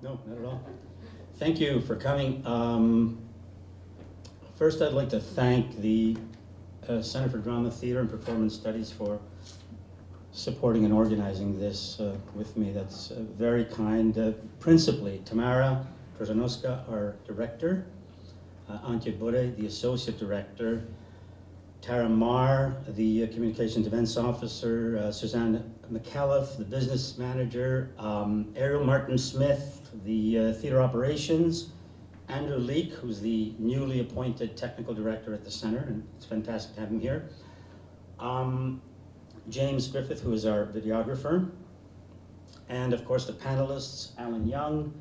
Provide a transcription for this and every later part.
No, not at all. Thank you for coming. First, I'd like to thank the Center for Drama, Theater, and Performance Studies for supporting and organizing this with me. That's very kind. Principally, Tamara Krzyzanowska, our director, Antje Bure, the associate director, Tara Marr, the communications events officer, Suzanne McAuliffe, the business manager, Ariel Martin-Smith, the theater operations, Andrew Leake, who's the newly appointed technical director at the center, and it's fantastic to have him here. James Griffith, who is our videographer, and of course the panelists, Alan Young,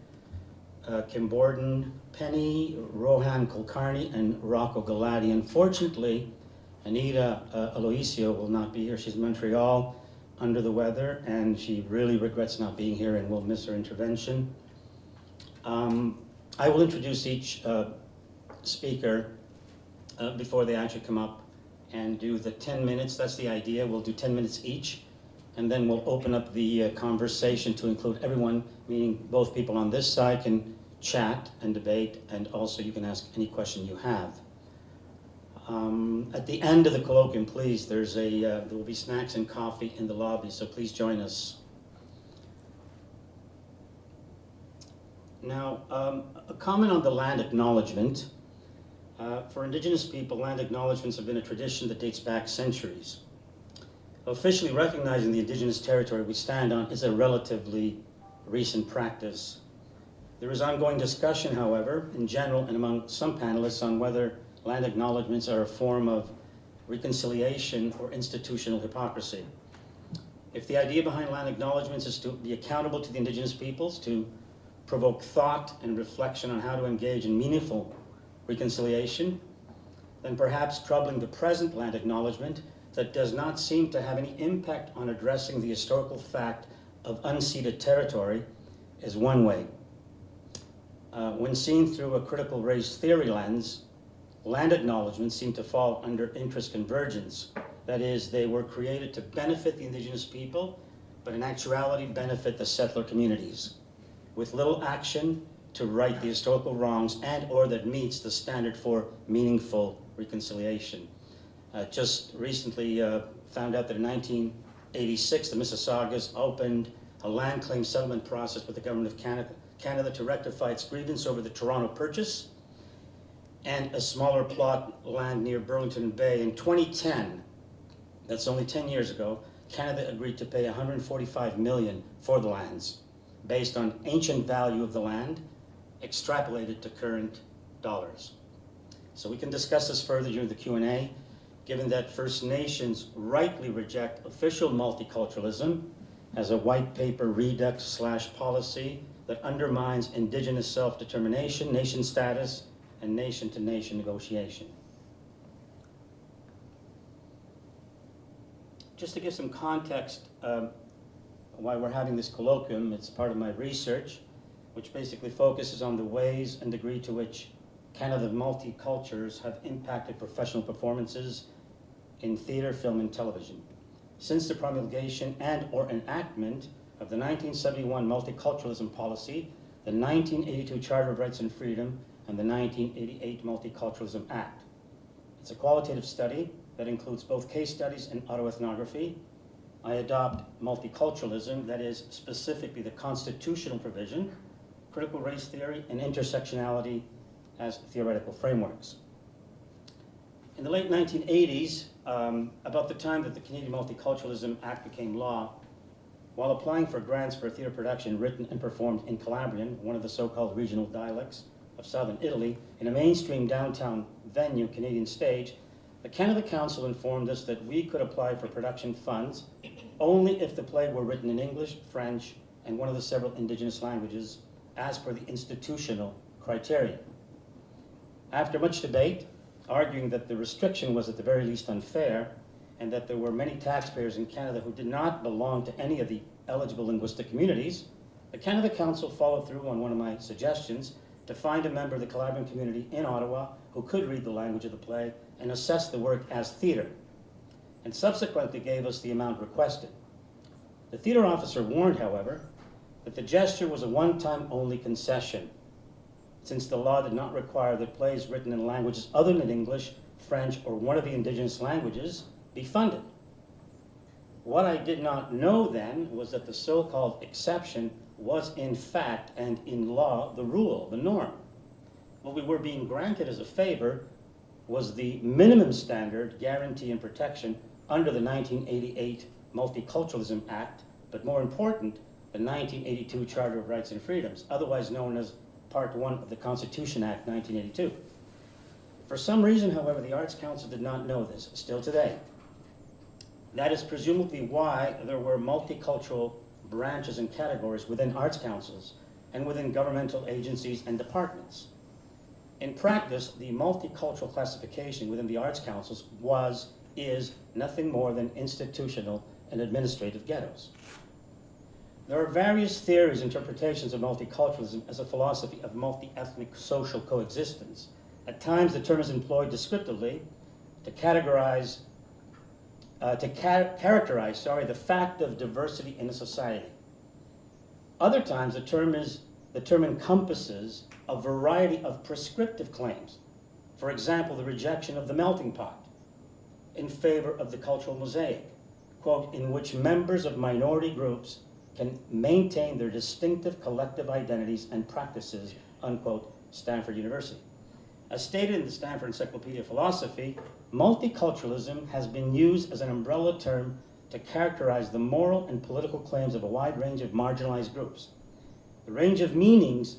Kim Borden, Penny, Rohan Kulkarni, and Rocco Galati. Unfortunately, Anita Aloisio will not be here. She's in Montreal under the weather, and she really regrets not being here, and we'll miss her intervention. I will introduce each speaker before they actually come up and do the 10 minutes. That's the idea. We'll do 10 minutes each, and then we'll open up the conversation to include everyone, meaning both people on this side can chat and debate, and also you can ask any question you have. At the end of the colloquium, please, there will be snacks and coffee in the lobby, so please join us. Now, a comment on the land acknowledgement. For Indigenous people, land acknowledgements have been a tradition that dates back centuries. Officially recognizing the Indigenous territory we stand on is a relatively recent practice. There is ongoing discussion, however, in general and among some panelists on whether land acknowledgements are a form of reconciliation or institutional hypocrisy. If the idea behind land acknowledgements is to be accountable to the Indigenous peoples, to provoke thought and reflection on how to engage in meaningful reconciliation, then perhaps troubling the present land acknowledgement that does not seem to have any impact on addressing the historical fact of unceded territory is one way. When seen through a critical race theory lens, land acknowledgements seem to fall under interest convergence. That is, they were created to benefit the Indigenous people, but in actuality benefit the settler communities, with little action to right the historical wrongs and or that meets the standard for meaningful reconciliation. Just recently found out that in 1986, the Mississaugas opened a land claim settlement process with the government of Canada to rectify its grievance over the Toronto Purchase and a smaller plot land near Burlington Bay. In 2010, that's only 10 years ago, Canada agreed to pay $145 million for the lands, based on ancient value of the land, extrapolated to current dollars. So we can discuss this further during the Q&A, given that First Nations rightly reject official multiculturalism as a white paper redux/policy that undermines Indigenous self-determination, nation status, and nation-to-nation negotiation. Just to give some context why we're having this colloquium, it's part of my research, which basically focuses on the ways and degree to which Canada's multicultures have impacted professional performances in theater, film, and television. Since the promulgation and or enactment of the 1971 Multiculturalism Policy, the 1982 Charter of Rights and Freedom, and the 1988 Multiculturalism Act. It's a qualitative study that includes both case studies and autoethnography. I adopt multiculturalism, that is specifically the constitutional provision, critical race theory, and intersectionality as theoretical frameworks. In the late 1980s, about the time that the Canadian Multiculturalism Act became law, while applying for grants for a theater production written and performed in Calabrian, one of the so-called regional dialects of southern Italy, in a mainstream downtown venue, Canadian Stage, the Canada Council informed us that we could apply for production funds only if the play were written in English, French, and one of the several Indigenous languages, as per the institutional criteria. After much debate, arguing that the restriction was at the very least unfair, and that there were many taxpayers in Canada who did not belong to any of the eligible linguistic communities, the Canada Council followed through on one of my suggestions to find a member of the Calabrian community in Ottawa who could read the language of the play and assess the work as theater, and subsequently gave us the amount requested. The theater officer warned, however, that the gesture was a one-time only concession, since the law did not require that plays written in languages other than English, French, or one of the indigenous languages be funded. What I did not know then was that the so-called exception was in fact and in law the rule, the norm. What we were being granted as a favor was the minimum standard guarantee and protection under the 1988 Multiculturalism Act, but more important, the 1982 Charter of Rights and Freedoms, otherwise known as Part 1 of the Constitution Act 1982. For some reason, however, the Arts Council did not know this, still today. That is presumably why there were multicultural branches and categories within arts councils and within governmental agencies and departments. In practice, the multicultural classification within the arts councils is nothing more than institutional and administrative ghettos. There are various theories, interpretations of multiculturalism as a philosophy of multi-ethnic social coexistence. At times, the term is employed descriptively to characterize the fact of diversity in a society. Other times, the term encompasses a variety of prescriptive claims. For example, the rejection of the melting pot in favor of the cultural mosaic, quote, in which members of minority groups can maintain their distinctive collective identities and practices, unquote, Stanford University. As stated in the Stanford Encyclopedia of Philosophy, multiculturalism has been used as an umbrella term to characterize the moral and political claims of a wide range of marginalized groups. The range of meanings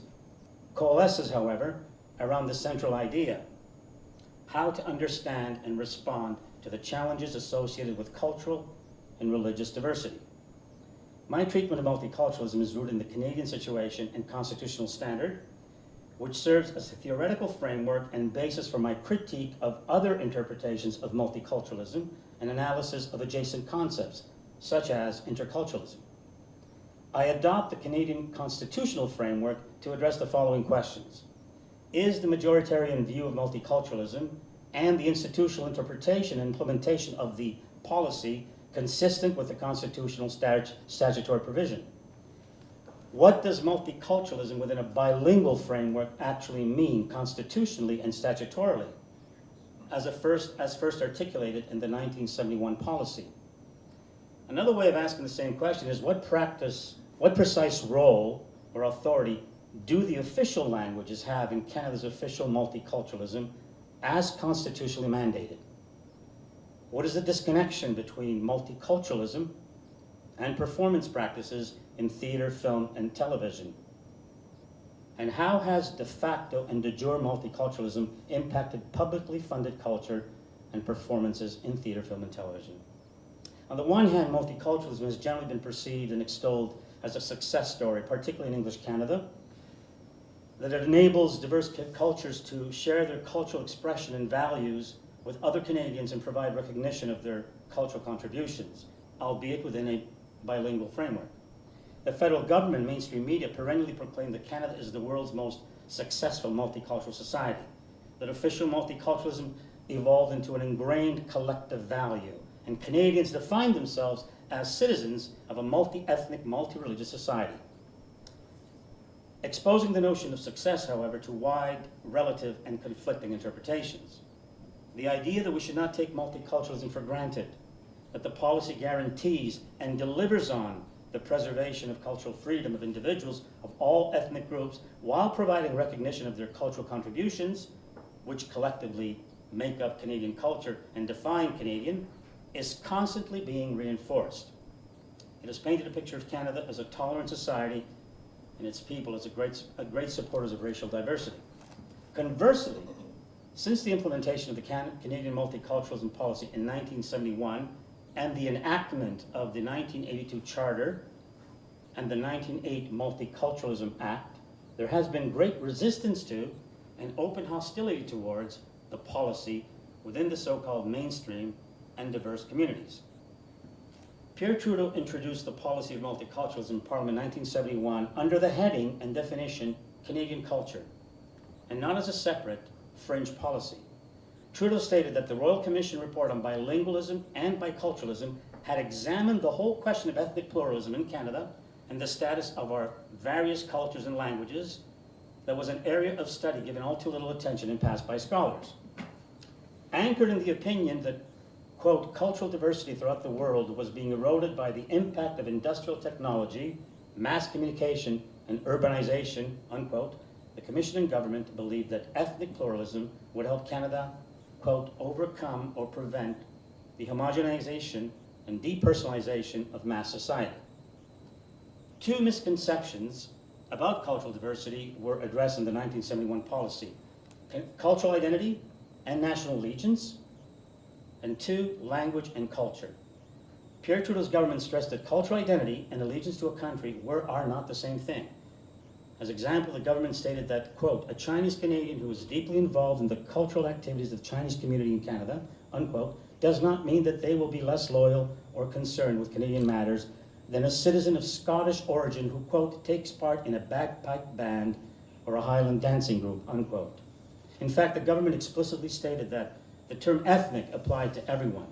coalesces, however, around the central idea: how to understand and respond to the challenges associated with cultural and religious diversity. My treatment of multiculturalism is rooted in the Canadian situation and constitutional standard, which serves as a theoretical framework and basis for my critique of other interpretations of multiculturalism and analysis of adjacent concepts, such as interculturalism. I adopt the Canadian constitutional framework to address the following questions. Is the majoritarian view of multiculturalism and the institutional interpretation and implementation of the policy consistent with the constitutional statutory provision? What does multiculturalism within a bilingual framework actually mean constitutionally and statutorily, as first articulated in the 1971 policy? Another way of asking the same question is what precise role or authority do the official languages have in Canada's official multiculturalism as constitutionally mandated? What is the disconnection between multiculturalism and performance practices in theater, film, and television? And how has de facto and de jure multiculturalism impacted publicly funded culture and performances in theater, film, and television? On the one hand, multiculturalism has generally been perceived and extolled as a success story, particularly in English Canada, that it enables diverse cultures to share their cultural expression and values with other Canadians and provide recognition of their cultural contributions, albeit within a bilingual framework. The federal government and mainstream media perennially proclaim that Canada is the world's most successful multicultural society, that official multiculturalism evolved into an ingrained collective value, and Canadians define themselves as citizens of a multi-ethnic, multi-religious society. Exposing the notion of success, however, to wide, relative, and conflicting interpretations. The idea that we should not take multiculturalism for granted, that the policy guarantees and delivers on the preservation of cultural freedom of individuals of all ethnic groups while providing recognition of their cultural contributions, which collectively make up Canadian culture and define Canadian, is constantly being reinforced. It has painted a picture of Canada as a tolerant society and its people as a great supporters of racial diversity. Conversely, since the implementation of the Canadian multiculturalism policy in 1971 and the enactment of the 1982 Charter and the 1908 Multiculturalism Act, there has been great resistance to and open hostility towards the policy within the so-called mainstream and diverse communities. Pierre Trudeau introduced the policy of multiculturalism in Parliament in 1971 under the heading and definition Canadian culture, and not as a separate fringe policy. Trudeau stated that the Royal Commission report on bilingualism and biculturalism had examined the whole question of ethnic pluralism in Canada and the status of our various cultures and languages that was an area of study given all too little attention and passed by scholars. Anchored in the opinion that, quote, cultural diversity throughout the world was being eroded by the impact of industrial technology, mass communication, and urbanization, unquote, the Commission and government believed that ethnic pluralism would help Canada, quote, overcome or prevent the homogenization and depersonalization of mass society. Two misconceptions about cultural diversity were addressed in the 1971 policy: cultural identity and national allegiance, and two, language and culture. Pierre Trudeau's government stressed that cultural identity and allegiance to a country are not the same thing. As example, the government stated that, quote, a Chinese Canadian who is deeply involved in the cultural activities of the Chinese community in Canada, unquote, does not mean that they will be less loyal or concerned with Canadian matters than a citizen of Scottish origin who, quote, takes part in a bagpipe band or a Highland dancing group, unquote. In fact, the government explicitly stated that the term ethnic applied to everyone.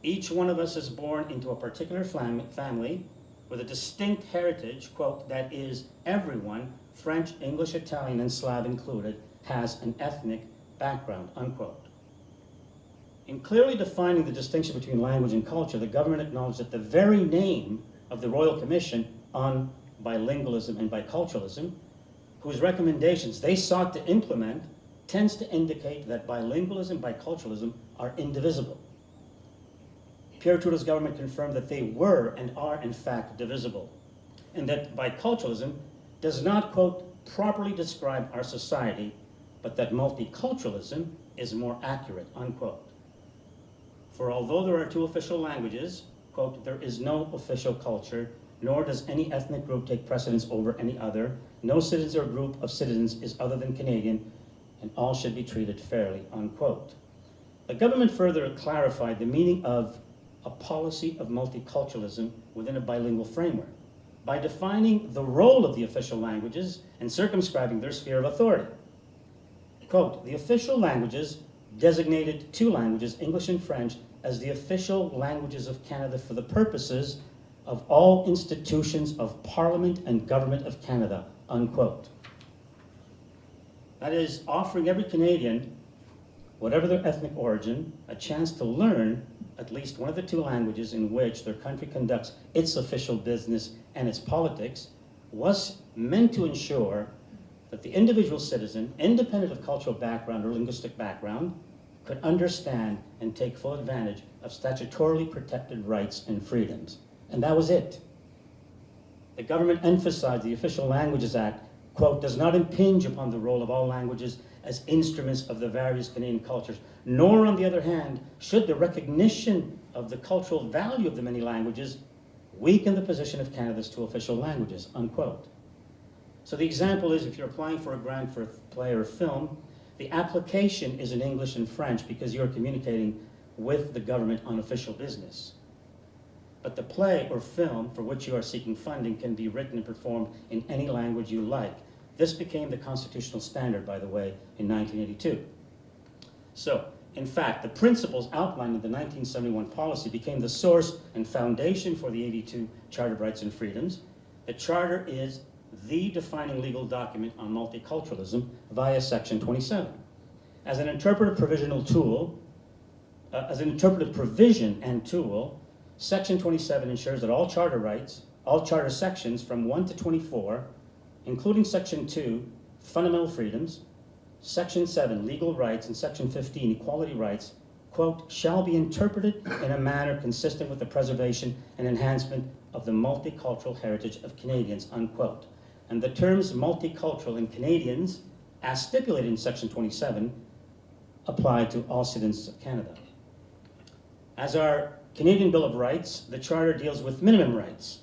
Each one of us is born into a particular family with a distinct heritage, quote, that is, everyone, French, English, Italian, and Slav included, has an ethnic background, unquote. In clearly defining the distinction between language and culture, the government acknowledged that the very name of the Royal Commission on Bilingualism and Biculturalism, whose recommendations they sought to implement, tends to indicate that bilingualism and biculturalism are indivisible. Pierre Trudeau's government confirmed that they were and are in fact divisible, and that biculturalism does not, quote, properly describe our society, but that multiculturalism is more accurate, unquote. For although there are two official languages, quote, there is no official culture, nor does any ethnic group take precedence over any other. No citizen or group of citizens is other than Canadian, and all should be treated fairly, unquote. The government further clarified the meaning of a policy of multiculturalism within a bilingual framework by defining the role of the official languages and circumscribing their sphere of authority. Quote, the official languages designated two languages, English and French, as the official languages of Canada for the purposes of all institutions of Parliament and Government of Canada, unquote. That is, offering every Canadian, whatever their ethnic origin, a chance to learn at least one of the two languages in which their country conducts its official business and its politics, was meant to ensure that the individual citizen, independent of cultural background or linguistic background, could understand and take full advantage of statutorily protected rights and freedoms. And that was it. The government emphasized the Official Languages Act, quote, does not impinge upon the role of all languages as instruments of the various Canadian cultures, nor, on the other hand, should the recognition of the cultural value of the many languages weaken the position of Canada's two official languages, unquote. So the example is, if you're applying for a grant for a play or a film, the application is in English and French because you're communicating with the government on official business. But the play or film for which you are seeking funding can be written and performed in any language you like. This became the constitutional standard, by the way, in 1982. So, in fact, the principles outlined in the 1971 policy became the source and foundation for the 82 Charter of Rights and Freedoms. The Charter is the defining legal document on multiculturalism via Section 27. As an interpretive provision and tool, Section 27 ensures that all charter rights, all charter sections from 1 to 24, including Section 2, fundamental freedoms, Section 7, legal rights, and Section 15, equality rights, quote, shall be interpreted in a manner consistent with the preservation and enhancement of the multicultural heritage of Canadians, unquote. And the terms multicultural and Canadians, as stipulated in Section 27, apply to all citizens of Canada. As our Canadian Bill of Rights, the Charter deals with minimum rights,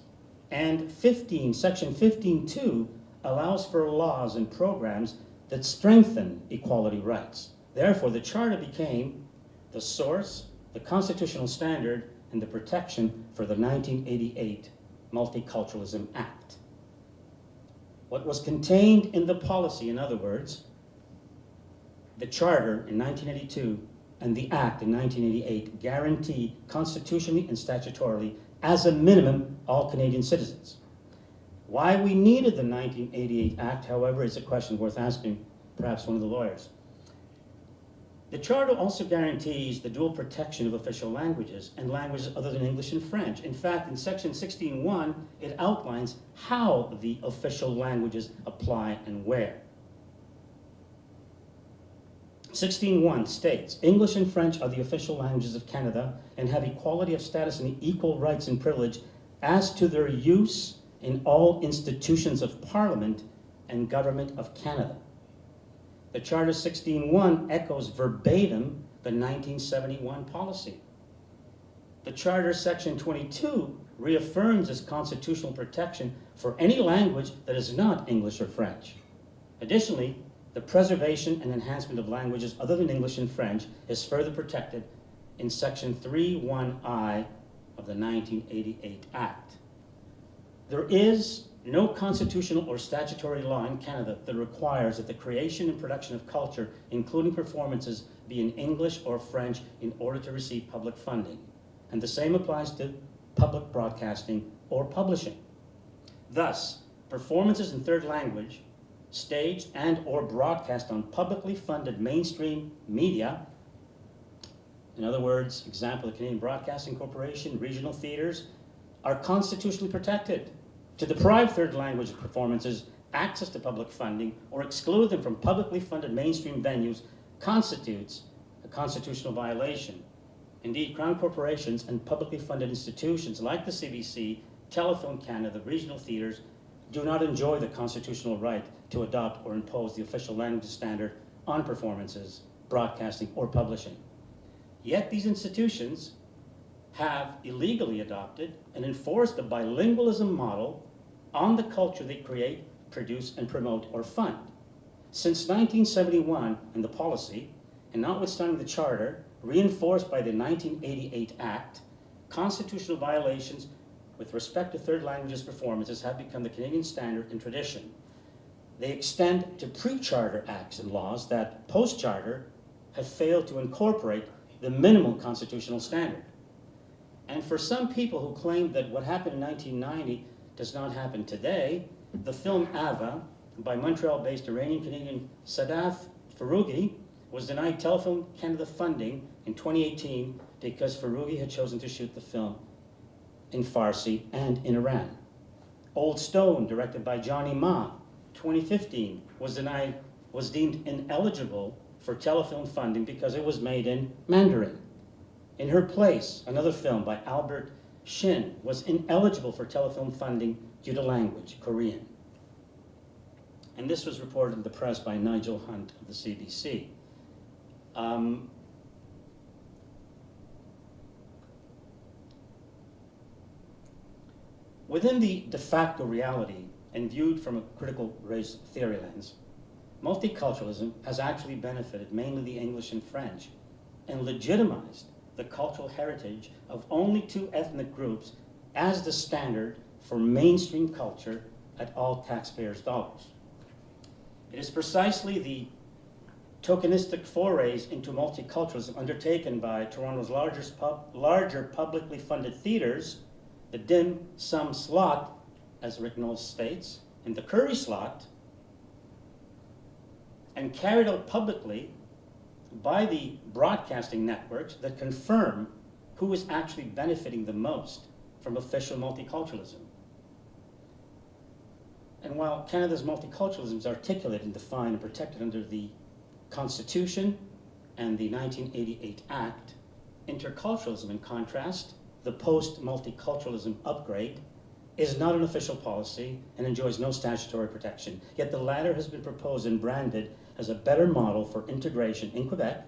and Section 15.2 allows for laws and programs that strengthen equality rights. Therefore, the Charter became the source, the constitutional standard, and the protection for the 1988 Multiculturalism Act. What was contained in the policy, in other words, the Charter in 1982 and the Act in 1988 guarantee constitutionally and statutorily, as a minimum, all Canadian citizens. Why we needed the 1988 Act, however, is a question worth asking perhaps one of the lawyers. The Charter also guarantees the dual protection of official languages and languages other than English and French. In fact, in section 16.1, it outlines how the official languages apply and where. 16.1 states, English and French are the official languages of Canada and have equality of status and equal rights and privilege as to their use in all institutions of Parliament and Government of Canada. The Charter 16.1 echoes verbatim the 1971 policy. The Charter Section 22 reaffirms its constitutional protection for any language that is not English or French. Additionally, the preservation and enhancement of languages other than English and French is further protected in Section 3.1i of the 1988 Act. There is no constitutional or statutory law in Canada that requires that the creation and production of culture, including performances, be in English or French in order to receive public funding. And the same applies to public broadcasting or publishing. Thus, performances in third language, staged and or broadcast on publicly funded mainstream media, in other words, example, the Canadian Broadcasting Corporation, regional theaters, are constitutionally protected. To deprive third language performances access to public funding or exclude them from publicly funded mainstream venues constitutes a constitutional violation. Indeed, Crown corporations and publicly funded institutions like the CBC, Telefilm Canada, regional theaters, do not enjoy the constitutional right to adopt or impose the official language standard on performances, broadcasting, or publishing. Yet these institutions have illegally adopted and enforced a bilingualism model on the culture they create, produce, and promote or fund. Since 1971 and the policy, and notwithstanding the Charter, reinforced by the 1988 Act, constitutional violations with respect to third languages performances have become the Canadian standard and tradition. They extend to pre-Charter acts and laws that, post-Charter, have failed to incorporate the minimum constitutional standard. And for some people who claim that what happened in 1990 does not happen today, the film Ava, by Montreal-based Iranian-Canadian Sadaf Farougi, was denied Telefilm Canada funding in 2018 because Farougi had chosen to shoot the film in Farsi and in Iran. Old Stone, directed by Johnny Ma, 2015, was deemed ineligible for Telefilm funding because it was made in Mandarin. In Her Place, another film by Albert Shin, was ineligible for Telefilm funding due to language, Korean. And this was reported in the press by Nigel Hunt of the CBC. Within the de facto reality and viewed from a critical race theory lens, multiculturalism has actually benefited mainly the English and French and legitimized the cultural heritage of only two ethnic groups as the standard for mainstream culture at all taxpayers' dollars. It is precisely the tokenistic forays into multiculturalism undertaken by Toronto's larger publicly funded theaters, the dim sum slot, as Rick Knowles states, and the curry slot, and carried out publicly by the broadcasting networks that confirm who is actually benefiting the most from official multiculturalism. And while Canada's multiculturalism is articulated and defined and protected under the Constitution and the 1988 Act, interculturalism, in contrast, the post-multiculturalism upgrade, is not an official policy and enjoys no statutory protection. Yet the latter has been proposed and branded as a better model for integration in Quebec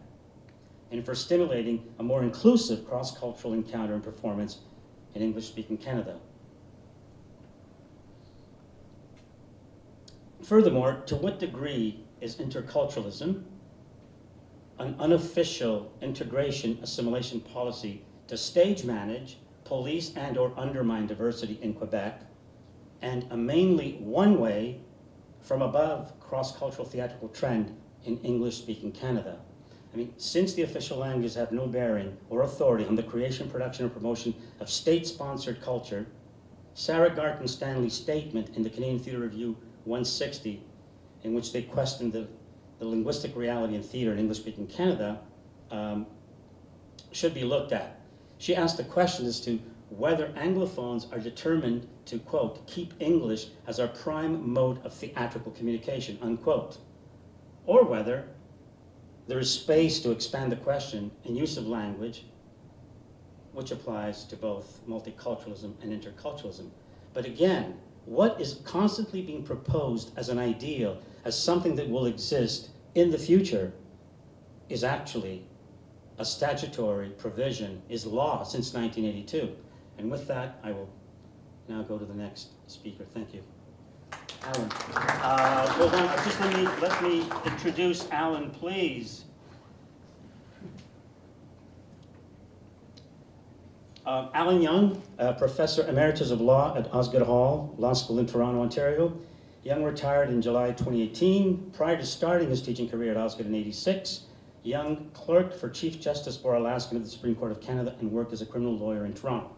and for stimulating a more inclusive cross-cultural encounter and performance in English-speaking Canada. Furthermore, to what degree is interculturalism an unofficial integration assimilation policy to stage manage, police and or undermine diversity in Quebec, and a mainly one-way from above cross-cultural theatrical trend in English-speaking Canada? I mean, since the official languages have no bearing or authority on the creation, production, or promotion of state-sponsored culture, Sarah Garton Stanley's statement in the Canadian Theatre Review 160, in which they questioned the linguistic reality in theatre in English-speaking Canada, should be looked at. She asked the question as to whether Anglophones are determined to, quote, keep English as our prime mode of theatrical communication, unquote, or whether there is space to expand the question and use of language, which applies to both multiculturalism and interculturalism. But again, what is constantly being proposed as an ideal, as something that will exist in the future, is actually a statutory provision, is law since 1982. And with that, I will now go to the next speaker. Thank you. Alan. Hold on, just let me introduce Alan, please. Alan Young, Professor Emeritus of Law at Osgoode Hall Law School in Toronto, Ontario. Young retired in July 2018. Prior to starting his teaching career at Osgoode in '86, Young clerked for Chief Justice for Alaskan of the Supreme Court of Canada and worked as a criminal lawyer in Toronto.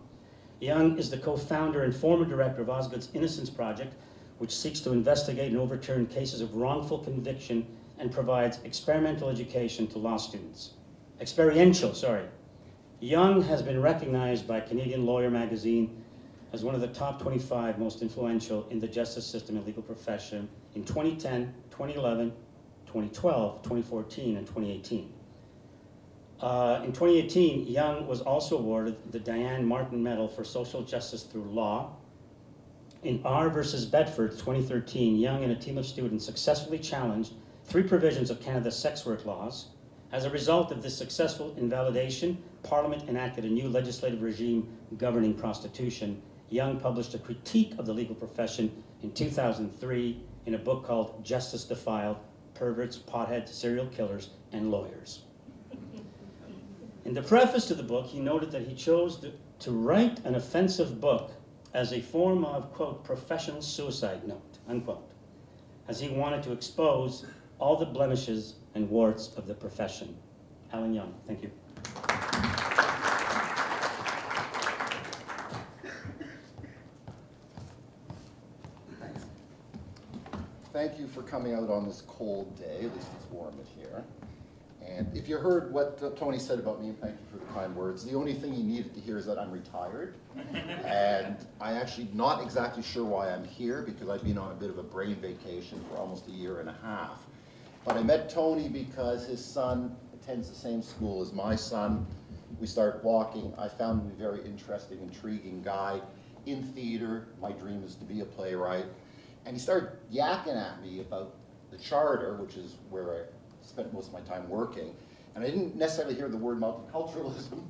Young is the co-founder and former director of Osgoode's Innocence Project, which seeks to investigate and overturn cases of wrongful conviction and provides experiential education to law students. Young has been recognized by Canadian Lawyer magazine as one of the top 25 most influential in the justice system and legal profession in 2010, 2011, 2012, 2014, and 2018. In 2018, Young was also awarded the Diane Martin Medal for Social Justice Through Law. In R versus Bedford 2013, Young and a team of students successfully challenged 3 provisions of Canada's sex work laws. As a result of this successful invalidation, Parliament enacted a new legislative regime governing prostitution. Young published a critique of the legal profession in 2003 in a book called Justice Defiled: Perverts, Potheads, Serial Killers, and Lawyers. In the preface to the book, he noted that he chose to write an offensive book as a form of, quote, professional suicide note, unquote, as he wanted to expose all the blemishes and warts of the profession. Alan Young, thank you. Thank you for coming out on this cold day, at least it's warm in here. And if you heard what Tony said about me, thank you for the kind words. The only thing you needed to hear is that I'm retired. And I'm actually not exactly sure why I'm here, because I've been on a bit of a brain vacation for almost a year and a half. But I met Tony because his son attends the same school as my son. We started walking. I found him a very interesting, intriguing guy in theater. My dream is to be a playwright. And he started yakking at me about the charter, which is where I spent most of my time working. And I didn't necessarily hear the word multiculturalism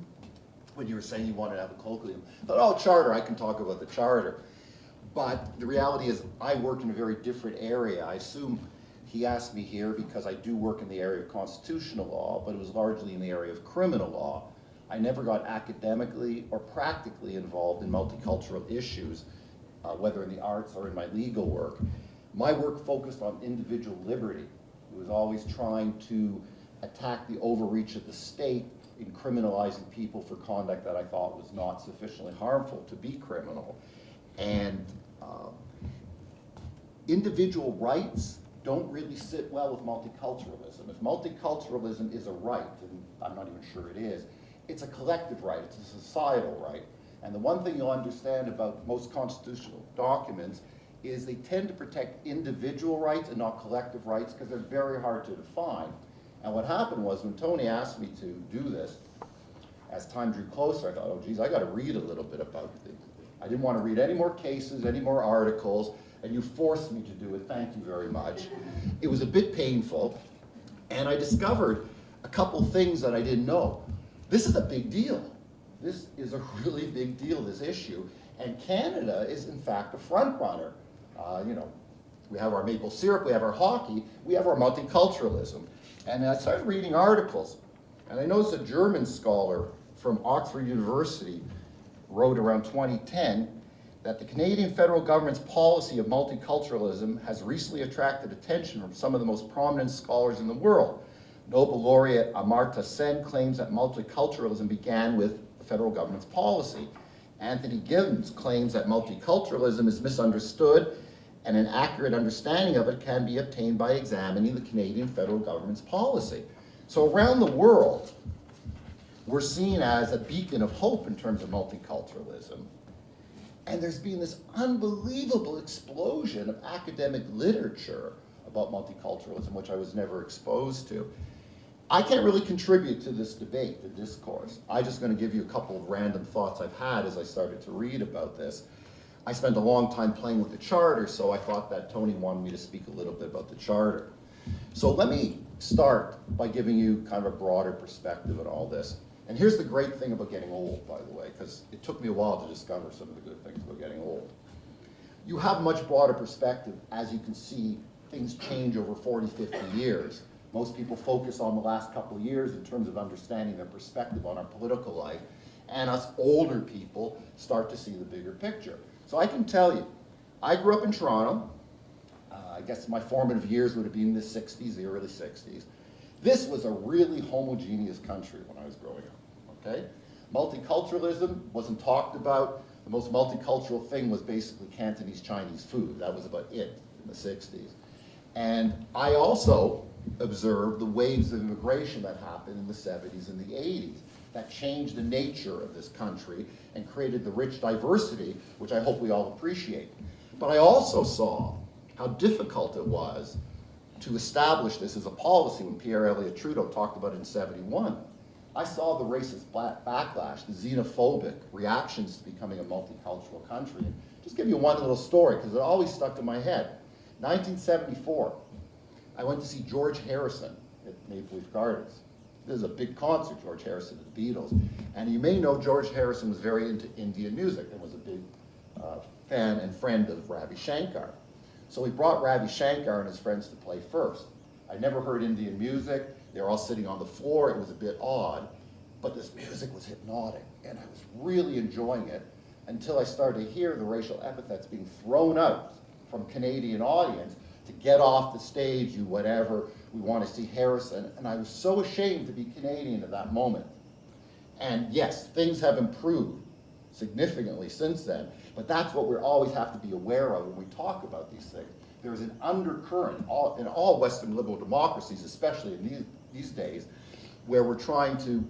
when you were saying you wanted to have a colloquium. I thought, oh, charter, I can talk about the charter. But the reality is I work in a very different area. I assume he asked me here because I do work in the area of constitutional law, but it was largely in the area of criminal law. I never got academically or practically involved in multicultural issues, whether in the arts or in my legal work. My work focused on individual liberty. It was always trying to attack the overreach of the state in criminalizing people for conduct that I thought was not sufficiently harmful to be criminal. And individual rights don't really sit well with multiculturalism. If multiculturalism is a right, and I'm not even sure it is, it's a collective right, it's a societal right. And the one thing you'll understand about most constitutional documents is they tend to protect individual rights and not collective rights because they're very hard to define. And what happened was when Tony asked me to do this, as time drew closer, I thought, oh geez, I got to read a little bit about it. I didn't want to read any more cases, any more articles, and you forced me to do it. Thank you very much. It was a bit painful, and I discovered a couple things that I didn't know. This is a big deal. This is a really big deal, this issue. And Canada is, in fact, a front runner. You know, we have our maple syrup, we have our hockey, we have our multiculturalism. And I started reading articles, and I noticed a German scholar from Oxford University wrote around 2010 that the Canadian federal government's policy of multiculturalism has recently attracted attention from some of the most prominent scholars in the world. Nobel laureate Amartya Sen claims that multiculturalism began with the federal government's policy. Anthony Giddens claims that multiculturalism is misunderstood and an accurate understanding of it can be obtained by examining the Canadian federal government's policy. So around the world, we're seen as a beacon of hope in terms of multiculturalism. And there's been this unbelievable explosion of academic literature about multiculturalism, which I was never exposed to. I can't really contribute to this debate, the discourse. I'm just going to give you a couple of random thoughts I've had as I started to read about this. I spent a long time playing with the Charter, so I thought that Tony wanted me to speak a little bit about the Charter. So let me start by giving you kind of a broader perspective on all this. And here's the great thing about getting old, by the way, because it took me a while to discover some of the good things about getting old. You have a much broader perspective as you can see things change over 40, 50 years. Most people focus on the last couple of years in terms of understanding their perspective on our political life, and us older people start to see the bigger picture. So I can tell you, I grew up in Toronto. I guess my formative years would have been the 60s, the early 60s. This was a really homogeneous country when I was growing up, okay? Multiculturalism wasn't talked about. The most multicultural thing was basically Cantonese Chinese food. That was about it in the 60s. And I also observed the waves of immigration that happened in the 70s and the 80s that changed the nature of this country and created the rich diversity, which I hope we all appreciate. But I also saw how difficult it was to establish this as a policy when Pierre Elliott Trudeau talked about it in '71. I saw the racist backlash, the xenophobic reactions to becoming a multicultural country. And just give you one little story, because it always stuck in my head. 1974, I went to see George Harrison at Maple Leaf Gardens. This is a big concert, George Harrison and the Beatles. And you may know George Harrison was very into Indian music and was a big fan and friend of Ravi Shankar. So he brought Ravi Shankar and his friends to play first. I never heard Indian music. They were all sitting on the floor. It was a bit odd, but this music was hypnotic, and I was really enjoying it until I started to hear the racial epithets being thrown out from Canadian audience to get off the stage, you whatever, we want to see Harrison. And I was so ashamed to be Canadian at that moment. And yes, things have improved significantly since then, but that's what we always have to be aware of when we talk about these things. There's an undercurrent in all Western liberal democracies, especially in these days, where we're trying to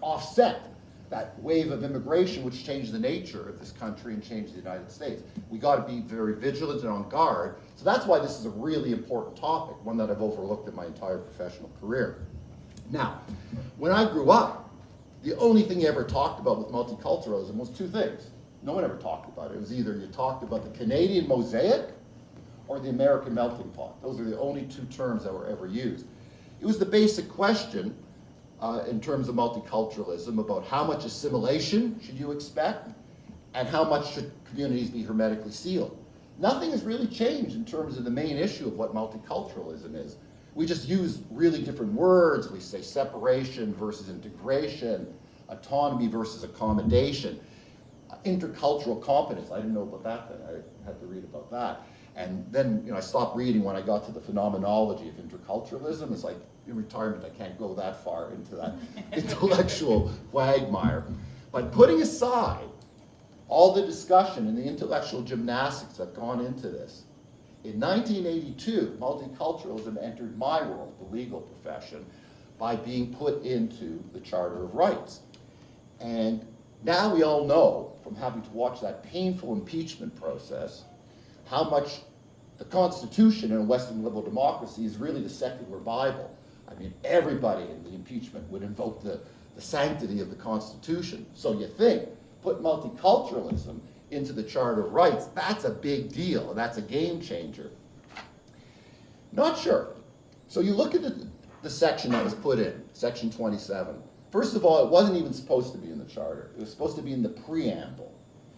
offset that wave of immigration which changed the nature of this country and changed the United States. We got to be very vigilant and on guard. So that's why this is a really important topic, one that I've overlooked in my entire professional career. Now, when I grew up, the only thing you ever talked about with multiculturalism was two things. No one ever talked about it. It was either you talked about the Canadian mosaic or the American melting pot. Those are the only two terms that were ever used. It was the basic question in terms of multiculturalism about how much assimilation should you expect and how much should communities be hermetically sealed. Nothing has really changed in terms of the main issue of what multiculturalism is. We just use really different words. We say separation versus integration, autonomy versus accommodation, intercultural competence. I didn't know about that then. I had to read about that. And then I stopped reading when I got to the phenomenology of interculturalism. It's like, in retirement, I can't go that far into that intellectual quagmire. But putting aside all the discussion and the intellectual gymnastics that have gone into this, in 1982, multiculturalism entered my world, the legal profession, by being put into the Charter of Rights. And now we all know, from having to watch that painful impeachment process, how much the Constitution in a Western liberal democracy is really the secular Bible. I mean, everybody in the impeachment would invoke the sanctity of the Constitution. So you think, put multiculturalism into the Charter of Rights, that's a big deal, and that's a game changer. Not sure. So you look at the section that was put in, section 27. First of all, it wasn't even supposed to be in the Charter. It was supposed to be in the preamble,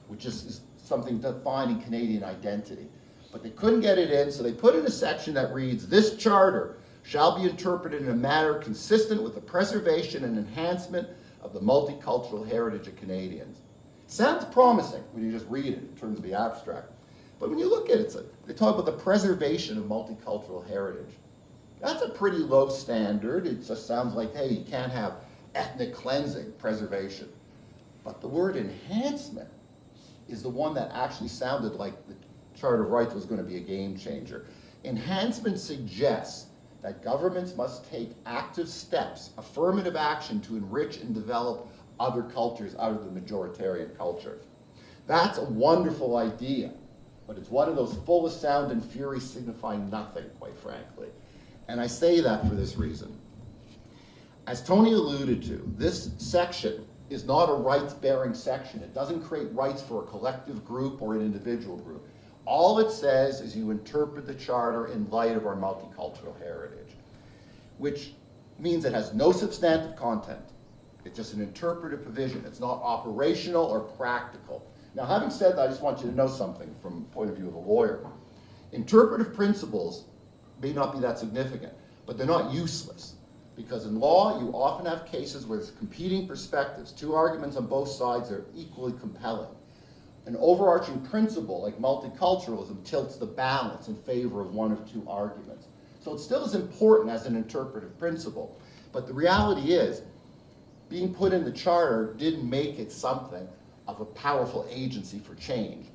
which is something defining Canadian identity. But they couldn't get it in, so they put in a section that reads, "This Charter shall be interpreted in a manner consistent with the preservation and enhancement of the multicultural heritage of Canadians." Sounds promising when you just read it in terms of the abstract. But when you look at it, they talk about the preservation of multicultural heritage. That's a pretty low standard. It just sounds like, hey, you can't have ethnic cleansing, preservation. But the word enhancement is the one that actually sounded like the Charter of Rights was going to be a game changer. Enhancement suggests that governments must take active steps, affirmative action to enrich and develop other cultures out of the majoritarian culture. That's a wonderful idea, but it's one of those full of sound and fury signifying nothing, quite frankly. And I say that for this reason. As Tony alluded to, this section is not a rights-bearing section. It doesn't create rights for a collective group or an individual group. All it says is you interpret the Charter in light of our multicultural heritage, which means it has no substantive content. It's just an interpretive provision. It's not operational or practical. Now, having said that, I just want you to know something from the point of view of a lawyer. Interpretive principles may not be that significant, but they're not useless. Because in law, you often have cases where there's competing perspectives. Two arguments on both sides are equally compelling. An overarching principle like multiculturalism tilts the balance in favor of one of two arguments. So it still is important as an interpretive principle. But the reality is, being put in the Charter didn't make it something of a powerful agency for change.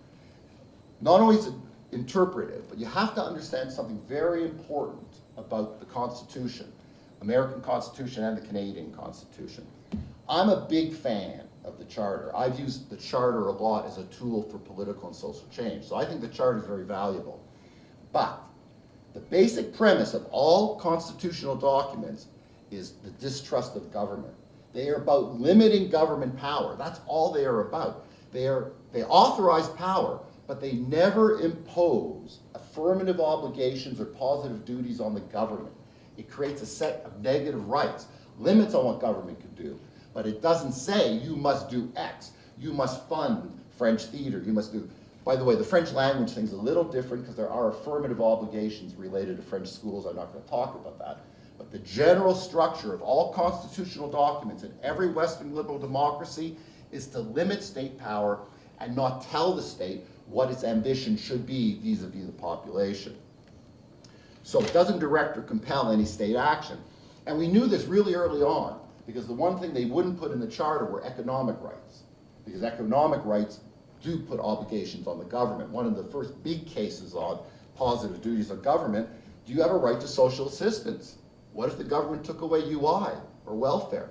Not only is it interpretive, but you have to understand something very important about the Constitution, American Constitution and the Canadian Constitution. I'm a big fan of the Charter. I've used the Charter a lot as a tool for political and social change. So I think the Charter is very valuable. But the basic premise of all constitutional documents is the distrust of government. They are about limiting government power. That's all they are about. They authorize power, but they never impose affirmative obligations or positive duties on the government. It creates a set of negative rights, limits on what government can do, but it doesn't say you must do X, you must fund French theater, you must do. By the way, the French language thing's a little different because there are affirmative obligations related to French schools. I'm not going to talk about that. But the general structure of all constitutional documents in every Western liberal democracy is to limit state power and not tell the state what its ambition should be vis-a-vis the population. So it doesn't direct or compel any state action. And we knew this really early on, because the one thing they wouldn't put in the Charter were economic rights, because economic rights do put obligations on the government. One of the first big cases on positive duties of government, do you have a right to social assistance? What if the government took away UI or welfare?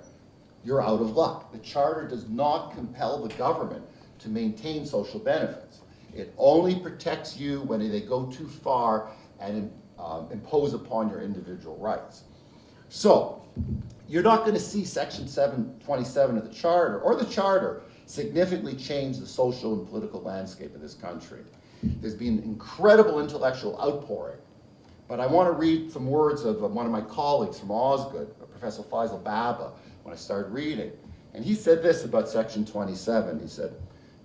You're out of luck. The Charter does not compel the government to maintain social benefits. It only protects you when they go too far and impose upon your individual rights. So, you're not going to see Section 727 of the Charter, or the Charter, significantly change the social and political landscape of this country. There's been incredible intellectual outpouring. But I want to read some words of one of my colleagues from Osgood, Professor Faisal Baba, when I started reading. And he said this about Section 27. He said,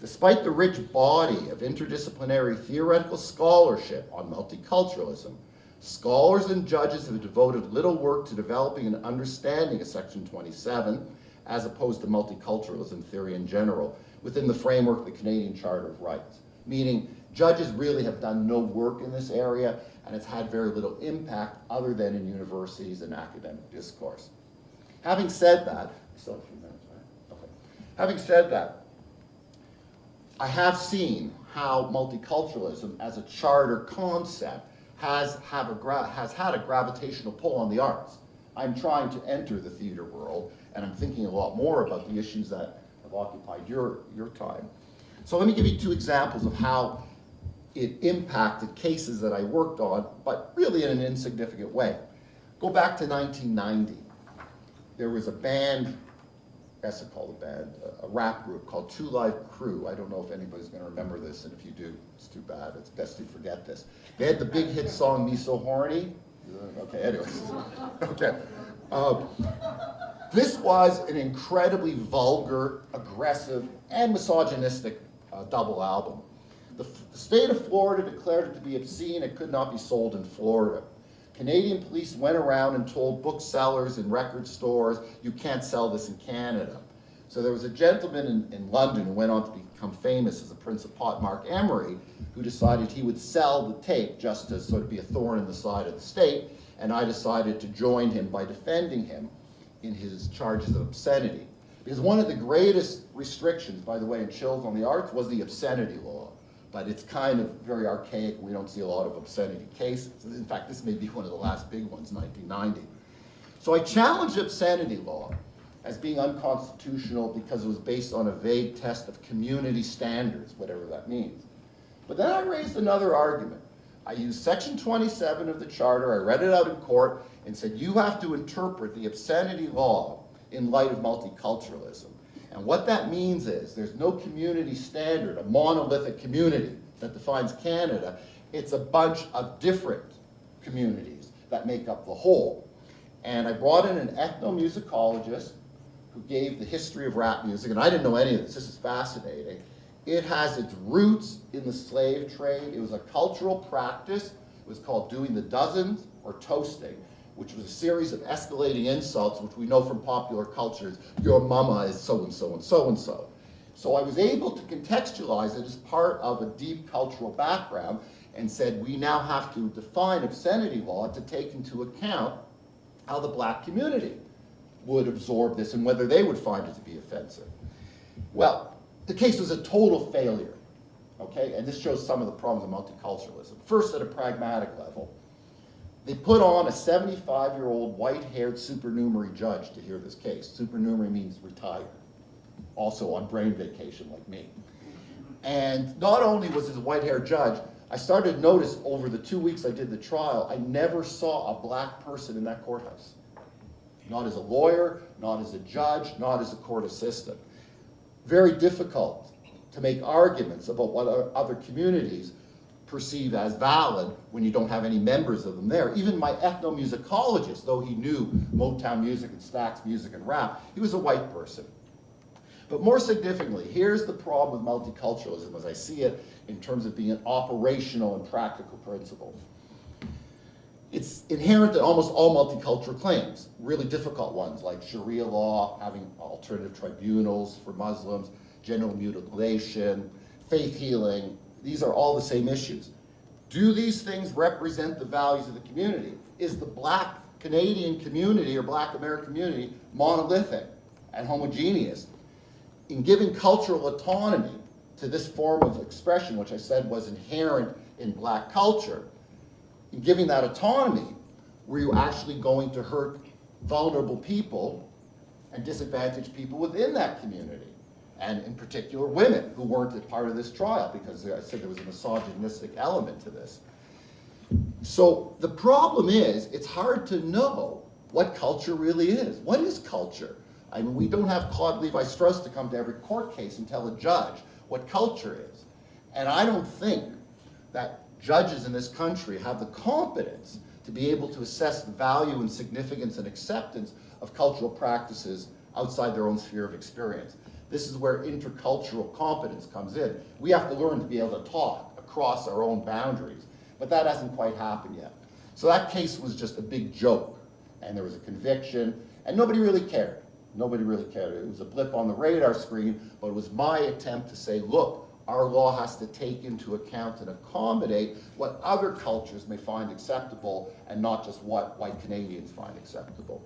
despite the rich body of interdisciplinary theoretical scholarship on multiculturalism, scholars and judges have devoted little work to developing an understanding of Section 27, as opposed to multiculturalism theory in general, within the framework of the Canadian Charter of Rights. Meaning, judges really have done no work in this area, and it's had very little impact other than in universities and academic discourse. Having said that, still a few minutes, right? Okay. Having said that, I have seen how multiculturalism as a charter concept has had a gravitational pull on the arts. I'm trying to enter the theater world, and I'm thinking a lot more about the issues that have occupied your time. So let me give you two examples of how it impacted cases that I worked on, but really in an insignificant way. Go back to 1990. There was a band, I guess I call it a band, a rap group called Two Live Crew. I don't know if anybody's going to remember this, and if you do, it's too bad. It's best to forget this. They had the big hit song, Me So Horny. Okay, anyways. Okay. This was an incredibly vulgar, aggressive, and misogynistic double album. The state of Florida declared it to be obscene. It could not be sold in Florida. Canadian police went around and told booksellers and record stores, you can't sell this in Canada. So there was a gentleman in London who went on to become famous as the Prince of Pot, Mark Emery, who decided he would sell the tape just to sort of be a thorn in the side of the state, and I decided to join him by defending him in his charges of obscenity. Because one of the greatest restrictions, by the way, and chills on the arts was the obscenity law. But it's kind of very archaic. We don't see a lot of obscenity cases. In fact, this may be one of the last big ones, 1990. So I challenged obscenity law as being unconstitutional because it was based on a vague test of community standards, whatever that means. But then I raised another argument. I used section 27 of the charter, I read it out in court, and said you have to interpret the obscenity law in light of multiculturalism. And what that means is there's no community standard, a monolithic community that defines Canada. It's a bunch of different communities that make up the whole. And I brought in an ethnomusicologist who gave the history of rap music, and I didn't know any of this. This is fascinating. It has its roots in the slave trade. It was a cultural practice. It was called doing the dozens or toasting, which was a series of escalating insults, which we know from popular cultures, your mama is so-and-so and so-and-so. So I was able to contextualize it as part of a deep cultural background and said we now have to define obscenity law to take into account how the black community would absorb this and whether they would find it to be offensive. Well, the case was a total failure, okay? And this shows some of the problems of multiculturalism. First, at a pragmatic level, they put on a 75-year-old white-haired supernumerary judge to hear this case. Supernumerary means retired, also on brain vacation like me. And not only was this a white-haired judge, I started to notice over the 2 weeks I did the trial, I never saw a black person in that courthouse. Not as a lawyer, not as a judge, not as a court assistant. Very difficult to make arguments about what other communities perceive as valid when you don't have any members of them there. Even my ethnomusicologist, though he knew Motown music and Stax music and rap, he was a white person. But more significantly, here's the problem with multiculturalism as I see it in terms of being an operational and practical principle. It's inherent in almost all multicultural claims, really difficult ones like Sharia law, having alternative tribunals for Muslims, genital mutilation, faith healing. These are all the same issues. Do these things represent the values of the community? Is the black Canadian community or black American community monolithic and homogeneous? In giving cultural autonomy to this form of expression, which I said was inherent in black culture, in giving that autonomy, were you actually going to hurt vulnerable people and disadvantaged people within that community? And in particular, women who weren't a part of this trial, because I said there was a misogynistic element to this. So the problem is, it's hard to know what culture really is. What is culture? I mean, we don't have Claude Levi-Strauss to come to every court case and tell a judge what culture is. And I don't think that judges in this country have the competence to be able to assess the value and significance and acceptance of cultural practices outside their own sphere of experience. This is where intercultural competence comes in. We have to learn to be able to talk across our own boundaries, but that hasn't quite happened yet. So that case was just a big joke, and there was a conviction, and nobody really cared. Nobody really cared. It was a blip on the radar screen, but it was my attempt to say, look, our law has to take into account and accommodate what other cultures may find acceptable and not just what white Canadians find acceptable.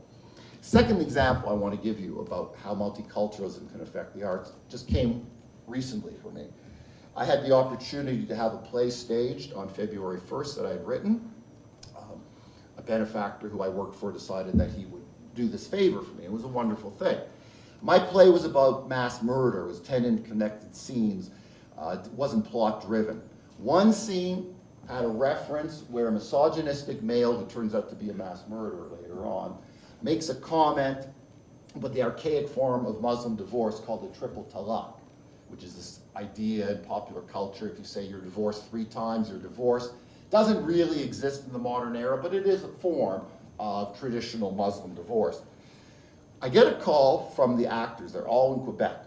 Second example I want to give you about how multiculturalism can affect the arts just came recently for me. I had the opportunity to have a play staged on February 1st that I had written. A benefactor who I worked for decided that he would do this favor for me. It was a wonderful thing. My play was about mass murder. It was 10 interconnected scenes. It wasn't plot driven. One scene had a reference where a misogynistic male, who turns out to be a mass murderer later on, makes a comment about the archaic form of Muslim divorce called the triple talaq, which is this idea in popular culture, if you say you're divorced 3 times, you're divorced. It doesn't really exist in the modern era, but it is a form of traditional Muslim divorce. I get a call from the actors. They're all in Quebec.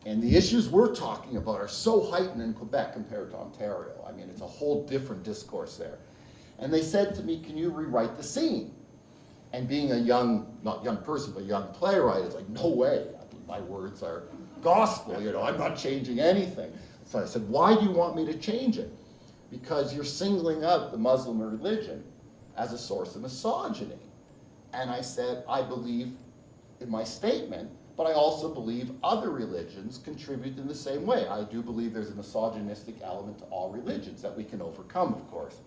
And the issues we're talking about are so heightened in Quebec compared to Ontario. I mean, it's a whole different discourse there. And they said to me, can you rewrite the scene? And being a young, not young person, but young playwright, it's like, no way. I mean, my words are gospel, you know, I'm not changing anything. So I said, why do you want me to change it? Because you're singling out the Muslim religion as a source of misogyny. And I said, I believe in my statement but I also believe other religions contribute in the same way. I do believe there's a misogynistic element to all religions that we can overcome, of course.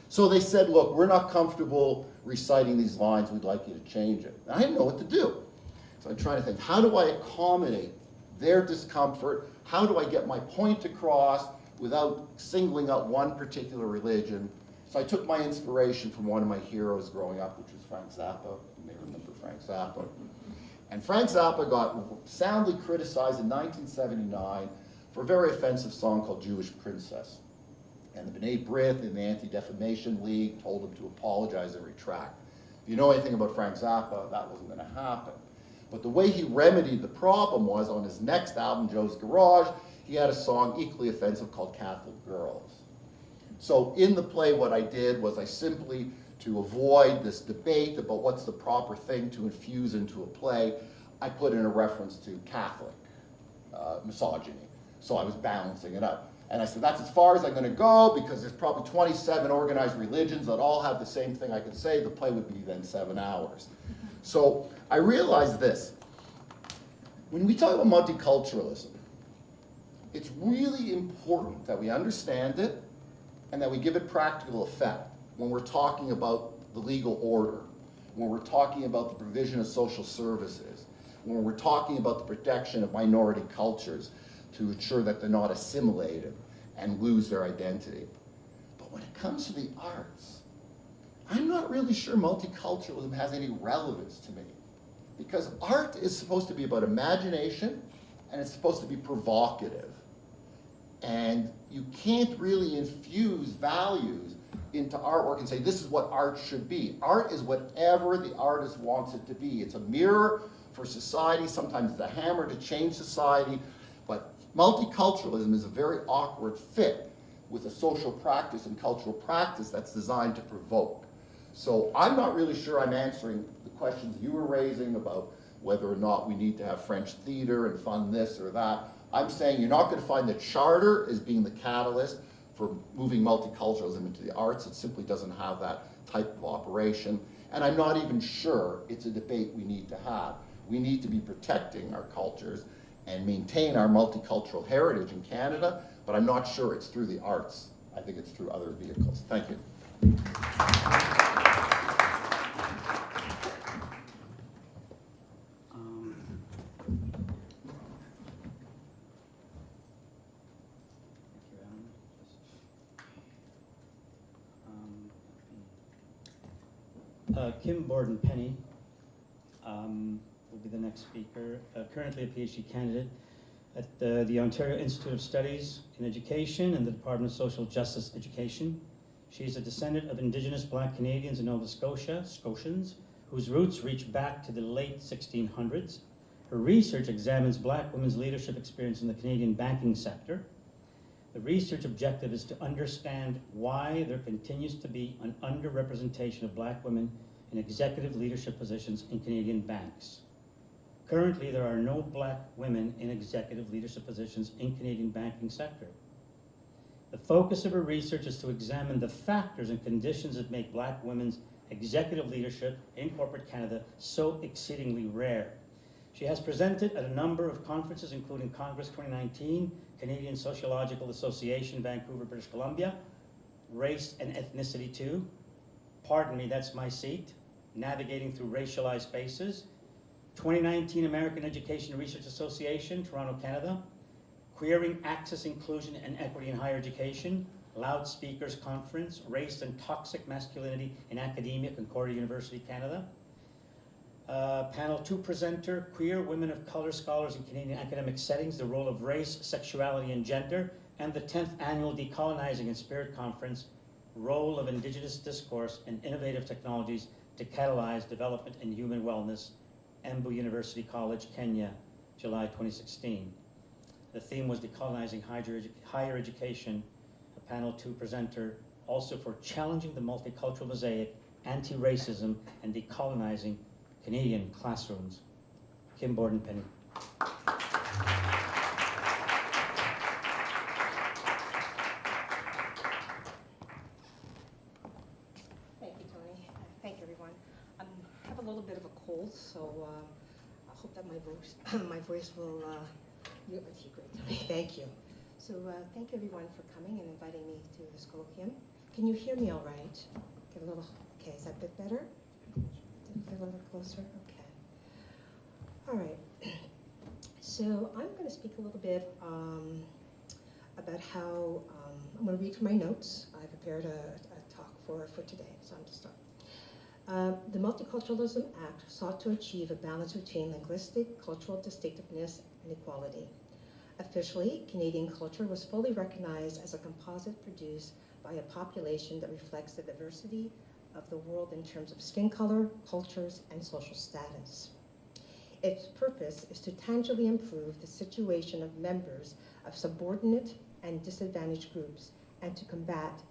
So they said, look, we're not comfortable reciting these lines, we'd like you to change it. And I didn't know what to do. So I'm trying to think, how do I accommodate their discomfort? How do I get my point across without singling out one particular religion? So I took my inspiration from one of my heroes growing up, which was Frank Zappa. You may remember Frank Zappa. And Frank Zappa got soundly criticized in 1979 for a very offensive song called Jewish Princess. And the B'nai B'rith in the Anti-Defamation League told him to apologize and retract. If you know anything about Frank Zappa, that wasn't going to happen. But the way he remedied the problem was on his next album, Joe's Garage, he had a song equally offensive called Catholic Girls. So in the play, what I did was I simply, to avoid this debate about what's the proper thing to infuse into a play, I put in a reference to Catholic misogyny. So I was balancing it out. And I said, that's as far as I'm going to go, because there's probably 27 organized religions that all have the same thing I could say. The play would be then 7 hours. So I realized this. When we talk about multiculturalism, it's really important that we understand it and that we give it practical effect when we're talking about the legal order, when we're talking about the provision of social services, when we're talking about the protection of minority cultures to ensure that they're not assimilated and lose their identity. But when it comes to the arts, I'm not really sure multiculturalism has any relevance to me. Because art is supposed to be about imagination, and it's supposed to be provocative. And you can't really infuse values into artwork and say, this is what art should be. Art is whatever the artist wants it to be. It's a mirror for society. Sometimes it's a hammer to change society. But multiculturalism is a very awkward fit with a social practice and cultural practice that's designed to provoke. So I'm not really sure I'm answering the questions you were raising about whether or not we need to have French theater and fund this or that. I'm saying you're not going to find the charter as being the catalyst for moving multiculturalism into the arts. It simply doesn't have that type of operation. And I'm not even sure it's a debate we need to have. We need to be protecting our cultures and maintain our multicultural heritage in Canada, but I'm not sure it's through the arts. I think it's through other vehicles. Thank you. Kim Borden-Penny will be the next speaker, currently a PhD candidate at the Ontario Institute of Studies in Education and the Department of Social Justice Education. She is a descendant of Indigenous Black Canadians in Nova Scotia, Scotians, whose roots reach back to the late 1600s. Her research examines Black women's leadership experience in the Canadian banking sector. The research objective is to understand why there continues to be an underrepresentation of Black women in executive leadership positions in Canadian banks. Currently, there are no Black women in executive leadership positions in Canadian banking sector. The focus of her research is to examine the factors and conditions that make Black women's executive leadership in corporate Canada so exceedingly rare. She has presented at a number of conferences, including Congress 2019, Canadian Sociological Association, Vancouver, British Columbia, Race and Ethnicity 2, Pardon Me, That's My Seat, Navigating Through Racialized Spaces, 2019 American Education and Research Association, Toronto, Canada, Queering Access, Inclusion and Equity in Higher Education, Loudspeakers Conference, Race and Toxic Masculinity in Academia, Concordia University, Canada. Panel 2 presenter, Queer Women of Color Scholars in Canadian Academic Settings, the Role of Race, Sexuality and Gender, and the 10th Annual Decolonizing in Spirit Conference, Role of Indigenous Discourse and Innovative Technologies to Catalyze Development and Human Wellness, Embu University College, Kenya, July 2016. The theme was Decolonizing Higher Education, a Panel 2 presenter, also for Challenging the Multicultural Mosaic, Anti-Racism, and Decolonizing Canadian Classrooms. Kim Borden-Penny. Thank you, Tony. Thank you, everyone. I have a little bit of a cold, so hope that my voice will, great. Thank you. So thank you everyone for coming and inviting me to this colloquium. Can you hear me all right? Get a little, okay, is that a bit better? Get a little closer, okay. All right, so I'm going to speak a little bit about how, I'm going to read from my notes. I prepared a talk for today, so I'm to start. The Multiculturalism Act sought to achieve a balance between linguistic, cultural distinctiveness, and equality. Officially, Canadian culture was fully recognized as a composite produced by a population that reflects the diversity of the world in terms of skin color, cultures, and social status. Its purpose is to tangibly improve the situation of members of subordinate and disadvantaged groups and to combat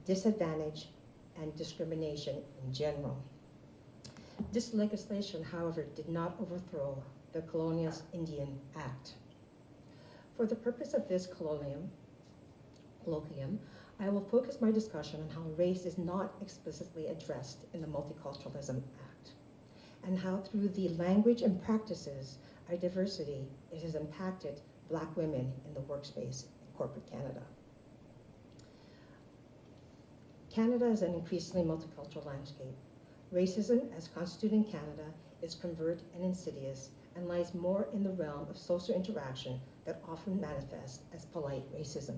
disadvantage and discrimination in general. This legislation, however, did not overthrow the colonial Indian Act. For the purpose of this colloquium, I will focus my discussion on how race is not explicitly addressed in the Multiculturalism Act, and how through the language and practices of diversity, it has impacted Black women in the workspace in corporate Canada. Canada is an increasingly multicultural landscape. Racism, as constituted in Canada, is covert and insidious and lies more in the realm of social interaction that often manifests as polite racism.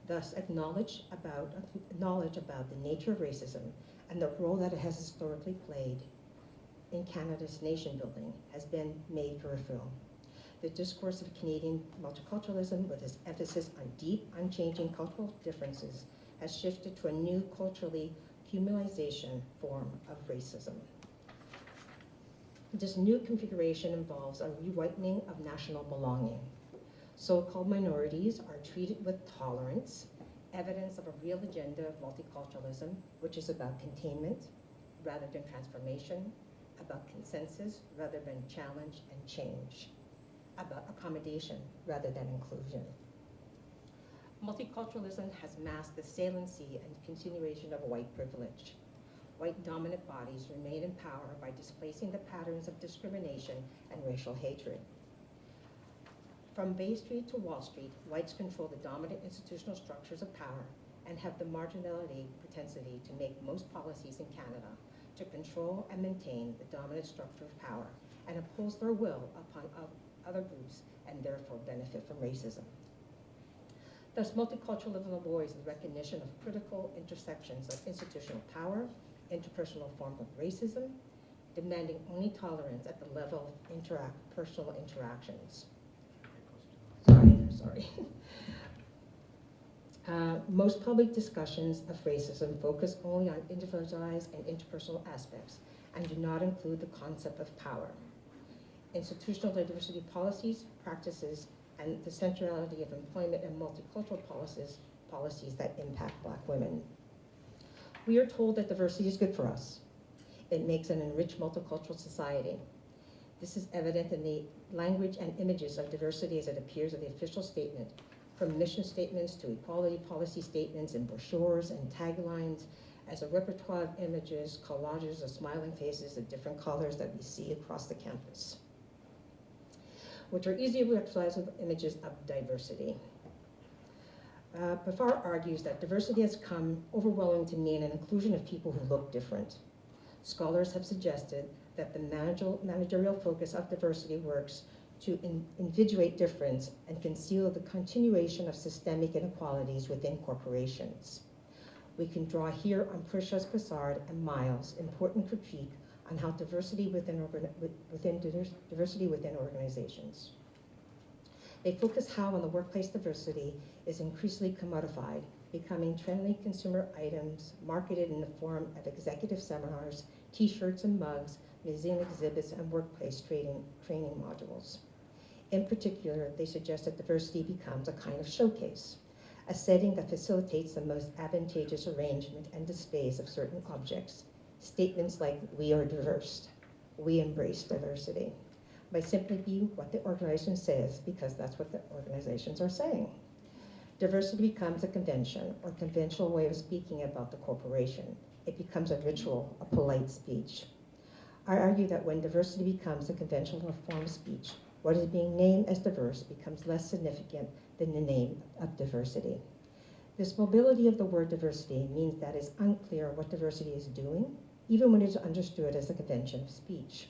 Thus, knowledge about the nature of racism and the role that it has historically played in Canada's nation building has been made peripheral. The discourse of Canadian multiculturalism, with its emphasis on deep, unchanging cultural differerences, has shifted to a new culturally humanization form of racism. This new configuration involves a rewriting of national belonging. So-called minorities are treated with tolerance, evidence of a real agenda of multiculturalism, which is about containment rather than transformation, about consensus rather than challenge and change, about accommodation rather than inclusion. Multiculturalism has masked the saliency and continuation of white privilege. White dominant bodies remain in power by displacing the patterns of discrimination and racial hatred. From Bay Street to Wall Street, whites control the dominant institutional structures of power and have the marginality propensity to make most policies in Canada to control and maintain the dominant structure of power and impose their will upon other groups and therefore benefit from racism. Thus, multiculturalism avoids the recognition of critical intersections of institutional power, interpersonal forms of racism, demanding only tolerance at the level of personal interactions. Sorry. Most public discussions of racism focus only on individualized and interpersonal aspects and do not include the concept of power. Institutional diversity policies, practices, and the centrality of employment and multicultural policies that impact Black women. We are told that diversity is good for us. It makes an enriched multicultural society. This is evident in the language and images of diversity as it appears in the official statement, from mission statements to equality policy statements and brochures and taglines, as a repertoire of images, collages of smiling faces of different colors that we see across the campus, which are easily recognized with images of diversity. Bafar argues that diversity has come overwhelming to mean an inclusion of people who look different. Scholars have suggested that the managerial focus of diversity works to invigorate difference and conceal the continuation of systemic inequalities within corporations. We can draw here on Precious Bessard and Miles' important critique on how diversity within organizations. They focus how in the workplace diversity is increasingly commodified, becoming trendy consumer items marketed in the form of executive seminars, t-shirts and mugs, museum exhibits, and workplace training modules. In particular, they suggest that diversity becomes a kind of showcase, a setting that facilitates the most advantageous arrangement and displays of certain objects. Statements like, "We are diverse," "We embrace diversity," by simply being what the organization says, because that's what the organizations are saying. Diversity becomes a convention or conventional way of speaking about the corporation. It becomes a ritual, a polite speech. I argue that when diversity becomes a conventional form of speech, what is being named as diverse becomes less significant than the name of diversity. This mobility of the word diversity means that it's unclear what diversity is doing, even when it is understood as a convention of speech.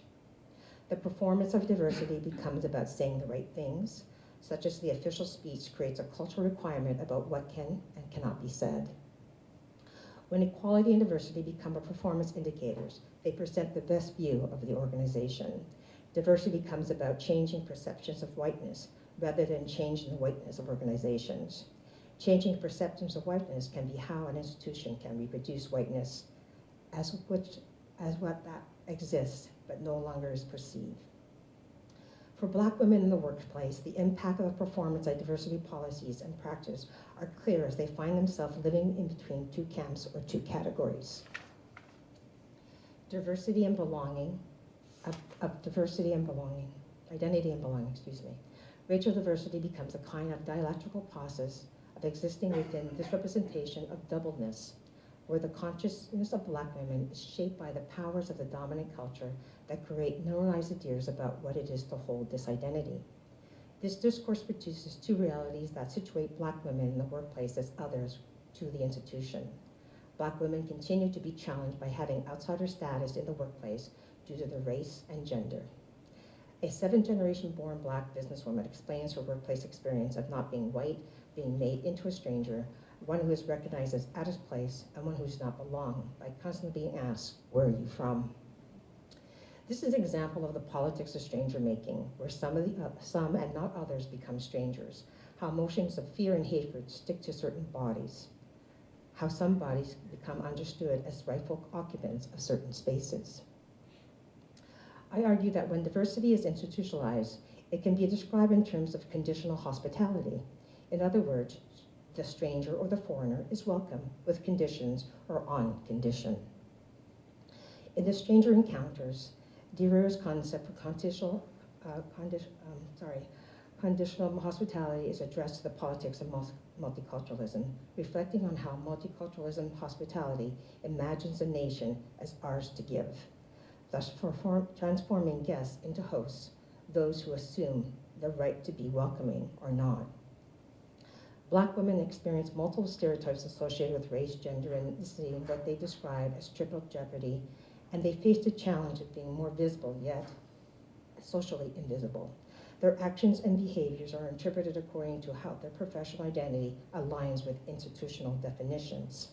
The performance of diversity becomes about saying the right things, such as the official speech creates a cultural requirement about what can and cannot be said. When equality and diversity become a performance indicators, they present the best view of the organization. Diversity becomes about changing perceptions of whiteness rather than changing the whiteness of organizations. Changing perceptions of whiteness can be how an institution can reproduce whiteness as what that exists but no longer is perceived. For Black women in the workplace, the impact of the performance of diversity policies and practice are clear as they find themselves living in between two camps or two categories. Diversity and belonging, identity and belonging, excuse me. Racial diversity becomes a kind of dialectical process of existing within this representation of doubleness, where the consciousness of Black women is shaped by the powers of the dominant culture that create normalized ideas about what it is to hold this identity. This discourse produces two realities that situate Black women in the workplace as others to the institution. Black women continue to be challenged by having outsider status in the workplace due to their race and gender. A 7th-generation born Black businesswoman explains her workplace experience of not being white, being made into a stranger, one who is recognized as out of place, and one who does not belong, by constantly being asked, "Where are you from?" This is an example of the politics of stranger making, where some and not others become strangers, how emotions of fear and hatred stick to certain bodies, how some bodies become understood as rightful occupants of certain spaces. I argue that when diversity is institutionalized, it can be described in terms of conditional hospitality. In other words, the stranger or the foreigner is welcome with conditions or on condition. In the stranger encounters, Derrida's concept for conditional hospitality is addressed to the politics of multiculturalism, reflecting on how multiculturalism hospitality imagines a nation as ours to give, thus transforming guests into hosts, those who assume the right to be welcoming or not. Black women experience multiple stereotypes associated with race, gender, and ethnicity in what they describe as triple jeopardy, and they face the challenge of being more visible yet socially invisible. Their actions and behaviors are interpreted according to how their professional identity aligns with institutional definitions.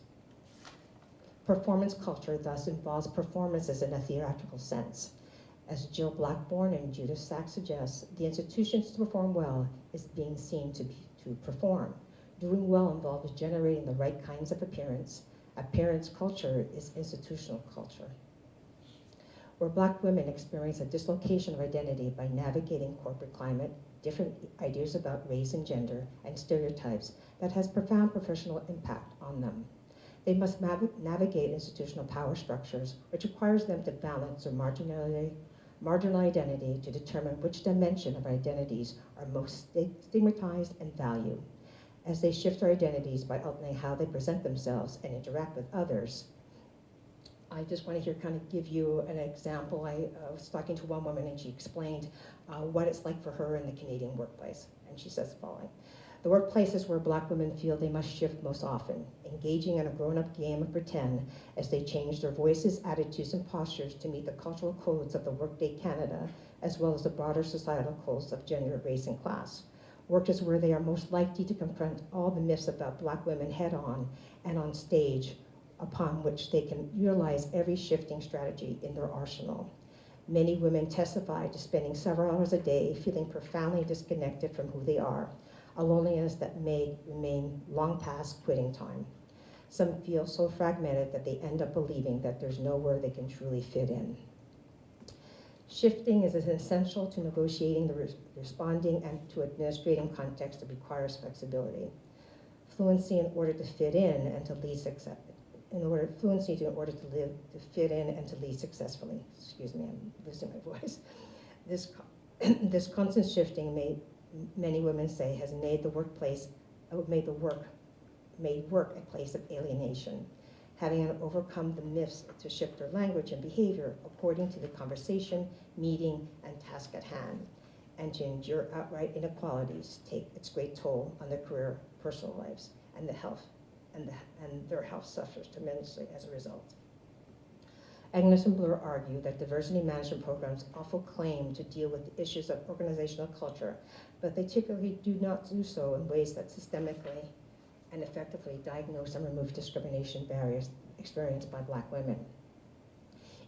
Performance culture thus involves performances in a theatrical sense. As Jill Blackburn and Judith Sachs suggest, the institutions to perform well is being seen to perform. Doing well involves generating the right kinds of appearance. Appearance culture is institutional culture. Where Black women experience a dislocation of identity by navigating corporate climate, different ideas about race and gender, and stereotypes that has profound professional impact on them. They must navigate institutional power structures, which requires them to balance their marginal identity to determine which dimension of identities are most stigmatized and valued. As they shift their identities by altering how they present themselves and interact with others. I just want to give you an example. I was talking to one woman and she explained what it's like for her in the Canadian workplace. And she says the following: the workplaces where Black women feel they must shift most often, engaging in a grown-up game of pretend as they change their voices, attitudes, and postures to meet the cultural codes of the workday Canada, as well as the broader societal codes of gender, race, and class. Work is where they are most likely to confront all the myths about Black women head-on and on stage, upon which they can utilize every shifting strategy in their arsenal. Many women testify to spending several hours a day feeling profoundly disconnected from who they are, a loneliness that may remain long past quitting time. Some feel so fragmented that they end up believing that there's nowhere they can truly fit in. Shifting is essential to negotiating, responding, and to administrating context that requires flexibility. Fluency in order to fit in and to lead fit in and to lead successfully. Excuse me, I'm losing my voice. This constant shifting many women say has made work a place of alienation. having overcome the myths to shift their language and behavior according to the conversation, meeting, and task at hand, and to endure outright inequalities take its great toll on their career, personal lives, and their health suffers tremendously as a result. Agnes and Bloor argue that diversity management programs often claim to deal with the issues of organizational culture, but they typically do not do so in ways that systemically and effectively diagnose and remove discrimination barriers experienced by Black women.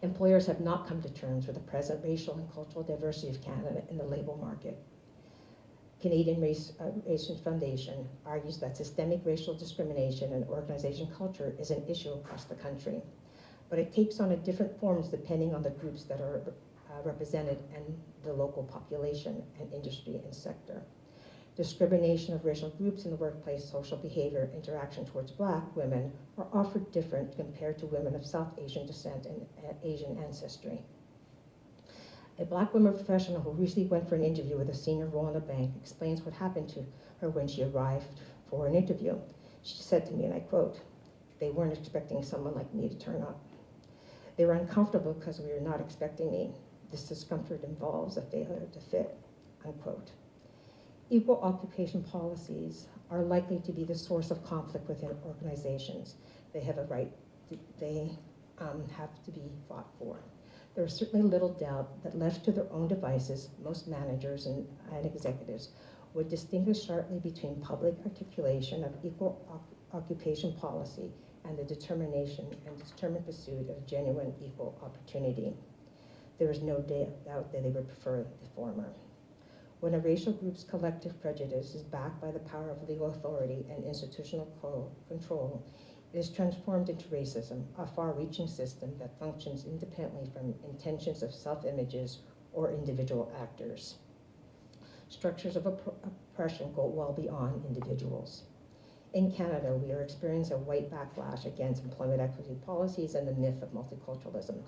Employers have not come to terms with the present racial and cultural diversity of Canada in the labor market. Canadian Racial Foundation argues that systemic racial discrimination and organization culture is an issue across the country, but it takes on different forms depending on the groups that are represented and the local population and industry and sector. Discrimination of racial groups in the workplace, social behavior, interaction towards Black women are often different compared to women of South Asian descent and Asian ancestry. A Black woman professional who recently went for an interview with a senior role in a bank explains what happened to her when she arrived for an interview. She said to me, and I quote, "They weren't expecting someone like me to turn up. They were uncomfortable because we were not expecting me. This discomfort involves a failure to fit," unquote. Equal occupation policies are likely to be the source of conflict within organizations. They have a right, they have to be fought for. There is certainly little doubt that left to their own devices, most managers and executives would distinguish sharply between public articulation of equal occupation policy and the determination and determined pursuit of genuine equal opportunity. There is no doubt that they would prefer the former. When a racial group's collective prejudice is backed by the power of legal authority and institutional control, it is transformed into racism, a far-reaching system that functions independently from intentions of self-images or individual actors. Structures of oppression go well beyond individuals. In Canada, we are experiencing a white backlash against employment equity policies and the myth of multiculturalism,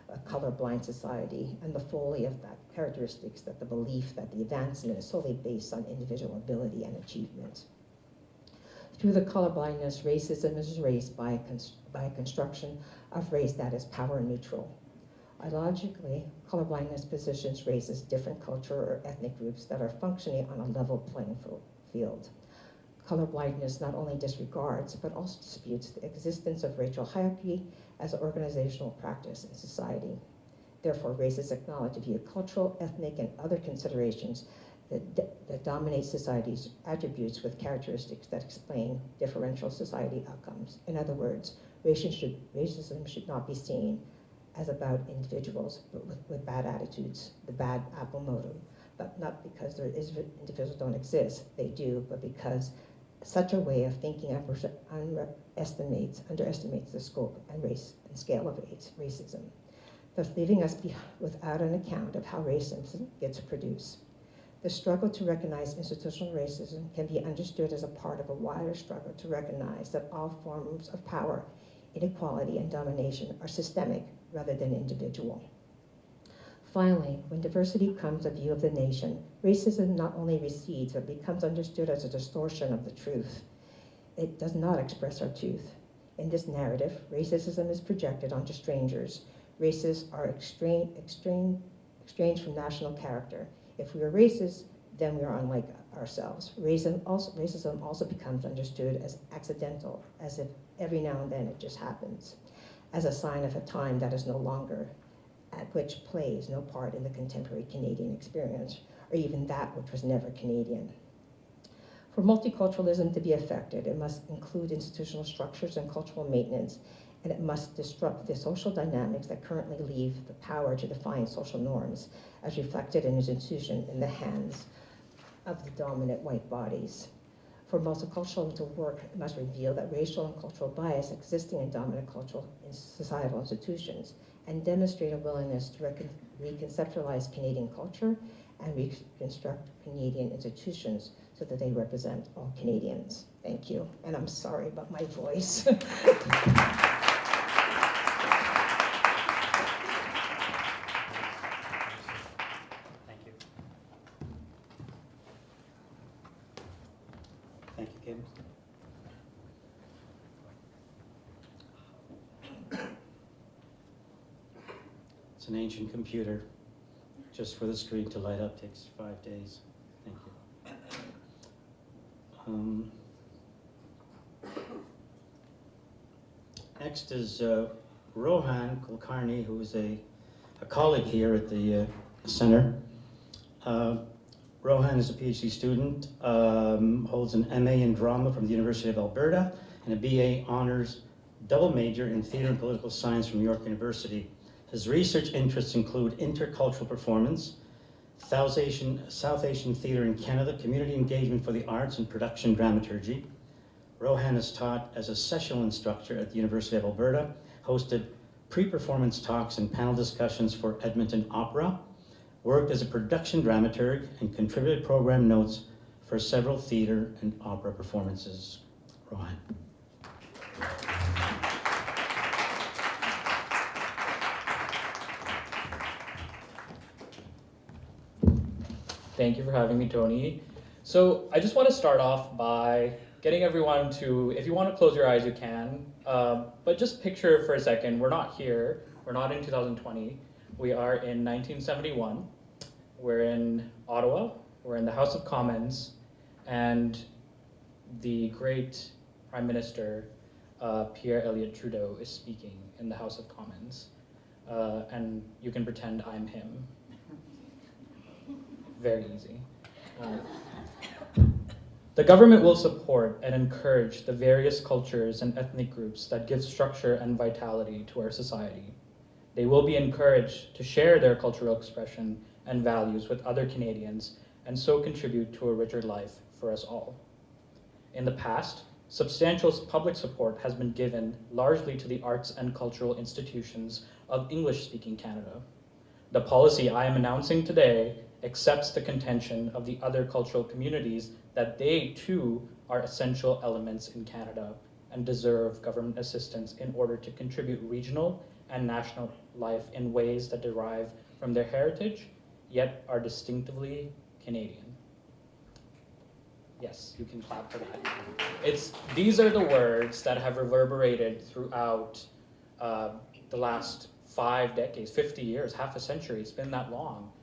a colorblind society, and the folly of that characteristics that the belief that the advancement is solely based on individual ability and achievement. Through the colorblindness, racism is erased by a construction of race that is power neutral. Ideologically, colorblindness positions race as different culture or ethnic groups that are functioning on a level playing field. Colorblindness not only disregards, but also disputes the existence of racial hierarchy as an organizational practice in society. Therefore, race is acknowledged to be a cultural, ethnic, and other considerations that dominate society's attributes with characteristics that explain differential society outcomes. In other words, racism should not be seen as about individuals but with bad attitudes, the bad apple modem, but not because individuals don't exist, they do, but because such a way of thinking underestimates the scope and scale of racism, thus leaving us without an account of how racism gets produced. The struggle to recognize institutional racism can be understood as a part of a wider struggle to recognize that all forms of power, inequality, and domination are systemic rather than individual. Finally, when diversity becomes a view of the nation, racism not only recedes, but becomes understood as a distortion of the truth. It does not express our truth. In this narrative, racism is projected onto strangers. Races are estranged from national character. If we are racist, then we are unlike ourselves. Racism also becomes understood as accidental, as if every now and then it just happens, as a sign of a time that is no longer, at which plays no part in the contemporary Canadian experience, or even that which was never Canadian. For multiculturalism to be effective, it must include institutional structures and cultural maintenance, and it must disrupt the social dynamics that currently leave the power to define social norms, as reflected in institution in the hands of the dominant white bodies. For multiculturalism to work, it must reveal that racial and cultural bias existing in dominant cultural and societal institutions, and demonstrate a willingness to reconceptualize Canadian culture and reconstruct Canadian institutions so that they represent all Canadians. Thank you, and I'm sorry about my voice. Thank you, Kim. an ancient computer. Just for the screen to light up takes 5 days. Thank you. Next is Rohan Kulkarni, who is a colleague here at the center. Rohan is a PhD student, holds an MA in drama from the University of Alberta and a BA honors double major in theater and political science from York University. His research interests include intercultural performance, South Asian theater in Canada, community engagement for the arts, and production dramaturgy. Rohan has taught as a sessional instructor at the University of Alberta, hosted pre-performance talks and panel discussions for Edmonton Opera, worked as a production dramaturg, and contributed program notes for several theater and opera performances. Rohan. Thank you for having me, Tony. So I just want to start off by getting everyone to, if you want to close your eyes, you can, but just picture for a second, we're not here, we're not in 2020, we are in 1971, we're in Ottawa, we're in the House of Commons, and the great Prime Minister, Pierre Elliott Trudeau, is speaking in the House of Commons, and you can pretend I'm him. Very easy. The government will support and encourage the various cultures and ethnic groups that give structure and vitality to our society. They will be encouraged to share their cultural expression and values with other Canadians and so contribute to a richer life for us all. In the past, substantial public support has been given largely to the arts and cultural institutions of English-speaking Canada. The policy I am announcing today accepts the contention of the other cultural communities that they too are essential elements in Canada and deserve government assistance in order to contribute regional and national life in ways that derive from their heritage, yet are distinctively Canadian. Yes, you can clap for that. These are the words that have reverberated throughout the last 5 decades, 50 years, half a century, it's been that long.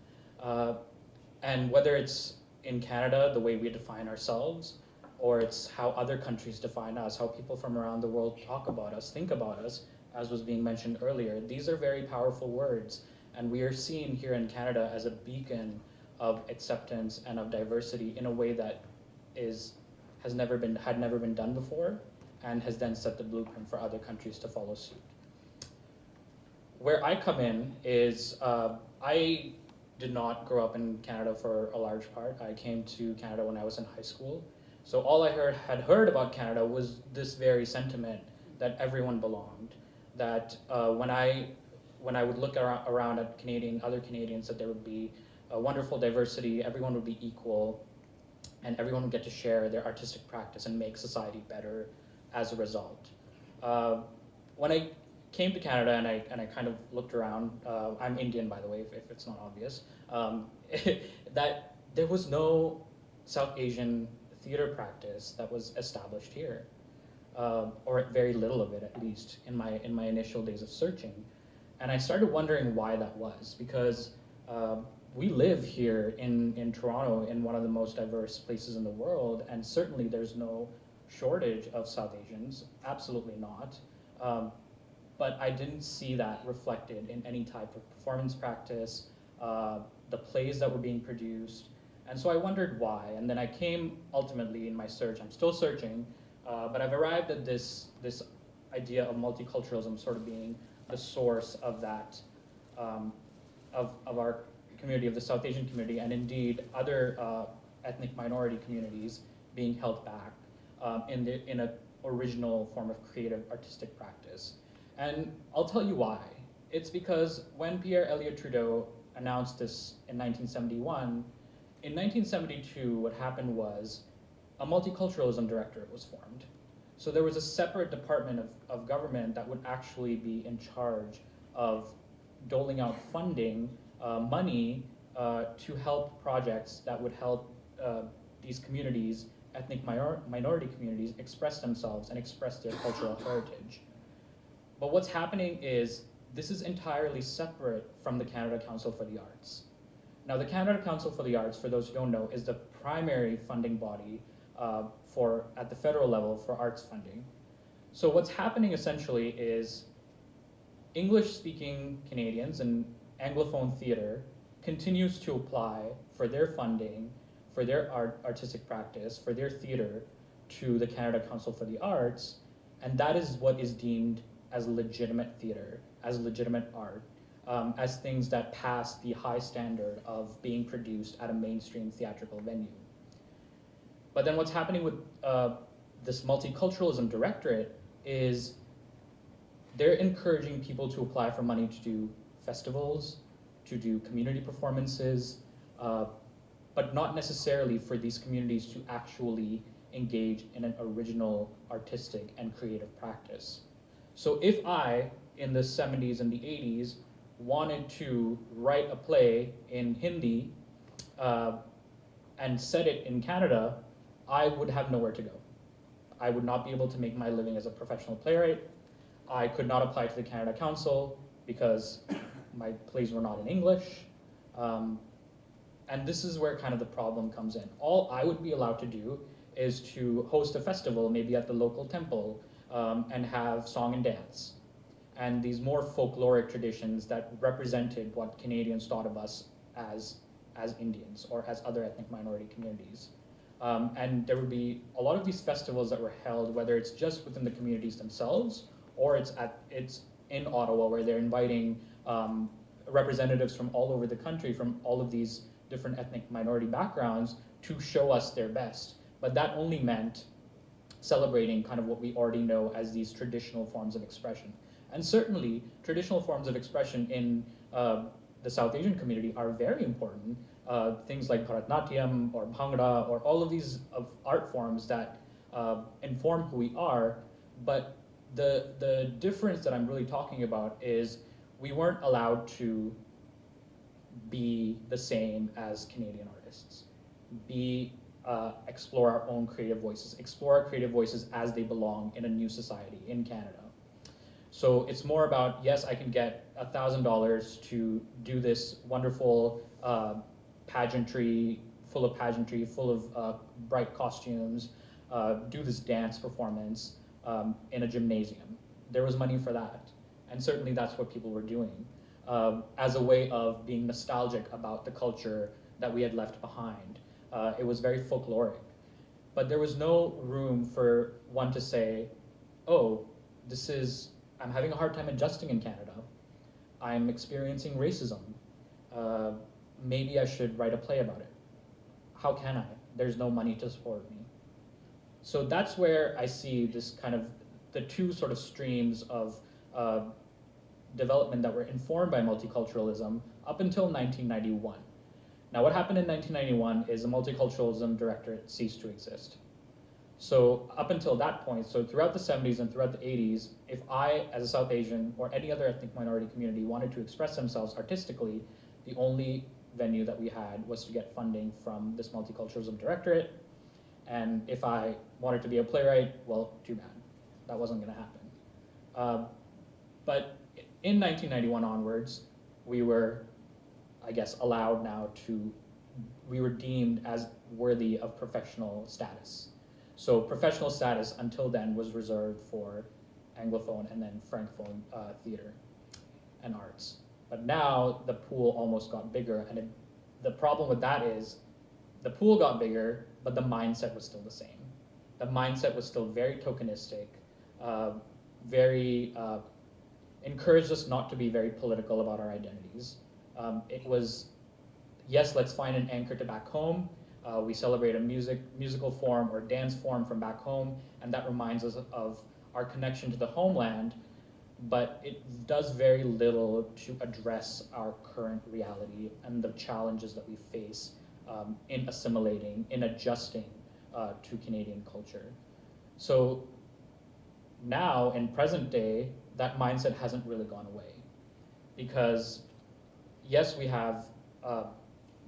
And whether it's in Canada, the way we define ourselves, or it's how other countries define us, how people from around the world talk about us, think about us, as was being mentioned earlier, these are very powerful words. And we are seen here in Canada as a beacon of acceptance and of diversity in a way that had never been done before, and has then set the blueprint for other countries to follow suit. Where I come in is, I did not grow up in Canada for a large part. I came to Canada when I was in high school. So all I had heard about Canada was this very sentiment that everyone belonged. That when I would look around at other Canadians, that there would be a wonderful diversity, everyone would be equal, and everyone would get to share their artistic practice and make society better as a result. When I came to Canada and I kind of looked around, I'm Indian, by the way, if it's not obvious, that there was no South Asian theater practice that was established here, or very little of it, at least in my initial days of searching. And I started wondering why that was, because we live here in Toronto, in one of the most diverse places in the world, and certainly there's no shortage of South Asians, absolutely not. But I didn't see that reflected in any type of performance practice, the plays that were being produced. And so I wondered why. And then I came ultimately in my search, I'm still searching, but I've arrived at this idea of multiculturalism sort of being the source of that, of our community, of the South Asian community, and indeed other ethnic minority communities being held back in an original form of creative artistic practice. And I'll tell you why. It's because when Pierre Elliott Trudeau announced this in 1971, in 1972 what happened was a multiculturalism directorate was formed. So there was a separate department of government that would actually be in charge of doling out funding, money to help projects that would help these communities, ethnic minority communities, express themselves and express their cultural heritage. But what's happening is this is entirely separate from the Canada Council for the Arts. Now, the Canada Council for the Arts, for those who don't know, is the primary funding body at the federal level for arts funding. So what's happening essentially is English-speaking Canadians and Anglophone theater continues to apply for their funding, for their artistic practice, for their theater to the Canada Council for the Arts, and that is what is deemed as legitimate theater, as legitimate art, as things that pass the high standard of being produced at a mainstream theatrical venue. But then what's happening with this multiculturalism directorate is they're encouraging people to apply for money to do festivals, to do community performances, but not necessarily for these communities to actually engage in an original artistic and creative practice. So if I, in the 70s and the 80s, wanted to write a play in Hindi and set it in Canada, I would have nowhere to go. I would not be able to make my living as a professional playwright. I could not apply to the Canada Council because my plays were not in English. And this is where kind of the problem comes in. All I would be allowed to do is to host a festival, maybe at the local temple, and have song and dance. And these more folkloric traditions that represented what Canadians thought of us as Indians or as other ethnic minority communities. And there would be a lot of these festivals that were held, whether it's just within the communities themselves, or it's in Ottawa, where they're inviting representatives from all over the country, from all of these different ethnic minority backgrounds, to show us their best. But that only meant celebrating kind of what we already know as these traditional forms of expression. And certainly, traditional forms of expression in the South Asian community are very important. Things like Bharatanatyam or Bhangra or all of these art forms that inform who we are. But the difference that I'm really talking about is we weren't allowed to be the same as Canadian artists, explore our own creative voices, explore our creative voices as they belong in a new society in Canada. So it's more about, yes, I can get $1,000 to do this wonderful pageantry, full of bright costumes, do this dance performance in a gymnasium. There was money for that. And certainly that's what people were doing as a way of being nostalgic about the culture that we had left behind. It was very folkloric. But there was no room for one to say, oh, I'm having a hard time adjusting in Canada. I'm experiencing racism. Maybe I should write a play about it. How can I? There's no money to support me. So that's where I see this kind of, the two sort of streams of development that were informed by multiculturalism up until 1991. Now what happened in 1991 is the Multiculturalism Directorate ceased to exist. So up until that point, so throughout the 70s and throughout the 80s, if I, as a South Asian or any other ethnic minority community, wanted to express themselves artistically, the only venue that we had was to get funding from this Multiculturalism Directorate. And if I wanted to be a playwright, well, too bad. That wasn't going to happen. But in 1991 onwards, we were, I guess, allowed now we were deemed as worthy of professional status. So professional status until then was reserved for Anglophone and then Francophone theater and arts. But now the pool almost got bigger, and the problem with that is the pool got bigger, but the mindset was still the same. The mindset was still very tokenistic, encouraged us not to be very political about our identities. It was, yes, let's find an anchor to back home. We celebrate a musical form or dance form from back home, and that reminds us of our connection to the homeland, but it does very little to address our current reality and the challenges that we face in assimilating, in adjusting to Canadian culture. So now, in present day, that mindset hasn't really gone away, because yes, we have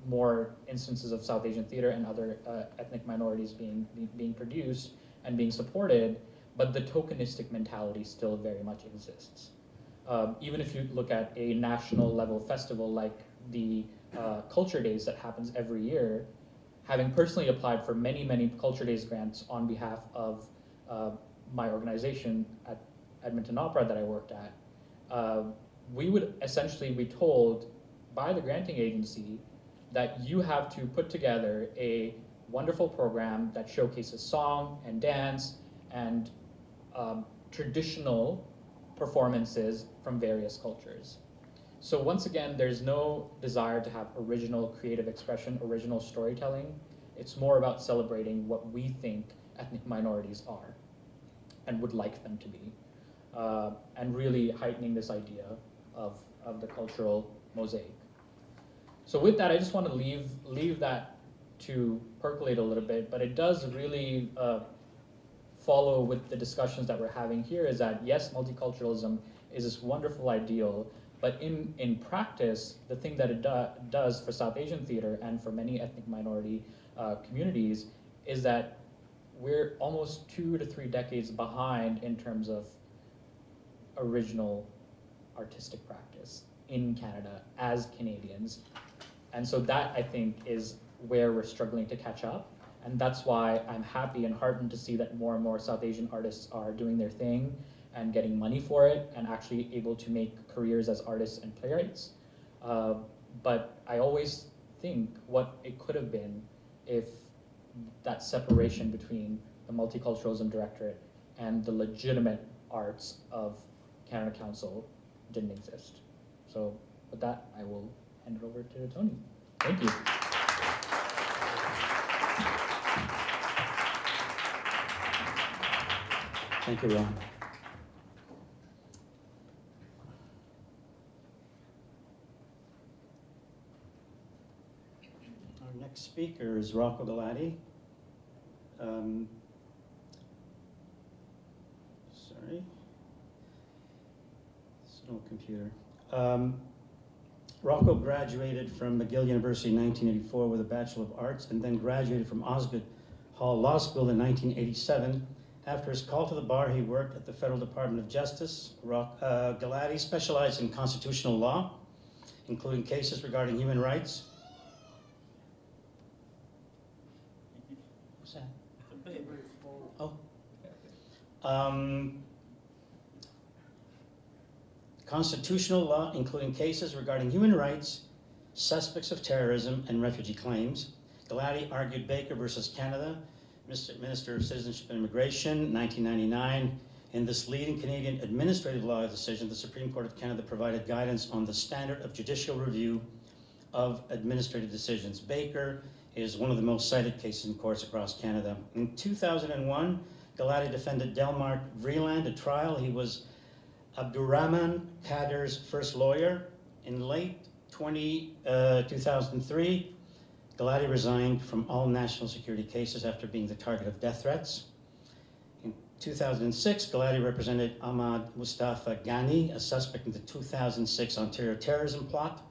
more instances of South Asian theater and other ethnic minorities being produced and being supported, but the tokenistic mentality still very much exists. Even if you look at a national level festival like the Culture Days that happens every year, having personally applied for many, many Culture Days grants on behalf of my organization at Edmonton Opera that I worked at, we would essentially be told by the granting agency that you have to put together a wonderful program that showcases song and dance and traditional performances from various cultures. So once again, there's no desire to have original creative expression, original storytelling. It's more about celebrating what we think ethnic minorities are and would like them to be, and really heightening this idea of the cultural mosaic. So with that, I just want to leave that to percolate a little bit, but it does really follow with the discussions that we're having here, is that yes, multiculturalism is this wonderful ideal, but in practice, the thing that it does for South Asian theater and for many ethnic minority communities is that we're almost 2 to 3 decades behind in terms of original artistic practice in Canada as Canadians. And so that, I think, is where we're struggling to catch up. And that's why I'm happy and heartened to see that more and more South Asian artists are doing their thing and getting money for it and actually able to make careers as artists and playwrights. But I always think what it could have been if that separation between the Multiculturalism Directorate and the legitimate arts of Canada Council didn't exist. So with that, I will hand it over to Tony. Thank you. Thank you, Ron. Our next speaker is Rocco Galati. Sorry. Slow computer. Rocco graduated from McGill University in 1984 with a Bachelor of Arts and then graduated from Osgoode Hall Law School in 1987. After his call to the bar, he worked at the Federal Department of Justice. Galati specialized in constitutional law, including cases regarding human rights. What's that? Oh. Constitutional law, including cases regarding human rights, suspects of terrorism, and refugee claims. Galati argued Baker versus Canada, Minister of Citizenship and Immigration, 1999. In this leading Canadian administrative law decision, the Supreme Court of Canada provided guidance on the standard of judicial review of administrative decisions. Baker is one of the most cited cases in courts across Canada. In 2001, Galati defended Delmark Vreeland at trial. He was Abdurrahman Kader's first lawyer. In late 2003, Galati resigned from all national security cases after being the target of death threats. In 2006, Galati represented Ahmad Mustafa Ghani, a suspect in the 2006 Ontario terrorism plot.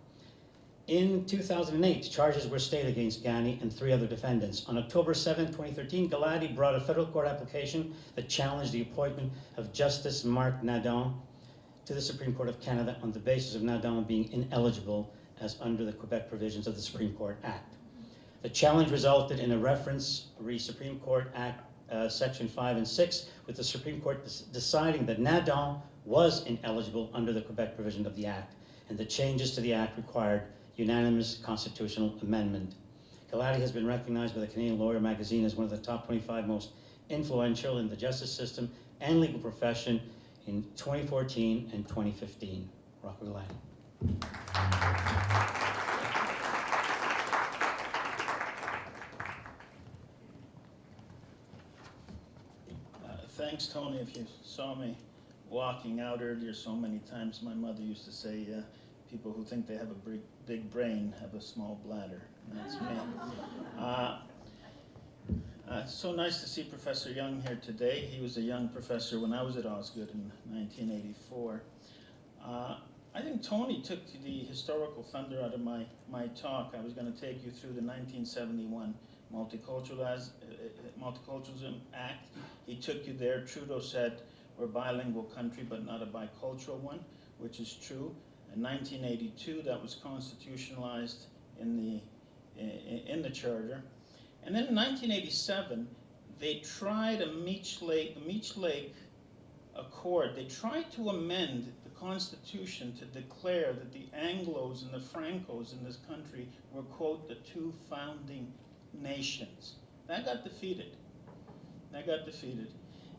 In 2008, charges were stayed against Ghani and 3 other defendants. On October 7, 2013, Galati brought a federal court application that challenged the appointment of Justice Marc Nadon to the Supreme Court of Canada on the basis of Nadon being ineligible as under the Quebec provisions of the Supreme Court Act. The challenge resulted in a reference re Supreme Court Act Section 5 and 6, with the Supreme Court deciding that Nadon was ineligible under the Quebec provision of the Act, and the changes to the Act required unanimous constitutional amendment. Galati has been recognized by the Canadian Lawyer magazine as one of the top 25 most influential in the justice system and legal profession in 2014 and 2015. Rocco Galati. Thanks, Tony. If you saw me walking out earlier so many times, my mother used to say, people who think they have a big brain have a small bladder. And that's me. It's so nice to see Professor Young here today. He was a young professor when I was at Osgoode in 1984. I think Tony took the historical thunder out of my talk. I was going to take you through the 1971 Multiculturalism Act. He took you there. Trudeau said, we're a bilingual country, but not a bicultural one. which is true. In 1982, that was constitutionalized in the charter. And then in 1987, they tried a Meech Lake Accord. They tried to amend the Constitution to declare that the Anglos and the Francos in this country were, quote, the two founding nations. That got defeated.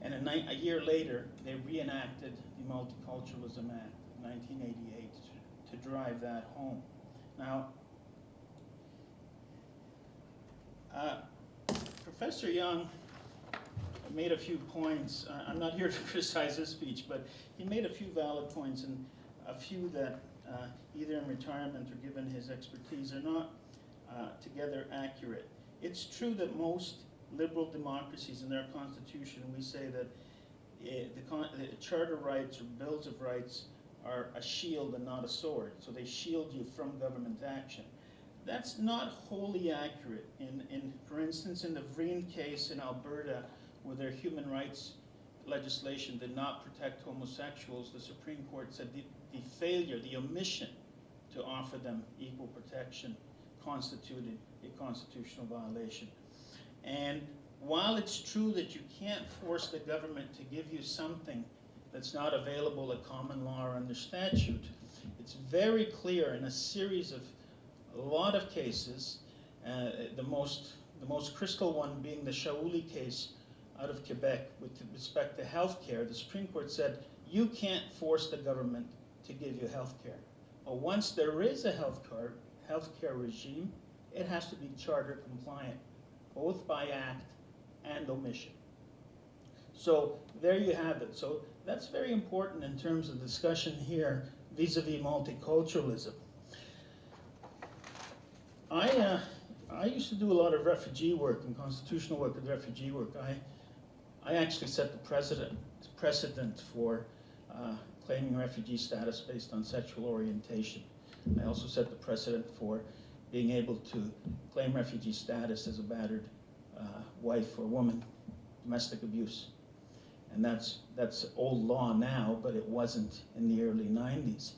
And a year later, they reenacted the Multiculturalism Act of 1988 to drive that home. Now, Professor Young made a few points. I'm not here to criticize his speech, but he made a few valid points, and a few that either in retirement or given his expertise are not together accurate. It's true that most liberal democracies in their constitution, we say that the charter rights or bills of rights are a shield and not a sword, so they shield you from government action. That's not wholly accurate. For instance, in the Vreen case in Alberta, where their human rights legislation did not protect homosexuals, the Supreme Court said the failure, the omission to offer them equal protection constituted a constitutional violation. And while it's true that you can't force the government to give you something that's not available at common law or under statute, it's very clear in a lot of cases, the most crystal one being the Shauli case out of Quebec with respect to health care. The Supreme Court said, you can't force the government to give you health care. But once there is a health care regime, it has to be charter compliant, both by act and omission. So there you have it. So that's very important in terms of discussion here vis-a-vis multiculturalism. I used to do a lot of refugee work and constitutional work with refugee work. I actually set the precedent for claiming refugee status based on sexual orientation. I also set the precedent for being able to claim refugee status as a battered wife or woman, domestic abuse. And that's old law now, but it wasn't in the early 90s.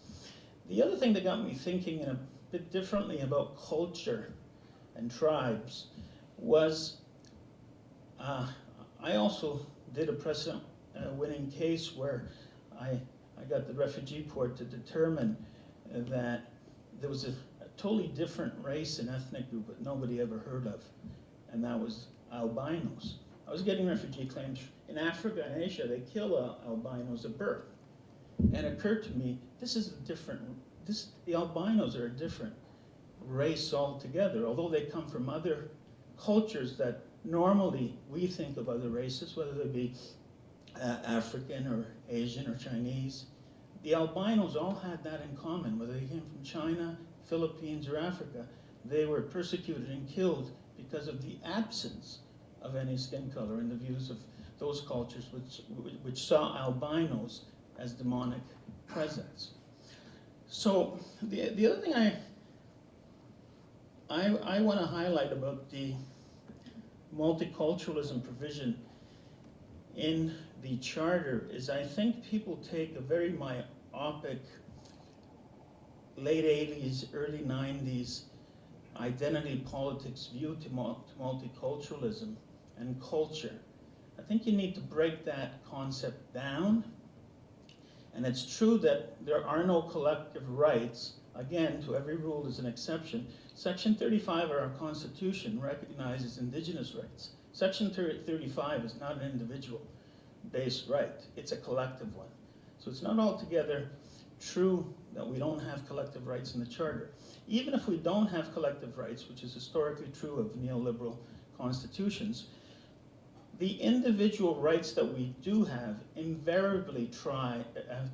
The other thing that got me thinking a bit differently about culture and tribes was I also did a precedent-winning case where I got the refugee court to determine that there was a totally different race and ethnic group that nobody ever heard of, and that was albinos. I was getting refugee claims in Africa and Asia. They kill albinos at birth, and it occurred to me the albinos are a different race altogether, although they come from other cultures that normally we think of other races, whether they be African or Asian or Chinese. The albinos all had that in common, whether they came from China, Philippines, or Africa. They were persecuted and killed because of the absence of any skin color in the views of those cultures which saw albinos as demonic presence. So the other thing I want to highlight about the multiculturalism provision in the charter is I think people take a very myopic late 80s, early 90s identity politics view to multiculturalism and culture. I think you need to break that concept down. And it's true that there are no collective rights. Again, to every rule is an exception. Section 35 of our Constitution recognizes indigenous rights. Section 35 is not an individual-based right. It's a collective one. So it's not altogether true that we don't have collective rights in the Charter. Even if we don't have collective rights, which is historically true of neoliberal constitutions, the individual rights that we do have invariably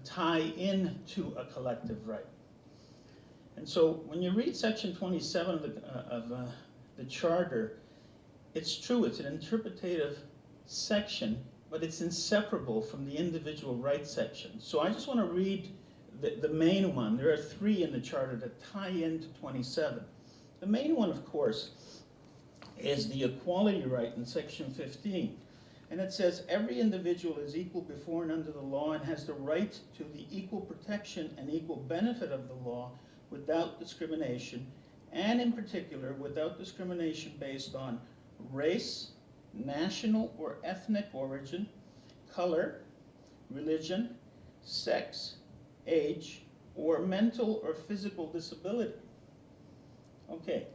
tie into a collective right. And so when you read Section 27 of the Charter, it's true, it's an interpretative section, but it's inseparable from the individual rights section. So I just want to read the main one. There are 3 in the Charter that tie into 27. The main one, of course, is the equality right in Section 15. And it says, every individual is equal before and under the law and has the right to the equal protection and equal benefit of the law without discrimination, and in particular, without discrimination based on race, national or ethnic origin, color, religion, sex, age, or mental or physical disability. Okay.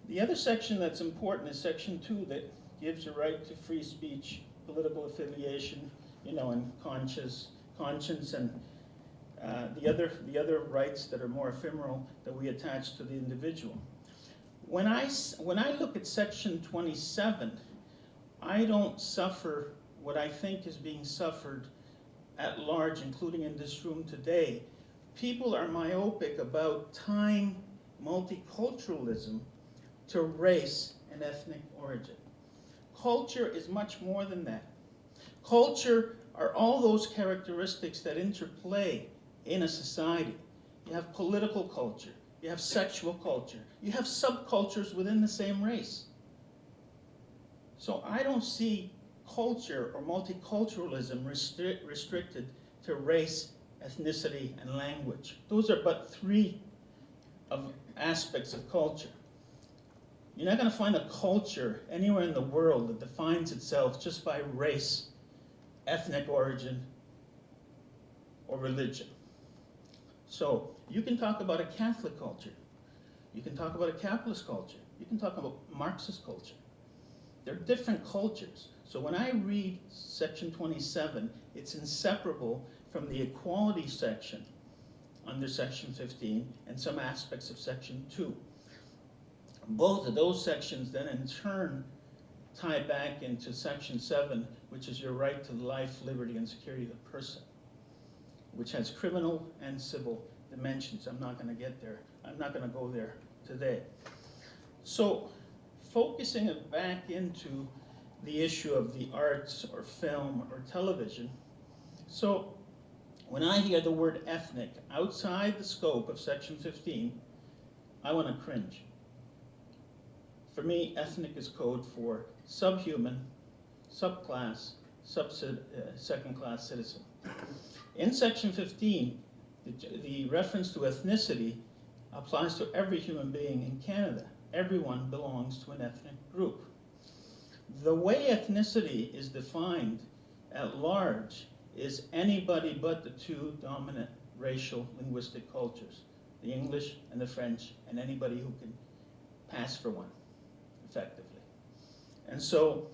The other section that's important is section 2, that gives a right to free speech, political affiliation, and conscience, and the other rights that are more ephemeral that we attach to the individual. When I look at section 27, I don't suffer what I think is being suffered at large, including in this room today. People are myopic about tying multiculturalism to race and ethnic origin. Culture is much more than that. Culture are all those characteristics that interplay in a society. You have political culture, you have sexual culture, you have subcultures within the same race. So I don't see culture or multiculturalism restricted to race, ethnicity, and language. Those are but 3 of aspects of culture. You're not going to find a culture anywhere in the world that defines itself just by race, ethnic origin, or religion. So you can talk about a Catholic culture. You can talk about a capitalist culture. You can talk about Marxist culture. They're different cultures. So when I read section 27, it's inseparable from the equality section under section 15 and some aspects of section 2. Both of those sections then in turn tie back into section 7, which is your right to life, liberty, and security of the person, which has criminal and civil dimensions. I'm not going to get there. I'm not going to go there today. So focusing it back into the issue of the arts or film or television. So when I hear the word ethnic outside the scope of section 15, I want to cringe. For me, ethnic is code for subhuman, subclass, second-class citizen. In section 15, the reference to ethnicity applies to every human being in Canada. Everyone belongs to an ethnic group. The way ethnicity is defined at large is anybody but the 2 dominant racial linguistic cultures, the English and the French, and anybody who can pass for one effectively. And so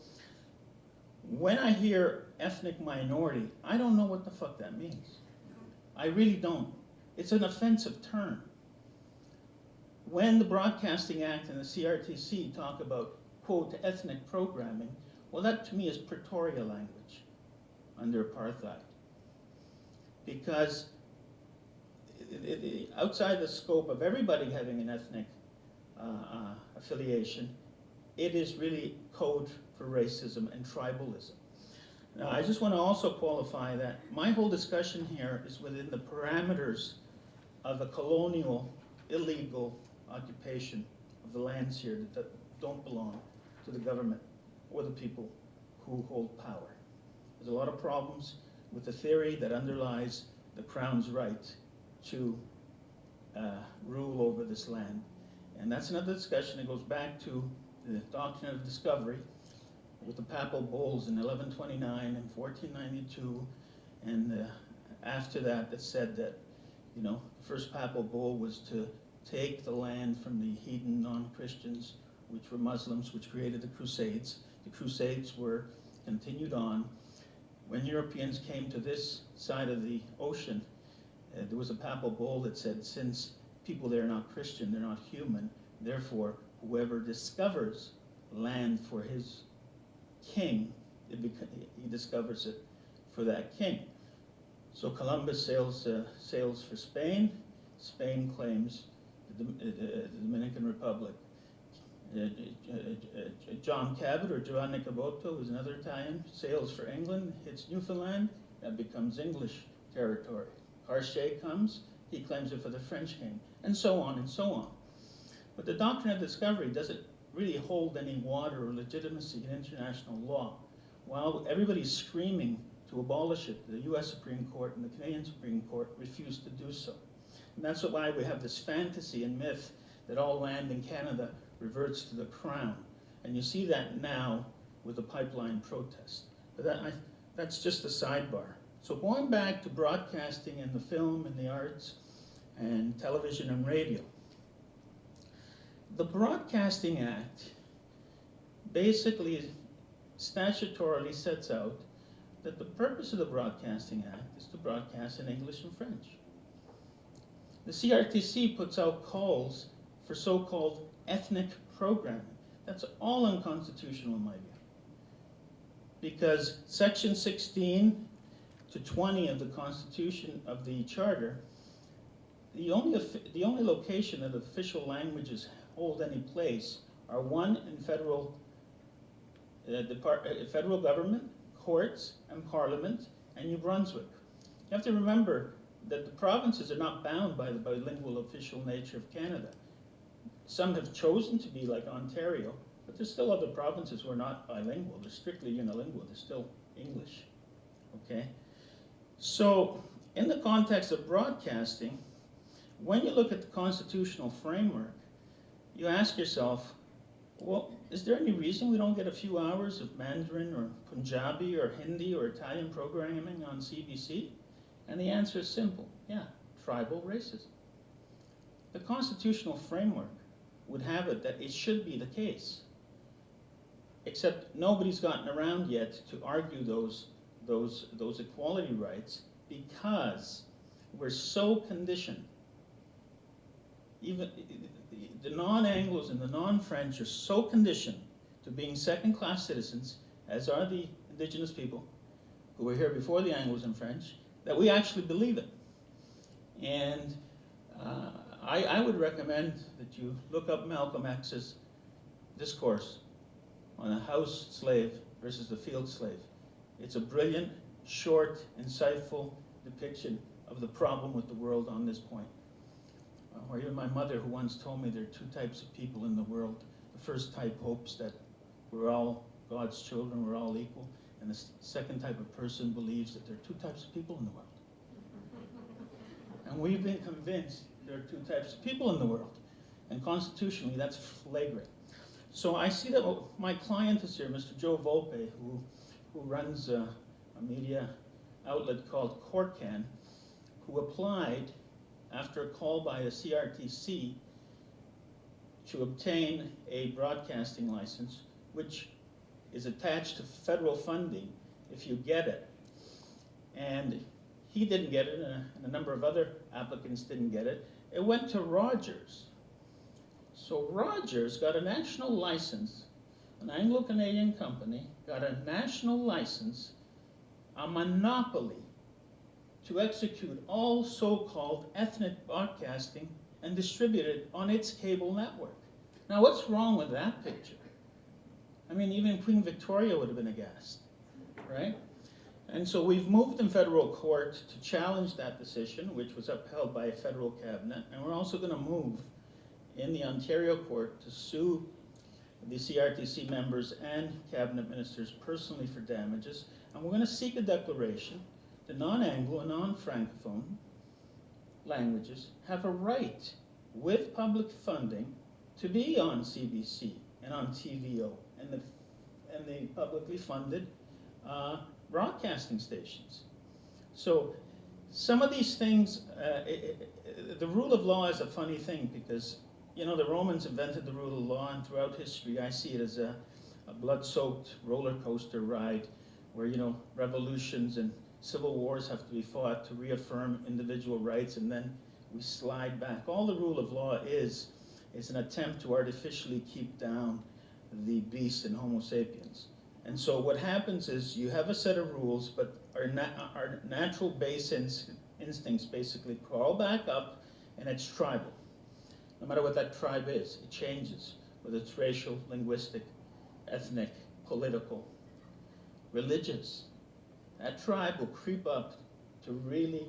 when I hear ethnic minority, I don't know what the fuck that means. I really don't. It's an offensive term. When the Broadcasting Act and the CRTC talk about, quote, ethnic programming, well, that to me is Pretoria language under apartheid. Because outside the scope of everybody having an ethnic affiliation, it is really code for racism and tribalism. Now, I just want to also qualify that my whole discussion here is within the parameters of a colonial, illegal occupation of the lands here that don't belong to the government or the people who hold power. There's a lot of problems with the theory that underlies the Crown's right to rule over this land. And that's another discussion. It goes back to the doctrine of discovery with the papal bulls in 1129 and 1492, and after that, that said that, the first papal bull was to take the land from the heathen non-Christians, which were Muslims, which created the Crusades. The Crusades were continued on. When Europeans came to this side of the ocean, there was a papal bull that said, since people there are not Christian, they're not human, therefore whoever discovers land for his king, he discovers it for that king. So Columbus sails for Spain. Spain claims the Dominican Republic. John Cabot, or Giovanni Caboto, who's another Italian, sails for England, hits Newfoundland, that becomes English territory. Cartier comes, he claims it for the French king, and so on and so on. But the doctrine of discovery doesn't really hold any water or legitimacy in international law. while everybody's screaming to abolish it, the US Supreme Court and the Canadian Supreme Court refused to do so. And that's why we have this fantasy and myth that all land in Canada reverts to the Crown. And you see that now with the pipeline protest. But that's just a sidebar. So going back to broadcasting and the film and the arts and television and radio, the Broadcasting Act basically statutorily sets out that the purpose of the Broadcasting Act is to broadcast in English and French. The CRTC puts out calls for so-called ethnic programming. That's all unconstitutional in my view. Because Section 16 to 20 of the Constitution of the Charter, the only location that official languages hold any place are one in federal government, courts, and Parliament, and New Brunswick. You have to remember that the provinces are not bound by the bilingual official nature of Canada. Some have chosen to be like Ontario, but there's still other provinces who are not bilingual. They're strictly unilingual. They're still English, okay? So in the context of broadcasting, when you look at the constitutional framework, you ask yourself, well, is there any reason we don't get a few hours of Mandarin or Punjabi or Hindi or Italian programming on CBC? And the answer is simple, yeah, tribal racism. The constitutional framework would have it that it should be the case, except nobody's gotten around yet to argue those equality rights because we're so conditioned. Even the non-Anglos and the non-French are so conditioned to being second-class citizens, as are the Indigenous people who were here before the Anglos and French, that we actually believe it. And I would recommend that you look up Malcolm X's discourse on the house slave versus the field slave. It's a brilliant, short, insightful depiction of the problem with the world on this point. Or even my mother, who once told me there are two types of people in the world. The first type hopes that we're all God's children, we're all equal. And the second type of person believes that there are two types of people in the world. And we've been convinced there are two types of people in the world. And constitutionally, that's flagrant. So I see that my client is here, Mr. Joe Volpe, who runs a media outlet called CourtCan, who applied after a call by the CRTC to obtain a broadcasting license, which is attached to federal funding if you get it. And he didn't get it, and a number of other applicants didn't get it. It went to Rogers. So Rogers got a national license, an Anglo-Canadian company, got a national license, a monopoly, to execute all so-called ethnic broadcasting and distribute it on its cable network. Now, what's wrong with that picture? I mean, even Queen Victoria would have been aghast, right? And so we've moved in federal court to challenge that decision, which was upheld by a federal cabinet, and we're also going to move in the Ontario court to sue the CRTC members and cabinet ministers personally for damages, and we're going to seek a declaration the non-Anglo and non-Francophone languages have a right, with public funding, to be on CBC and on TVO and the publicly funded broadcasting stations. So some of these things, the rule of law is a funny thing because, you know, the Romans invented the rule of law, and throughout history I see it as a blood-soaked roller coaster ride where, you know, revolutions and civil wars have to be fought to reaffirm individual rights, and then we slide back. All the rule of law is an attempt to artificially keep down the beast in Homo sapiens. And so what happens is you have a set of rules, but our natural base instincts basically crawl back up, and it's tribal. No matter what that tribe is, it changes, whether it's racial, linguistic, ethnic, political, religious. That tribe will creep up to really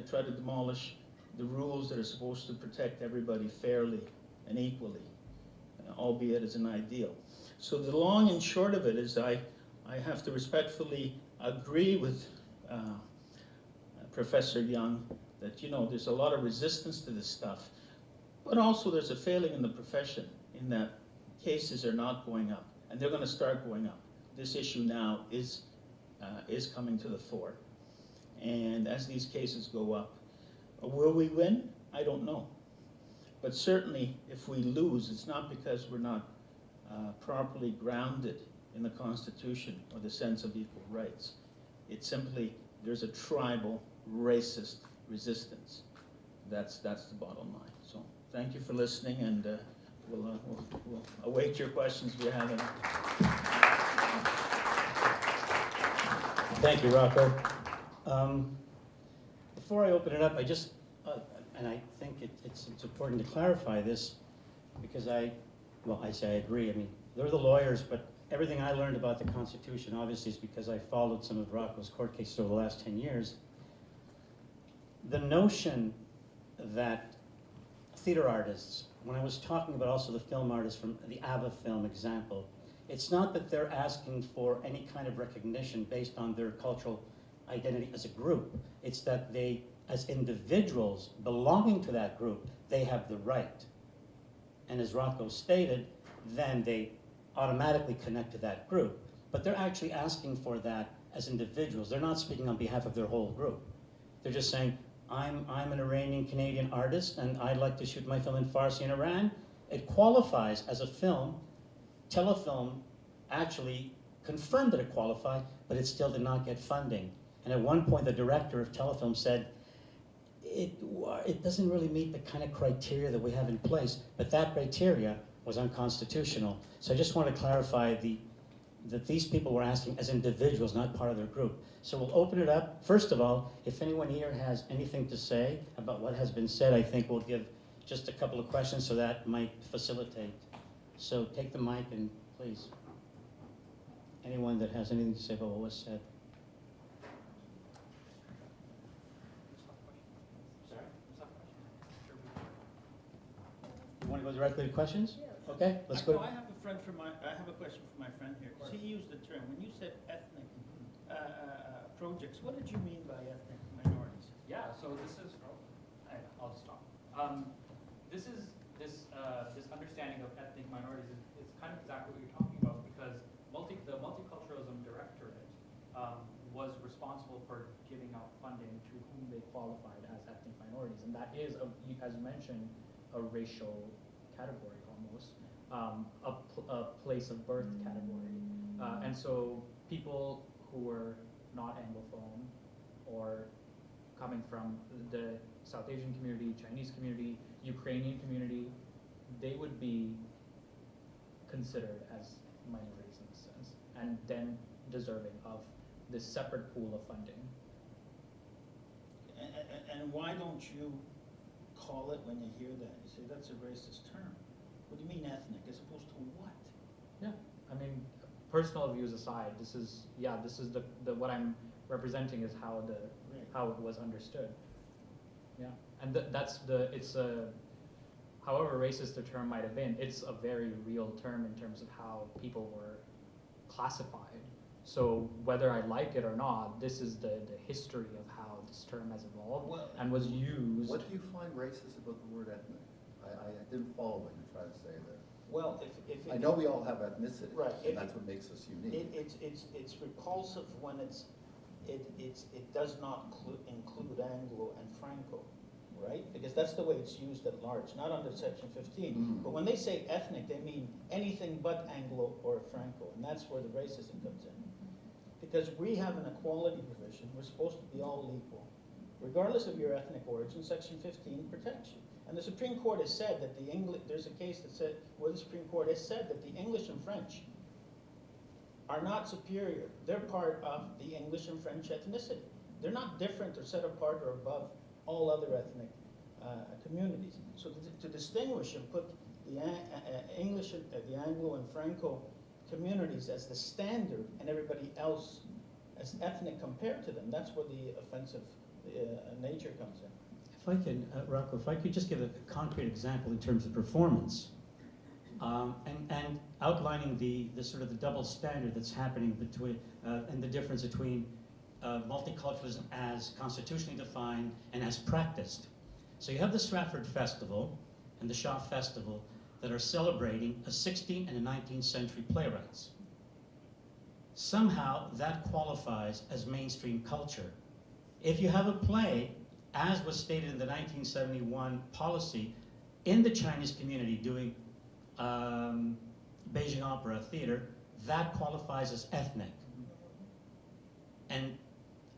try to demolish the rules that are supposed to protect everybody fairly and equally, albeit as an ideal. So the long and short of it is I I have to respectfully agree with Professor Young that, you know, there's a lot of resistance to this stuff, but also there's a failing in the profession in that cases are not going up, and they're going to start going up. This issue now is coming to the fore, and as these cases go up, will we win? I don't know. But certainly, if we lose, it's not because we're not properly grounded in the Constitution or the sense of equal rights. It's simply there's a tribal, racist resistance. That's the bottom line. So thank you for listening, and we'll await your questions if you have any. Thank you, Rocco. Before I open it up, I just, and I think it's important to clarify this, because I say I agree. I mean, they're the lawyers, but everything I learned about the Constitution, obviously, is because I followed some of Rocco's court cases over the last 10 years. The notion that theater artists, when I was talking about also the film artists from the ABBA film example, it's not that they're asking for any kind of recognition based on their cultural identity as a group. It's that they, as individuals belonging to that group, they have the right. And as Rocco stated, then they automatically connect to that group. But they're actually asking for that as individuals. They're not speaking on behalf of their whole group. They're just saying, I'm an Iranian Canadian artist and I'd like to shoot my film in Farsi in Iran. It qualifies as a film. Telefilm actually confirmed that it qualified, but it still did not get funding. And at one point, the director of Telefilm said, it doesn't really meet the kind of criteria that we have in place, but that criteria was unconstitutional. So I just want to clarify that these people were asking as individuals, not part of their group. So we'll open it up. First of all, if anyone here has anything to say about what has been said, I think we'll give just a couple of questions, so that might facilitate. So take the mic and please. Anyone that has anything to say about what was said. Sorry? You want to go directly to questions? Yeah. Okay, let's go. I have a question for my friend here. He used the term, when you said ethnic projects, what did you mean by ethnic minorities? Yeah, so this is, I'll stop. This understanding of ethnic minorities is kind of exactly what you're talking about, because the Multiculturalism Directorate was responsible for giving out funding to whom they qualified as ethnic minorities, and that is, as you mentioned, a racial category almost, a place of birth category, and so people who were not Anglophone or coming from the South Asian community, Chinese community, Ukrainian community, they would be considered as minorities in a sense, and then deserving of this separate pool of funding. And why don't you call it, when you hear that, you say that's a racist term? What do you mean ethnic, as opposed to what? Yeah, I mean, personal views aside, this is the what I'm representing is how it was understood. Yeah, and however racist the term might have been, it's a very real term in terms of how people were classified. So whether I like it or not, this is the history of how this term has evolved and was used. What do you find racist about the word ethnic? I didn't follow what you're trying to say there. Well, if I know we all have ethnicity, right, and that's what makes us unique. it's repulsive when it does not include Anglo and Franco, right? Because that's the way it's used at large, not under Section 15. Mm. But when they say ethnic, they mean anything but Anglo or Franco, and that's where the racism comes in. Because we have an equality provision, we're supposed to be all equal. Regardless of your ethnic origin, Section 15 protects you. And the Supreme Court has said that there's a case that said, where the Supreme Court has said that the English and French are not superior. They're part of the English and French ethnicity. They're not different or set apart or above all other ethnic communities. So to distinguish and put the English, the Anglo and Franco communities as the standard and everybody else as ethnic compared to them, that's where the offensive nature comes in. If I could, Rocco, if I could just give a concrete example in terms of performance. and outlining the sort of the double standard that's happening between, and the difference between multiculturalism as constitutionally defined and as practiced. So you have the Stratford Festival and the Shaw Festival that are celebrating a 16th and a 19th century playwrights. Somehow that qualifies as mainstream culture. If you have a play, as was stated in the 1971 policy, in the Chinese community doing Beijing Opera Theater, that qualifies as ethnic. And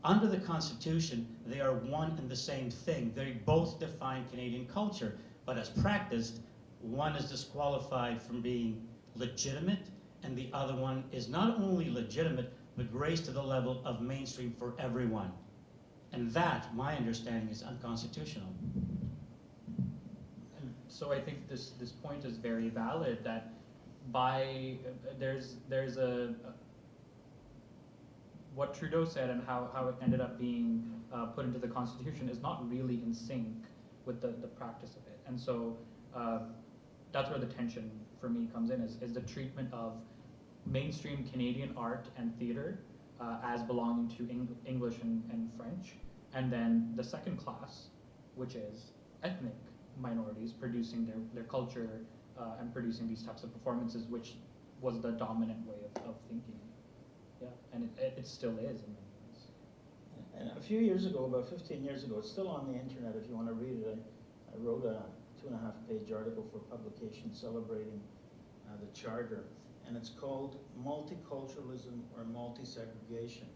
under the Constitution, they are one and the same thing. They both define Canadian culture, but as practiced, one is disqualified from being legitimate, and the other one is not only legitimate, but raised to the level of mainstream for everyone. And that, my understanding, is unconstitutional. And so I think this point is very valid, that there's what Trudeau said and how it ended up being put into the Constitution is not really in sync with the practice of it. And so that's where the tension for me comes in, is the treatment of mainstream Canadian art and theater as belonging to English and French, and then the second class, which is ethnic minorities producing their culture and producing these types of performances, which was the dominant way of thinking. Yeah, and it still is in many ways. And a few years ago, about 15 years ago, it's still on the internet if you want to read it. I wrote a 2.5-page article for publication celebrating the charter, and it's called Multiculturalism or Multi-Segregation.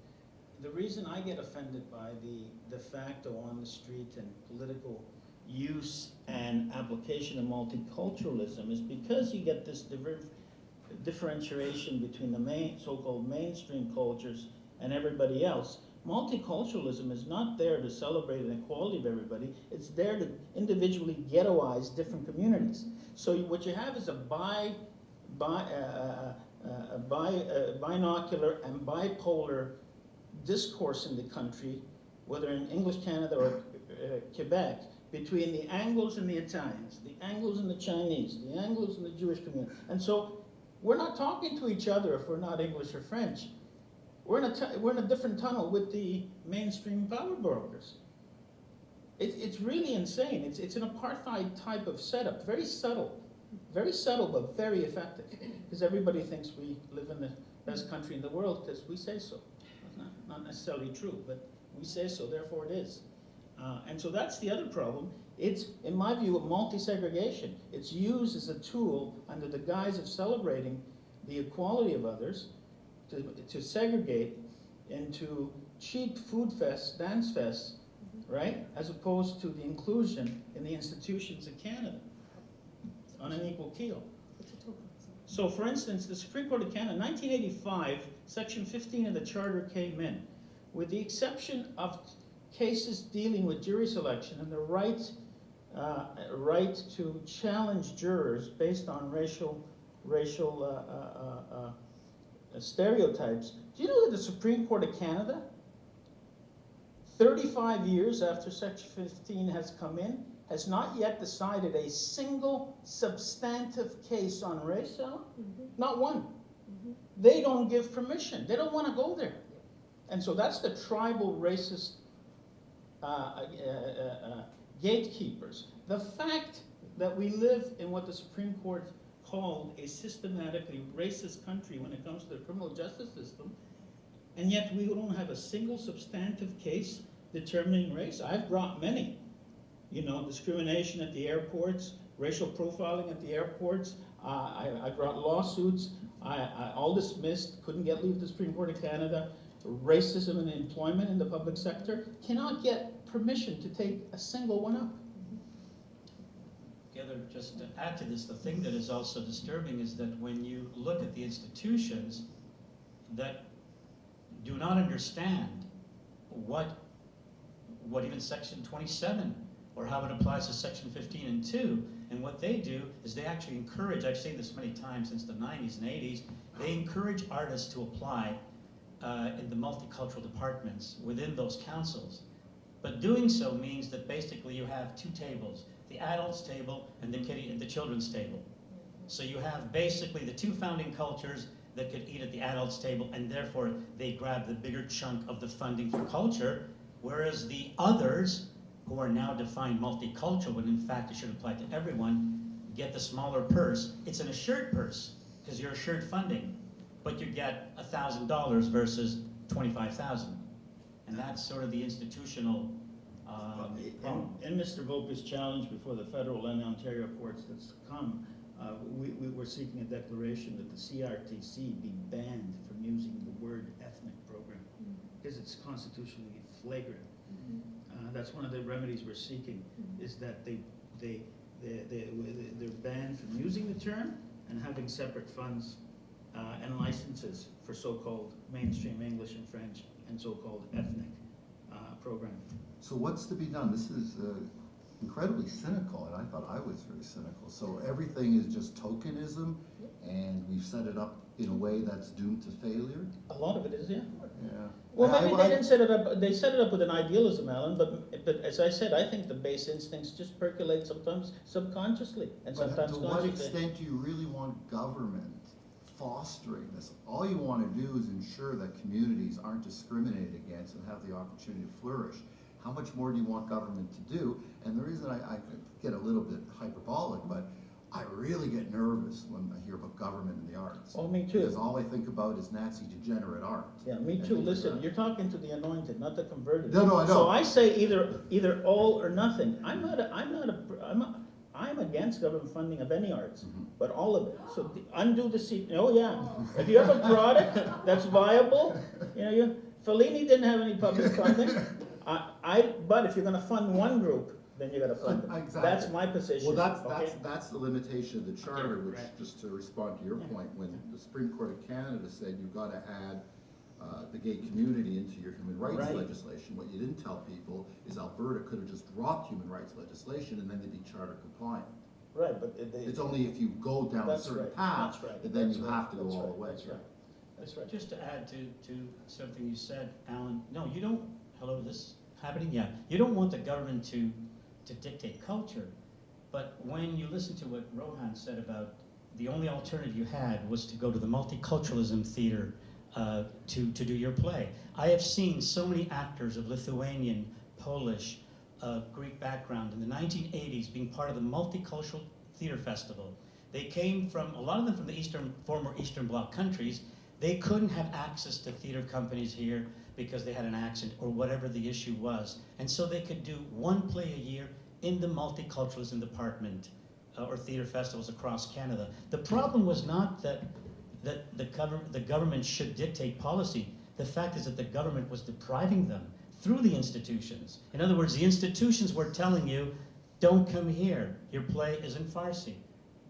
The reason I get offended by the de facto on the street and political use and application of multiculturalism is because you get this differentiation between the so-called mainstream cultures and everybody else. Multiculturalism is not there to celebrate an equality of everybody. It's there to individually ghettoize different communities. So what you have is a binocular and bipolar discourse in the country, whether in English Canada or Quebec, between the Anglos and the Italians, the Anglos and the Chinese, the Anglos and the Jewish community. And so we're not talking to each other if we're not English or French. We're in a different tunnel with the mainstream power brokers. It's really insane. It's an apartheid type of setup, very subtle but very effective, because everybody thinks we live in the best country in the world because we say so. Not necessarily true, but we say so, therefore it is. And so that's the other problem. It's, in my view, a multi-segregation. It's used as a tool under the guise of celebrating the equality of others to segregate into cheap food fests, dance fests, right? As opposed to the inclusion in the institutions of Canada on an equal keel. So for instance, the Supreme Court of Canada, 1985, Section 15 of the Charter came in. With the exception of cases dealing with jury selection and the right to challenge jurors based on racial stereotypes. Do you know that the Supreme Court of Canada, 35 years after Section 15 has come in, has not yet decided a single substantive case on race, Not one. They don't give permission. They don't want to go there. And so that's the tribal racist gatekeepers. The fact that we live in what the Supreme Court called a systematically racist country when it comes to the criminal justice system, and yet we don't have a single substantive case determining race. I've brought many. You know, discrimination at the airports, racial profiling at the airports. I brought lawsuits. I all dismissed, couldn't get leave the Supreme Court of Canada. Racism in employment in the public sector cannot get permission to take a single one up. Together, just to add to this, the thing that is also disturbing is that when you look at the institutions that do not understand what even Section 27 or how it applies to Section 15 and 2, and what they do is they actually encourage, I've seen this many times since the 90s and 80s, they encourage artists to apply in the multicultural departments within those councils. But doing so means that basically you have two tables, the adults table and the children's table. So you have basically the two founding cultures that could eat at the adults' table, and therefore they grab the bigger chunk of the funding for culture, whereas the others, who are now defined multicultural, when in fact it should apply to everyone, get the smaller purse. It's an assured purse, because you're assured funding, but you get $1,000 versus $25,000. And that's sort of the institutional problem. In Mr. Volpe's challenge before the federal and Ontario courts that's come, we were seeking a declaration that the CRTC be banned from using the word ethnic program, because it's constitutionally flagrant. That's one of the remedies we're seeking, is that they're banned from using the term and having separate funds and licenses for so-called mainstream English and French and so-called ethnic programming. So what's to be done? This is incredibly cynical, and I thought I was very cynical. So everything is just tokenism, and we've set it up in a way that's doomed to failure? A lot of it is, yeah. Yeah. Well, maybe they didn't set it up, they set it up with an idealism, Alan, but as I said, I think the base instincts just percolate sometimes subconsciously and But sometimes to what consciously. extent do you really want government fostering this? All you want to do is ensure that communities aren't discriminated against and have the opportunity to flourish. How much more do you want government to do? And the reason I get a little bit hyperbolic, but I really get nervous when I hear about government and the arts. Oh, me too. Because all I think about is Nazi degenerate art. Yeah, me And too. things like Listen, that. you're talking to the anointed, not the converted. No, I know. So I say either all or nothing. I'm against government funding of any arts, but all of it. So undo the seat. Oh yeah, if you have a product that's viable, Fellini didn't have any public funding. But if you're going to fund one group, then you got to fund them. Exactly. That's my position. Well, that's the limitation of the charter, which, right. just to respond to your point, when the Supreme Court of Canada said you've got to add the gay community into your human rights Right. legislation, what you didn't tell people is Alberta could have just dropped human rights legislation and then they'd be charter compliant. Right, but It's only if you go down a That's certain right. path That's right. that then That's you right. have to go That's all right. the way. That's right. That's right. Just to add to something you said, Alan, no, you don't, hello, this is happening? Yeah. You don't want the government to dictate culture, but when you listen to what Rohan said about the only alternative you had was to go to the multiculturalism theater to do your play. I have seen so many actors of Lithuanian, Polish, Greek background in the 1980s being part of the Multicultural Theater Festival. They came from, a lot of them from the former Eastern Bloc countries. They couldn't have access to theater companies here because they had an accent or whatever the issue was. And so they could do one play a year in the multiculturalism department or theater festivals across Canada. The problem was not that the government should dictate policy. The fact is that the government was depriving them through the institutions. In other words, the institutions were telling you, don't come here, your play is in Farsi.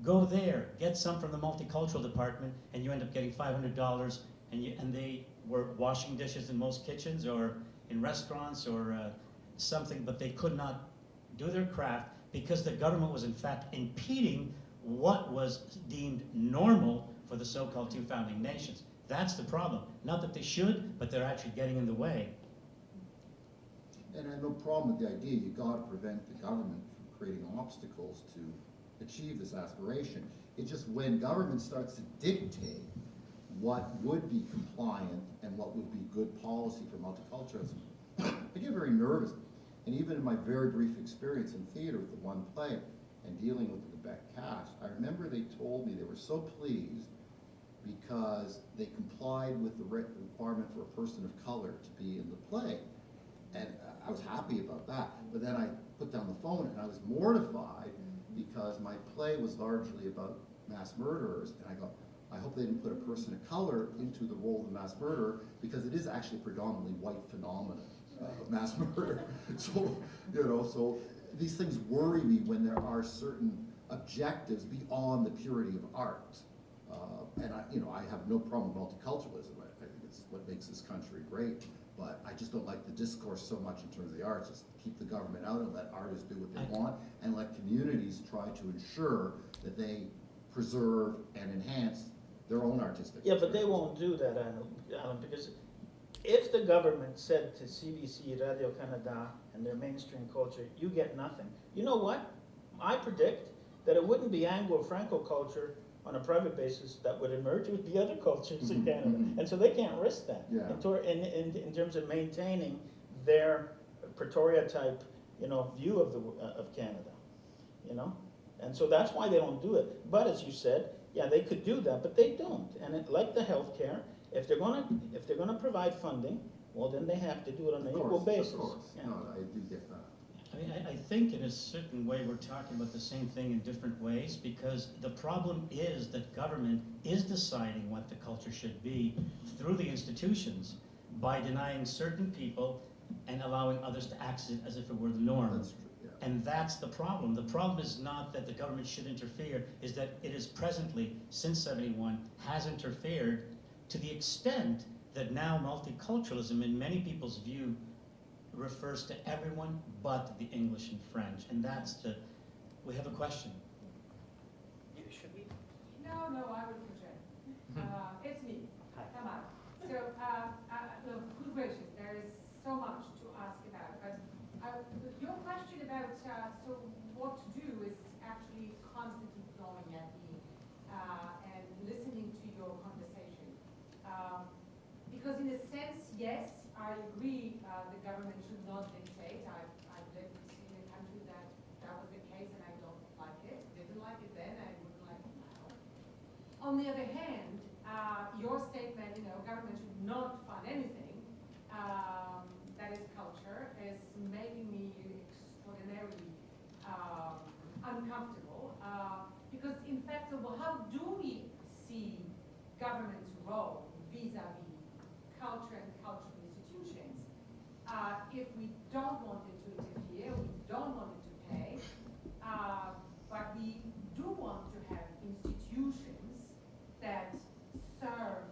Go there, get some from the multicultural department, and you end up getting $500, and they were washing dishes in most kitchens or in restaurants or something, but they could not do their craft because the government was in fact impeding what was deemed normal for the so-called two founding nations. That's the problem. Not that they should, but they're actually getting in the way. And I have no problem with the idea. You got to prevent the government from creating obstacles to achieve this aspiration. It's just when government starts to dictate what would be compliant and what would be good policy for multiculturalism, I get very nervous. And even in my very brief experience in theater with the one play and dealing with the Quebec cast, I remember they told me they were so pleased because they complied with the requirement for a person of color to be in the play. And I was happy about that. But then I put down the phone and I was mortified because my play was largely about mass murderers. And I go, I hope they didn't put a person of color into the role of the mass murderer, because it is actually a predominantly white phenomenon of mass murder. So, so these things worry me when there are certain objectives beyond the purity of art. And I have no problem with multiculturalism. I think it's what makes this country great. But I just don't like the discourse so much in terms of the arts. Just keep the government out and let artists do what they want, and let communities try to ensure that they preserve and enhance their own artistic Yeah, but they experience. won't do that, Alan, because if the government said to CBC, Radio-Canada, and their mainstream culture, you get nothing, you know what? I predict that it wouldn't be Anglo-Franco culture on a private basis that would emerge with the other cultures in Canada. And so they can't risk that Yeah. in terms of maintaining their Pretoria type, view of Canada, And so that's why they don't do it. But as you said, yeah, they could do that, but they don't. And like the healthcare, if they're gonna provide funding, well, then they have to do it on an equal basis. Of course, Yeah. no, I do get that. I think in a certain way we're talking about the same thing in different ways, because the problem is that government is deciding what the culture should be through the institutions by denying certain people and allowing others to access it as if it were the norm. That's true, yeah. And that's the problem. The problem is not that the government should interfere, is that it is presently, since '71, has interfered to the extent that now multiculturalism, in many people's view, refers to everyone but the English and French. And that's we have a question. Should we? No, I will project. It's me, Tamara. So, look, good gracious, there is so much to ask about. But your question about so what to do is actually constantly blowing at me and listening to your conversation. Because in a sense, yes, I agree the government should not dictate. I've lived in a country that was the case and I don't like it. Didn't like it then, I wouldn't like it now. On the other hand, your statement, government should not fund anything that is culture is making me extraordinarily uncomfortable. Because in fact, well, how do we see government's role vis-a-vis culture and cultural institutions? If we don't want it to interfere, we don't want it to pay, but we do want to have institutions that serve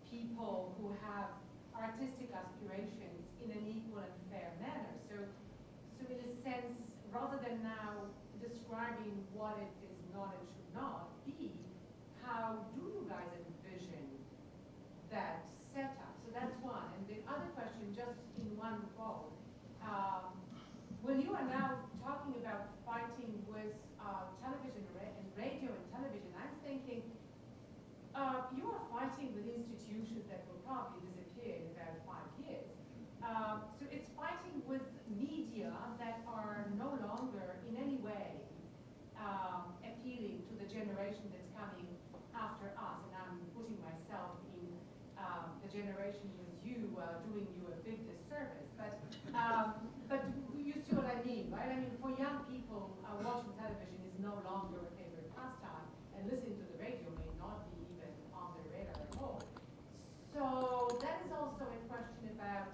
people who have artistic aspirations in an equal and fair manner. So in a sense, rather than now describing what it is not and should not be, how do you guys envision that setup? So that's one. And the other question, just in one go, when you are now talking about fighting with television and radio and television, I'm thinking you are fighting with institutions that will probably disappear in about 5 years. So it's fighting with media that are no longer in any way appealing to the generation that's coming after us. And I'm putting myself in the generation with you, doing you a big disservice. But you see what I mean, right? I mean, for young people, watching television is no longer a favorite pastime, and listening to the radio may not be even on the radar at all. So that is also a question about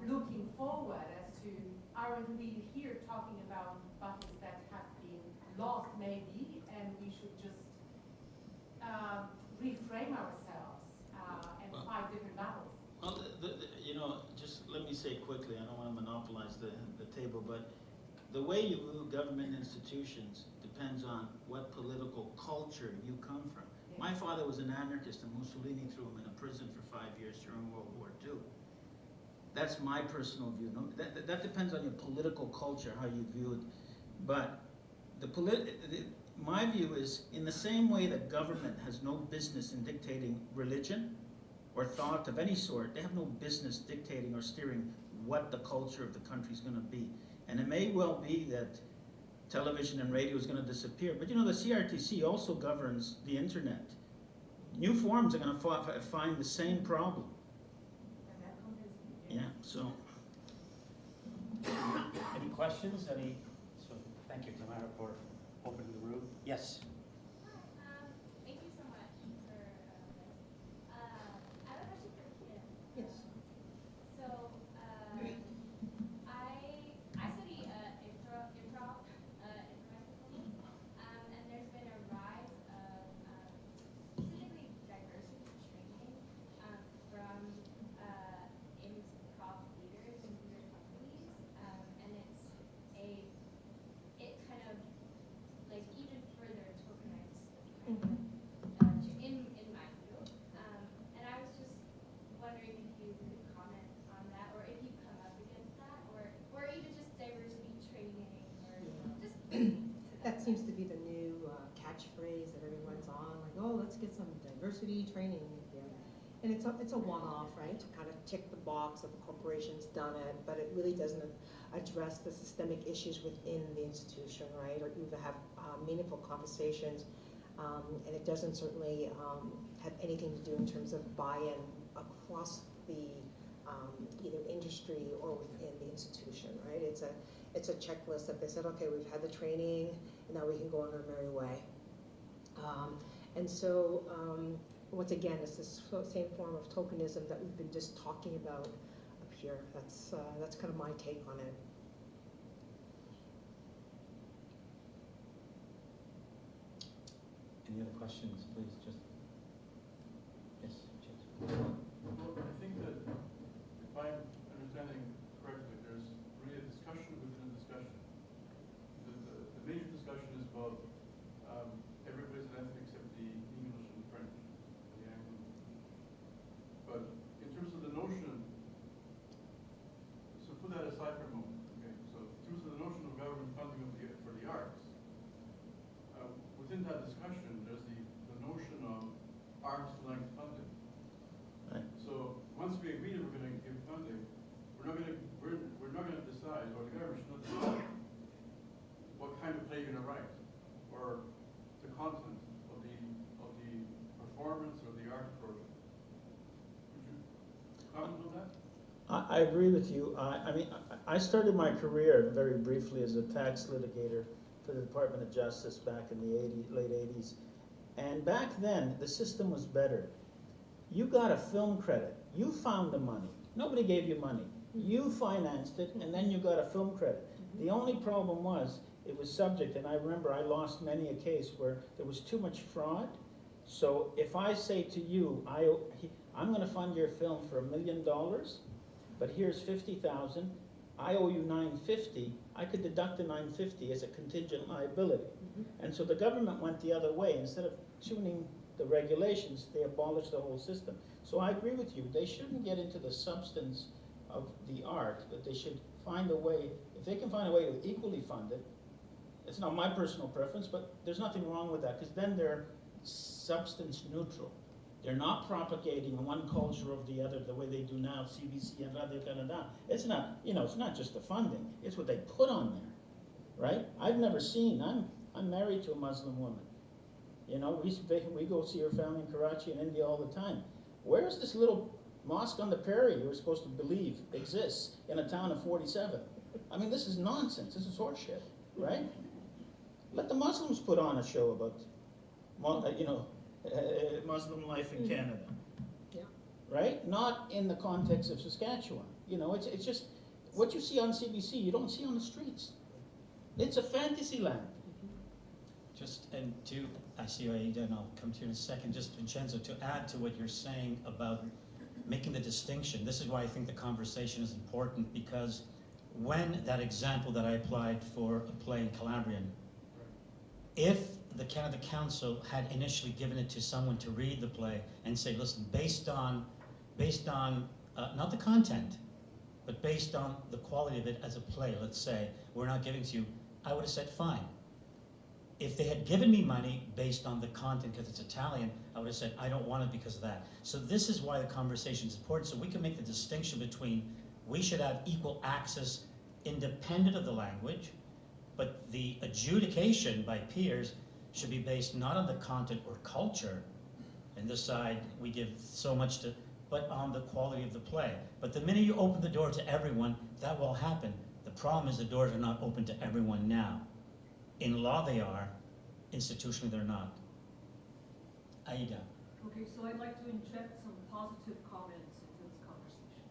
looking forward as to, aren't we here talking about battles that have been lost maybe, and we should just reframe ourselves and fight different battles? Well, just let me say quickly, I don't want to monopolize the table, but the way you view government institutions depends on what political culture you come from. Yeah. My father was an anarchist, and Mussolini threw him in a prison for 5 years during World War II. That's my personal view. No, that depends on your political culture, how you view it. But my view is, in the same way that government has no business in dictating religion or thought of any sort, they have no business dictating or steering what the culture of the country is going to be. And it may well be that television and radio is going to disappear, but the CRTC also governs the internet. New forms are going to find the same problem. And that convinces me. Yeah, so. Any questions? So thank you, Tamara, for opening the room. Yes. Thank you so much for this. I have a question for Kim. Yes. So, I study improv, and there's been a rise of specifically diversity training from improv leaders and theater companies, and it kind of like even further tokenizes this kind of in my view. And I was just wondering if you could comment on that, or if you come up against that, or even just diversity training, or just That seems to be the new catchphrase that everyone get some diversity training here. And it's a one-off, right, to kind of tick the box of the corporation's done it, but it really doesn't address the systemic issues within the institution, right, or even have meaningful conversations. And it doesn't certainly have anything to do in terms of buy-in across the either industry or within the institution, right? It's a checklist that they said, okay, we've had the training, and now we can go on our merry way. And so, once again, it's this same form of tokenism that we've been just talking about up here. That's kind of my take on it. Any other questions, please? Just yes, James. Well, I think that if I'm understanding correctly, there's really a discussion within a discussion. The major discussion is about everybody's an ethnic except the English and the French, the Anglo. But in terms of the notion, so put that aside for a moment. Okay, so in terms of the notion of government funding for the arts, within that discussion, there's the notion of arm's length funding. Right. So once we agree that we're going to give funding, we're not going to decide, or the government should not decide what kind of play you're going to write, or the content of the performance or the art project. Would you comment on that? I agree with you. I mean, I started my career very briefly as a tax litigator for the Department of Justice back in the late 80s. And back then, the system was better. You got a film credit. You found the money. Nobody gave you money. You financed it, and then you got a film credit. The only problem was, it was subject, and I remember I lost many a case where there was too much fraud. So if I say to you, I'm going to fund your film for $1 million, but here's 50,000, I owe you $950, I could deduct the $950 as a contingent liability. And so the government went the other way. Instead of tuning the regulations, they abolished the whole system. So I agree with you. They shouldn't get into the substance of the art, but they should find a way, if they can find a way to equally fund it. It's not my personal preference, but there's nothing wrong with that, because then they're substance neutral. They're not propagating one culture of the other the way they do now, CBC and Radio Canada. It's not, it's not just the funding, it's what they put on there, right? I've never seen, I'm married to a Muslim woman. We go see her family in Karachi and India all the time. Where's this little mosque on the prairie you were supposed to believe exists in a town of 47? I mean, this is nonsense, this is horseshit, right? Let the Muslims put on a show about, Muslim life in Canada. Yeah. Right? Not in the context of Saskatchewan. It's just, what you see on CBC, you don't see on the streets. It's a fantasy land. I see Aida, and I'll come to you in a second, just Vincenzo, to add to what you're saying about making the distinction. This is why I think the conversation is important, because when that example that I applied for a play in Calabrian, if the Canada Council had initially given it to someone to read the play and say, listen, based on not the content, but based on the quality of it as a play, let's say, we're not giving it to you, I would have said fine. If they had given me money based on the content because it's Italian, I would have said I don't want it because of that. So this is why the conversation is important, so we can make the distinction between we should have equal access independent of the language, but the adjudication by peers should be based not on the content or culture, and this side we give so much to, but on the quality of the play. But the minute you open the door to everyone, that will happen. The problem is the doors are not open to everyone now. In law they are, institutionally they're not. Aida. Okay, so I'd like to inject some positive comments into this conversation.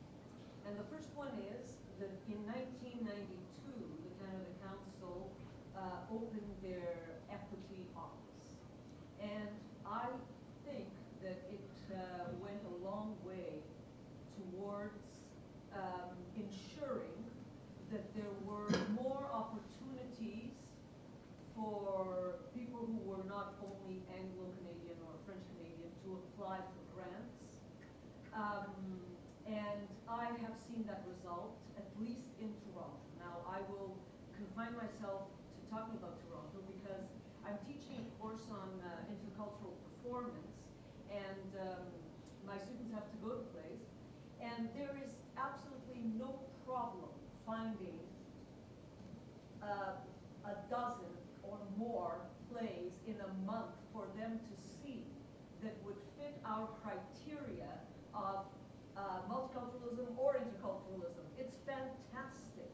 And the first one is that in 1992, the Canada Council opened their equity office. And I think that it went a long way towards ensuring that there were more opportunities for people who were not only Anglo-Canadian or French-Canadian to apply for grants. And I have seen that result, at least in Toronto. Now, I will confine myself talking about Toronto because I'm teaching a course on intercultural performance, my students have to go to plays, and there is absolutely no problem finding a dozen or more plays in a month for them to see that would fit our criteria of multiculturalism or interculturalism. It's fantastic.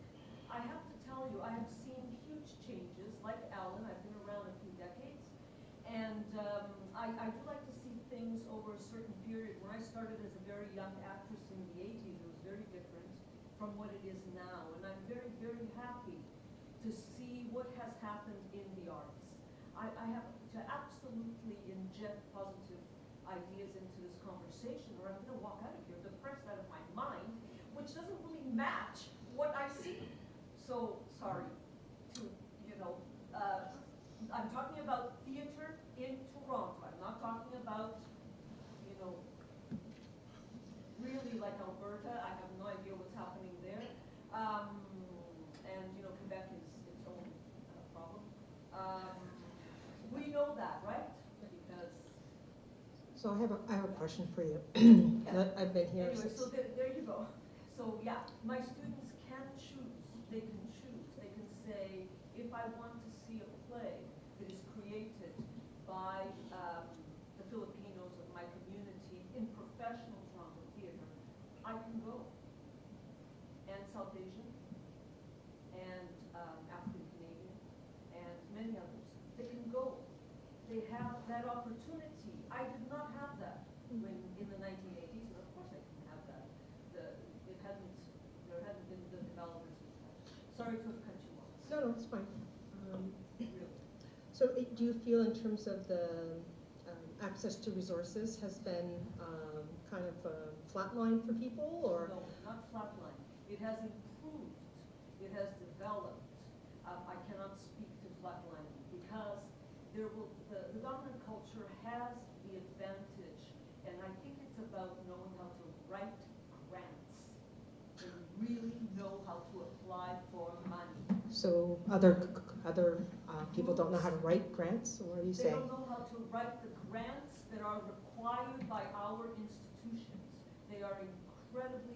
I have to tell you, I have seen huge changes. Like Alan, I've been around a few decades, and I do like to see things over a certain period. When I started as a very young actress in the 80s, it was very different from what it is now, and I'm very, very happy to see what has happened in the arts. I have to absolutely inject positive ideas into this conversation, or I'm going to walk out of here depressed out of my mind, which doesn't really match what I see. So, sorry to, I'm talking about theater in Toronto. I'm not talking about, really like Alberta. I have no idea what's happening there. And, Quebec is its own problem. We know that, right? Because So I have a question for you. I've been here anyway, since. so there you go. So yeah, my students can choose. They can choose. They can say, if I want to see a play that is created by the Filipinos of my community in professional Toronto theater, I can go. And South Asian, and African Canadian, and many others. They can go. They have that opportunity. I did not have that when in the 1980s, and of course I didn't have that. There hadn't been the developments we've had. Sorry to have cut you off. No, it's fine. Really. So do you feel in terms of the access to resources has been kind of flatline for people, or? No, not flatline. It has improved. It has developed. I cannot speak to flatlining because the dominant culture has the advantage, and I think it's about knowing how to write grants and really know how to apply for money. So other people don't know how to write grants, or what are you They saying? don't know how to write the grants that are required by our institutions. They are incredibly,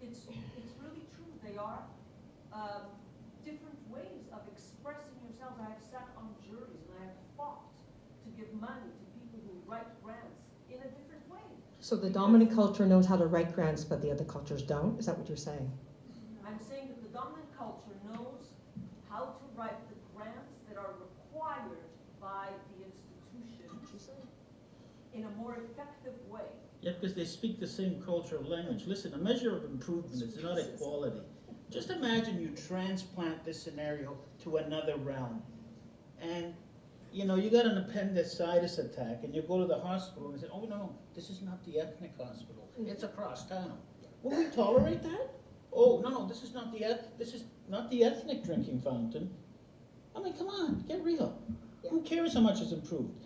it's really true. They are different ways of expressing yourselves. I have sat on juries and I have fought to give money to people who write grants in a different way. So the dominant culture knows how to write grants, but the other cultures don't? Is that what you're saying? I'm saying that the dominant culture knows how to write the grants that are required by the institution in a more effective way. Yeah, because they speak the same cultural language. Listen, a measure of improvement is not equality. Just imagine you transplant this scenario to another realm. And, you got an appendicitis attack, and you go to the hospital and say, oh, no, this is not the ethnic hospital. It's across town. Will we tolerate that? Oh, no, this is not the ethnic drinking fountain. I mean, come on, get real. Yeah. Who cares how much is improved?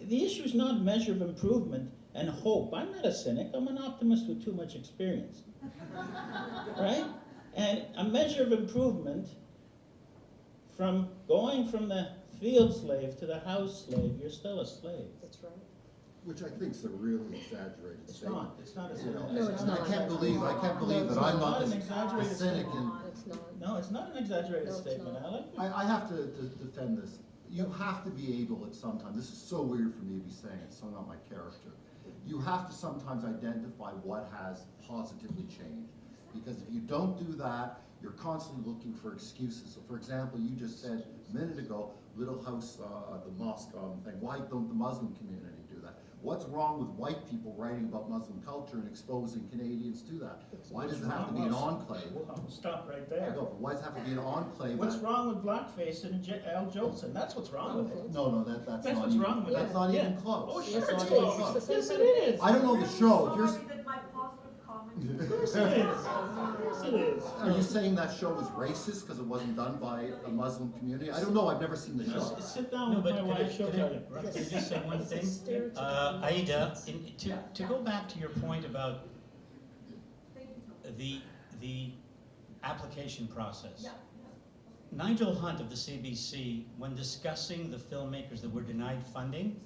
The issue is not measure of improvement and hope. I'm not a cynic. I'm an optimist with too much experience. Right? And a measure of improvement from going from the field slave to the house slave, you're still a slave. That's right. Which I think is a really exaggerated It's statement. not. It's not a You know, cynic. No, it's and not. I can't believe No, that I'm not not an this exaggerated cynic statement. and It's not. No, it's not an exaggerated No, it's statement, not. Alan. I have to defend this. You have to be able at some time, this is so weird for me to be saying, it's so not my character. You have to sometimes identify what has positively changed. Because if you don't do that, you're constantly looking for excuses. So for example, you just said a minute ago, Little House, the mosque thing, why don't the Muslim community do that? What's wrong with white people writing about Muslim culture and exposing Canadians to that? Why does it have to be an enclave? Well, stop right There you there. go, but why does it have to be an enclave? What's wrong with blackface and Al Jolson? That's what's wrong with it. No, that's That's not what's even, wrong with that's it. not Yeah. even close. Oh, sure That's it's not even close. close. Yes, it is. I don't know the show. If I'm you're, sorry that my positive comment. Of course it is. Of course it is. are you saying that show was racist because it wasn't done by a Muslim community? I don't know, I've never seen the show. Sit down No, with but my could wife, she'll tell you. I just say one thing? Aida, to go back to your point about Thank you, Tony. the application process. Yeah. Nigel Hunt of the CBC, when discussing the filmmakers that were denied funding,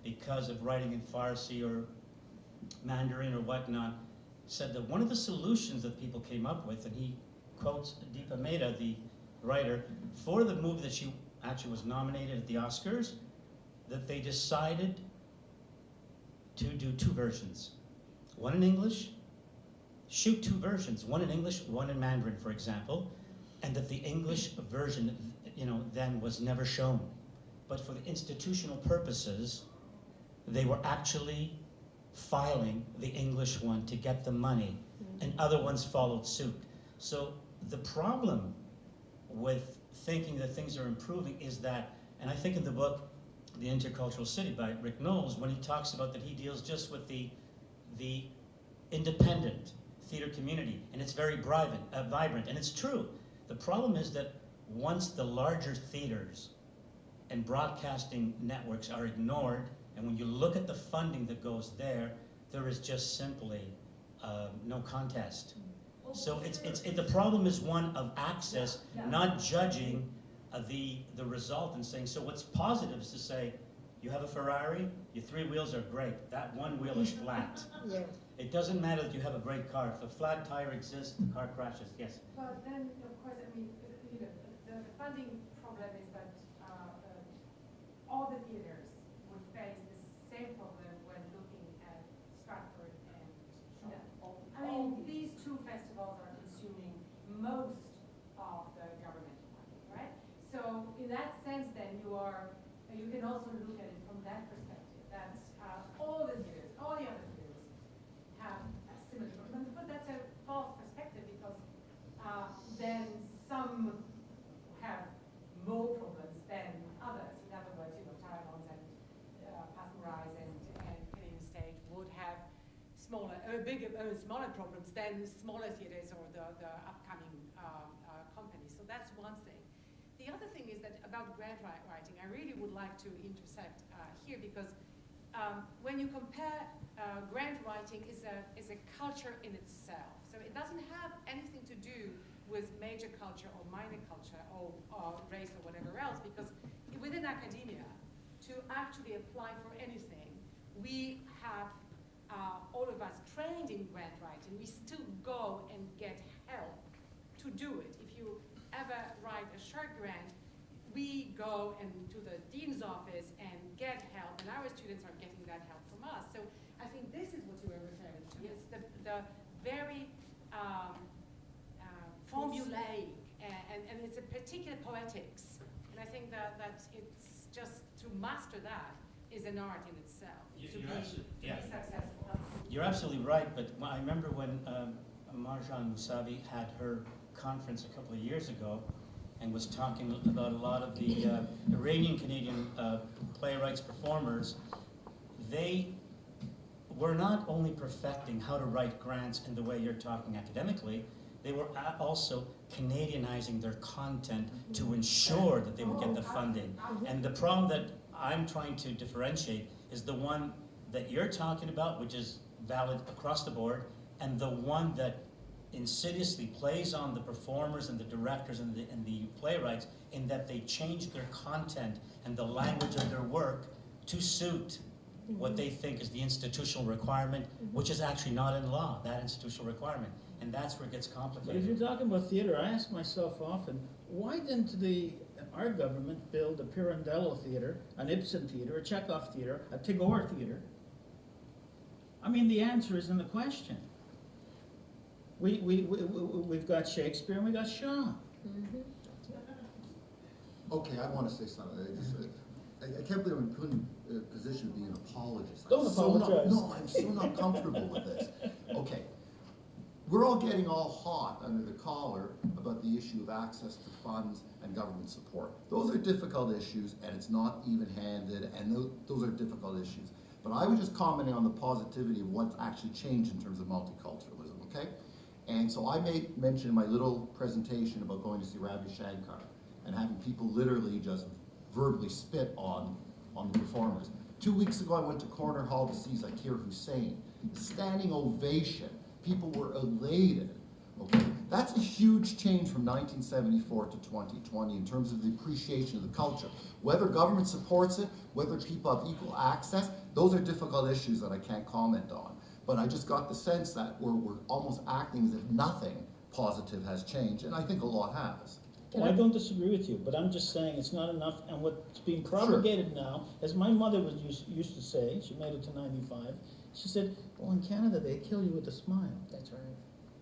because of writing in Farsi or Mandarin or whatnot, said that one of the solutions that people came up with, and he quotes Deepa Mehta, the writer, for the movie that she actually was nominated at the Oscars, that they decided to do two versions. One in English, shoot two versions, one in English, one in Mandarin, for example, and that the English version, then was never shown. But for the institutional purposes, they were actually filing the English one to get the money, and other ones followed suit. So the problem with thinking that things are improving is that, and I think in the book, The Intercultural City by Rick Knowles, when he talks about that, he deals just with the independent theater community, and it's very vibrant, and it's true. The problem is that once the larger theaters and broadcasting networks are ignored, and when you look at the funding that goes there, there is just simply no contest. So the problem is one of access, not judging the result and saying, so what's positive is to say, you have a Ferrari, your three wheels are great, that one wheel is flat. Yeah. It doesn't matter that you have a great car. If a flat tire exists, the car crashes. Yes? But then, of course, I mean, the funding problem is that all the theaters would face the same problem when looking at Stratford and Shaw. I mean, these two festivals are consuming most of the governmental money, right? So in that sense, then you can also look at it from that perspective, that all the theaters, all the other theaters have a similar problem. But that's a false perspective because then some have more problems than others. In other words, Tyroleans and Pasmarize and Canadian Stage would have smaller problems than smaller theaters or the upcoming companies. So that's one thing. The other thing is that about grant writing, I really would like to intersect here because when you compare grant writing is a culture in itself. So it doesn't have anything to do with major culture or minor culture or race or whatever else, because within academia, to actually apply for anything, we have all of us trained in grant writing. We still go and get help to do it. If you ever write a short grant, we go and to the dean's office and get help, and our students are getting that help from us. So I think this is what you were referring to. It's the very formulaic, and it's a particular poetics. And I think that it's just to master that is an art in itself, to be successful. You're absolutely right, but I remember when Marjan Musavi had her conference a couple of years ago and was talking about a lot of the Iranian-Canadian playwrights, performers. They were not only perfecting how to write grants in the way you're talking academically, they were also Canadianizing their content to ensure that they would get the funding. And the problem that I'm trying to differentiate is the one that you're talking about, which is valid across the board, and the one that insidiously plays on the performers and the directors and the playwrights in that they change their content and the language of their work to suit what they think is the institutional requirement, which is actually not in law, that institutional requirement. And that's where it gets complicated. But if you're talking about theater, I ask myself often, why didn't our government build a Pirandello theater, an Ibsen theater, a Chekhov theater, a Tagore theater? I mean, the answer is in the question. We've got Shakespeare and we got Shaw. Okay, I want to say something. I can't believe I'm put in a position of being an apologist. Don't apologize. I'm so not comfortable with this. Okay, we're all getting all hot under the collar about the issue of access to funds and government support. Those are difficult issues, and it's not even-handed, and those are difficult issues. But I was just commenting on the positivity of what's actually changed in terms of multiculturalism, okay? And so I made mention in my little presentation about going to see Ravi Shankar and having people literally just verbally spit on the performers. 2 weeks ago, I went to Corner Hall to see Zakir Hussain. Standing ovation. People were elated. Okay, That's a huge change from 1974 to 2020 in terms of the appreciation of the culture. Whether government supports it, whether people have equal access, those are difficult issues that I can't comment on. But I just got the sense that we're almost acting as if nothing positive has changed, and I think a lot has. Well, I don't disagree with you, but I'm just saying it's not enough, and what's being propagated now, as my mother used to say, she made it to 95, she said, well, in Canada, they kill you with a smile. That's right.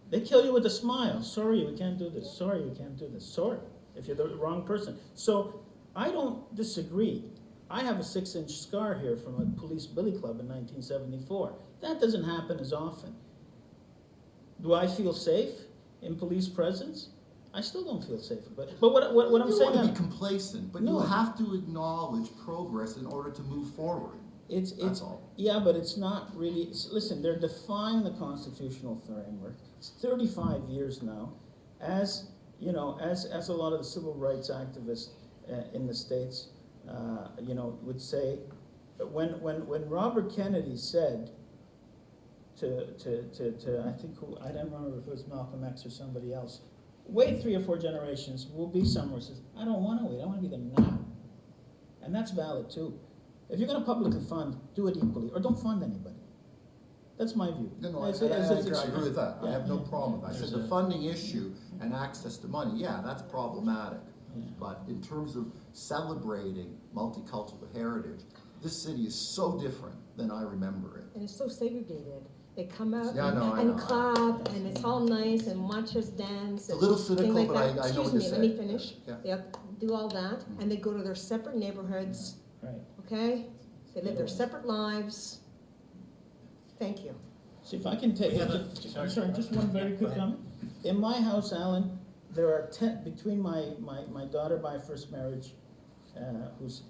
They kill you with a smile. Sorry, we can't do this. Sorry, we can't do this. Sorry, if you're the wrong person. So I don't disagree. I have a 6-inch scar here from a police billy club in 1974. That doesn't happen as often. Do I feel safe in police presence? I still don't feel safe. But what I'm You saying, want to be complacent, but No. you have to acknowledge progress in order to move forward. That's all. Yeah, but it's not really, listen, they're defying the constitutional framework. It's 35 years now. As, you know, as a lot of the civil rights activists in the States, you know, would say, when Robert Kennedy said to I think I don't remember if it was Malcolm X or somebody else, wait 3 or 4 generations, we'll be somewhere. Says, I don't want to wait, I want to be there now. And that's valid too. If you're going to publicly fund, do it equally, or don't fund anybody. That's my view. No, I It's agree with that. I Yeah, have no yeah. problem with that. I said the funding issue and access to money, yeah, that's problematic. Yeah. But in terms of celebrating multicultural heritage, this city is so different than I remember it. And it's so segregated. They come out Yeah, no, I and know. clap, and it's all nice, and watch us dance. It's a and little things cynical, like but that. I know what Excuse you're me, saying. let me finish. Yeah. They do all that, and they go to their separate neighborhoods, Right. okay? They live their separate lives. Thank you. See, if I can take, We have I'm sorry, just one very Go quick ahead. comment. In my house, Alan, there are 10, between my daughter by first marriage, who's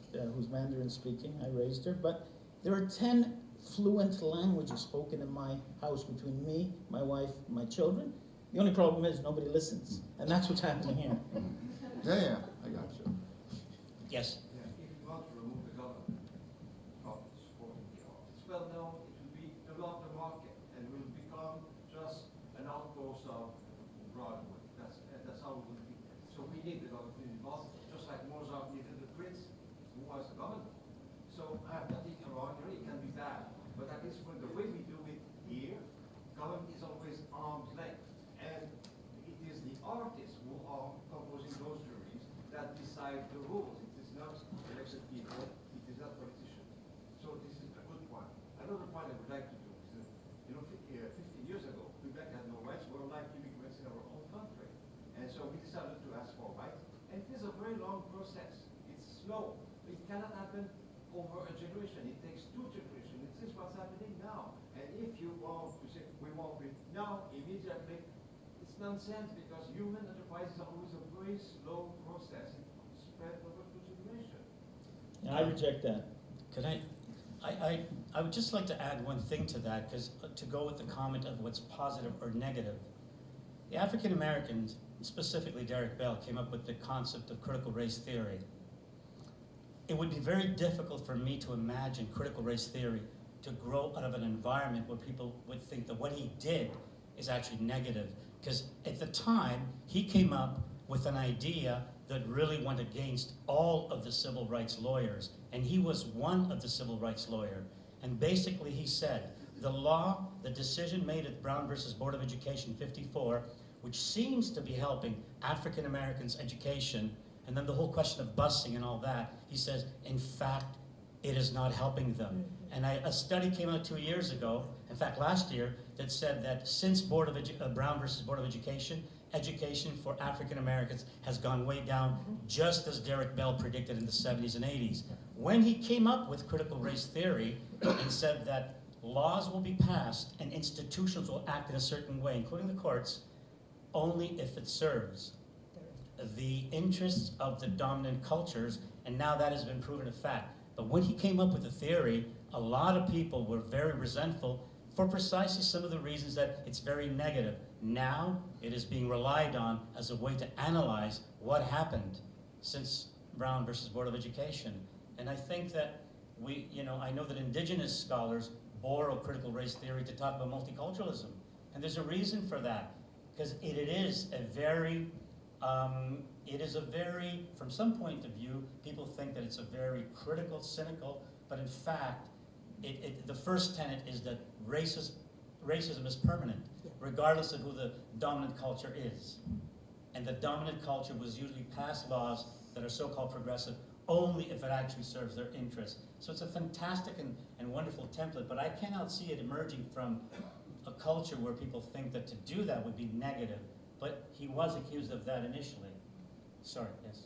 Mandarin speaking, I raised her, but there are 10 fluent languages spoken in my house between me, my wife, my children. The only problem is nobody listens, and that's what's happening here. Yeah, I got you. Yes. Yeah, if you want to remove the government from supporting the arts, well, no, it will be about the market and will become just an outpost of Broadway. That's how it will be. So we need the government involved, just like Mozart needed the prince, who was the government. So I have nothing wrong here, it can be bad. But at least when the way we do it here, government is always arm's length. And it is the artists who are composing those juries that decide the rules. It is not elected people, it is not politicians. So this is a good point. Another point I would like to do is that, you know, 50 years ago, Quebec had no rights, we were like immigrants in our own country. And so we decided to ask for rights. And it is a very long process. It's slow. It cannot happen over a generation. It takes 2 generations. This is what's happening now. And if you want to say, we want it now, immediately, it's nonsense because human enterprise is always a very slow process. It spread over 2 generations. And I reject that. Could I would just like to add one thing to that, because to go with the comment of what's positive or negative. The African Americans, specifically Derek Bell, came up with the concept of critical race theory. It would be very difficult for me to imagine critical race theory to grow out of an environment where people would think that what he did is actually negative. Because at the time, he came up with an idea that really went against all of the civil rights lawyers. And he was one of the civil rights lawyers. And basically he said, the law, the decision made at Brown versus Board of Education 54, which seems to be helping African Americans' education, and then the whole question of busing and all that, he says, in fact, it is not helping them. And a study came out 2 years ago, in fact last year, that said that since Brown versus Board of Education, education for African Americans has gone way down, just as Derek Bell predicted in the 70s and 80s. When he came up with critical race theory and said that laws will be passed and institutions will act in a certain way, including the courts, only if it serves the interests of the dominant cultures, and now that has been proven a fact. But when he came up with the theory, a lot of people were very resentful for precisely some of the reasons that it's very negative. Now it is being relied on as a way to analyze what happened since Brown versus Board of Education. And I think that I know that indigenous scholars borrow critical race theory to talk about multiculturalism. And there's a reason for that. because it is a very, from some point of view, people think that it's a very critical, cynical, but in fact, the first tenet is that racism is permanent, regardless of who the dominant culture is. And the dominant culture was usually pass laws that are so-called progressive only if it actually serves their interests. So it's a fantastic and wonderful template, but I cannot see it emerging from a culture where people think that to do that would be negative. But he was accused of that initially. Sorry, yes.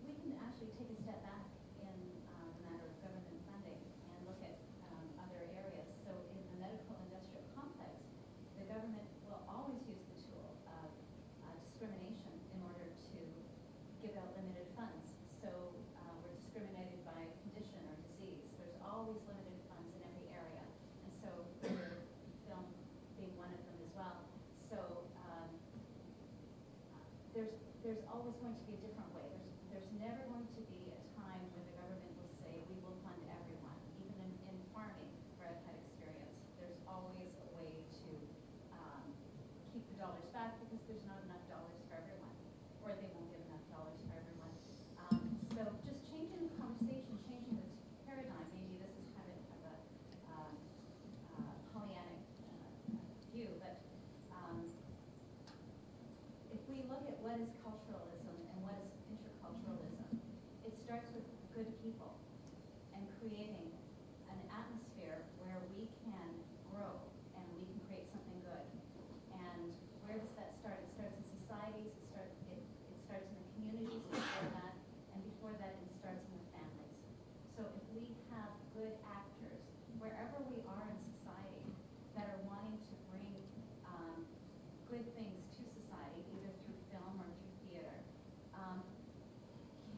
We can actually take a step back in the matter of government funding and look at other areas. So in the medical industrial complex, the government will always use the tool of discrimination in order to give out limited funds. So we're discriminated by condition or disease. There's always limited funds in every area. And so film being one of them as well. So there's always going to be a different way. There's never going to be a time when the government will say, we will fund everyone. Even in farming, where I've had experience, there's always a way to keep the dollars back because there's not enough dollars for everyone, or they won't give enough dollars for everyone. So just changing the conversation, changing the paradigm, maybe this is kind of a Pollyannic view, but if we look at what is culturalism and what is interculturalism, it starts with good people and creating an atmosphere where we can grow and we can create something good. And where does that start? It starts in societies, it starts in the communities before that, and before that it starts in the families. So if we have good actors, wherever we are in society, that are wanting to bring good things to society, either through film or through theater,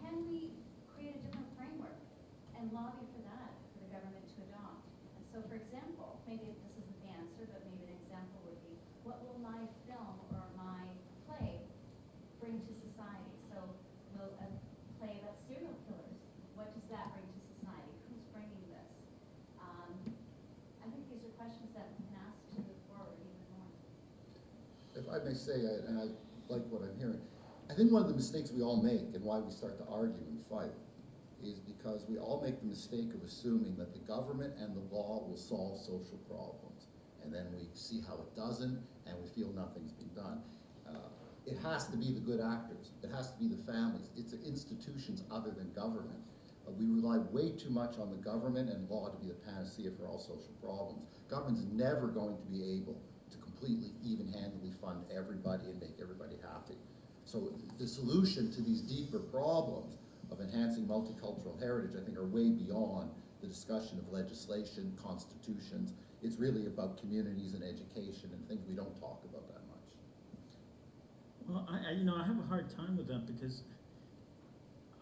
can we create a different framework and lobby for that, for the government to adopt? And so, for example, maybe this isn't the answer, but maybe an example would be, what will my film or my play bring to society? So, will a play about serial killers, what does that bring to society? Who's bringing this? I think these are questions that we can ask to move forward even more. If I may say, and I like what I'm hearing, I think one of the mistakes we all make and why we start to argue and fight is because we all make the mistake of assuming that the government and the law will solve social problems. And then we see how it doesn't, and we feel nothing's been done. It has to be the good actors. It has to be the families. It's institutions other than government. We rely way too much on the government and law to be the panacea for all social problems. Government's never going to be able to completely even-handedly fund everybody and make everybody happy. So the solution to these deeper problems of enhancing multicultural heritage, I think, are way beyond the discussion of legislation, constitutions. It's really about communities and education and things we don't talk about that much. Well, I have a hard time with that because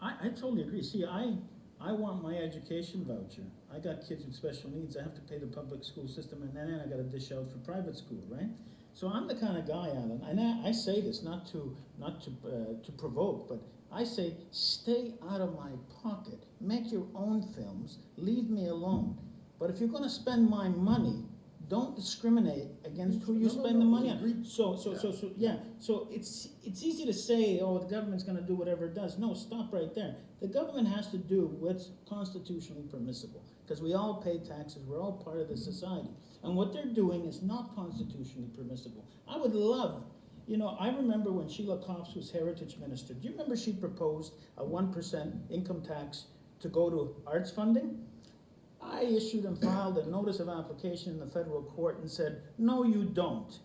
I totally agree. See, I want my education voucher. I got kids with special needs. I have to pay the public school system, and then I got to dish out for private school, right? So I'm the kind of guy, Alan, and I say this not to provoke, but I say, stay out of my pocket. Make your own films. Leave me alone. But if you're going to spend my money, don't discriminate against who you spend the money on. So it's easy to say, oh, the government's going to do whatever it does. No, stop right there. The government has to do what's constitutionally permissible, because we all pay taxes. We're all part of the society. And what they're doing is not constitutionally permissible. I would love, I remember when Sheila Copps was Heritage Minister. Do you remember she proposed a 1% income tax to go to arts funding? I issued and filed a notice of application in the federal court and said, no, you don't.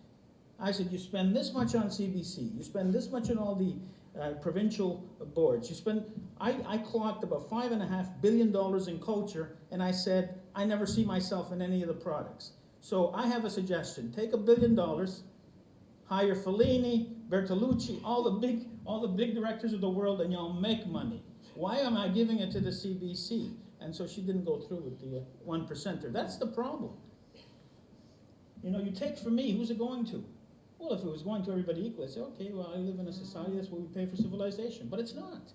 I said, you spend this much on CBC, you spend this much on all the provincial boards, I clocked about $5.5 billion in culture, and I said, I never see myself in any of the products. So I have a suggestion, take $1 billion, hire Fellini, Bertolucci, all the big directors of the world, and y'all make money. Why am I giving it to the CBC? And so she didn't go through with the 1%er. That's the problem. You take from me, who's it going to? Well, if it was going to everybody equally, I'd say, okay, well, I live in a society, that's what we pay for civilization. But it's not.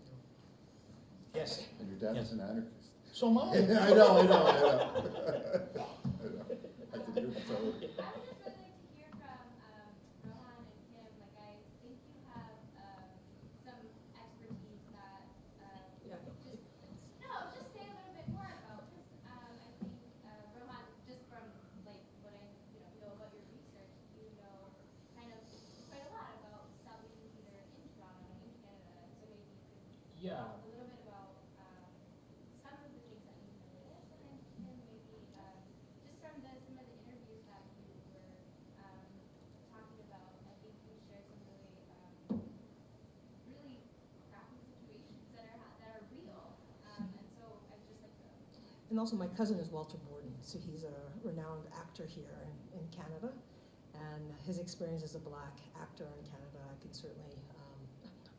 Yes. And your dad is an anarchist. So am I. I know. I can hear the tone. I would just Yeah. A little bit about some of the things that you noticed, and maybe just from some of the interviews that you were talking about, I think you shared some really crappy situations that are real, and so I'd just like to. And also my cousin is Walter Borden, so he's a renowned actor here in Canada. And his experience as a black actor in Canada, I can certainly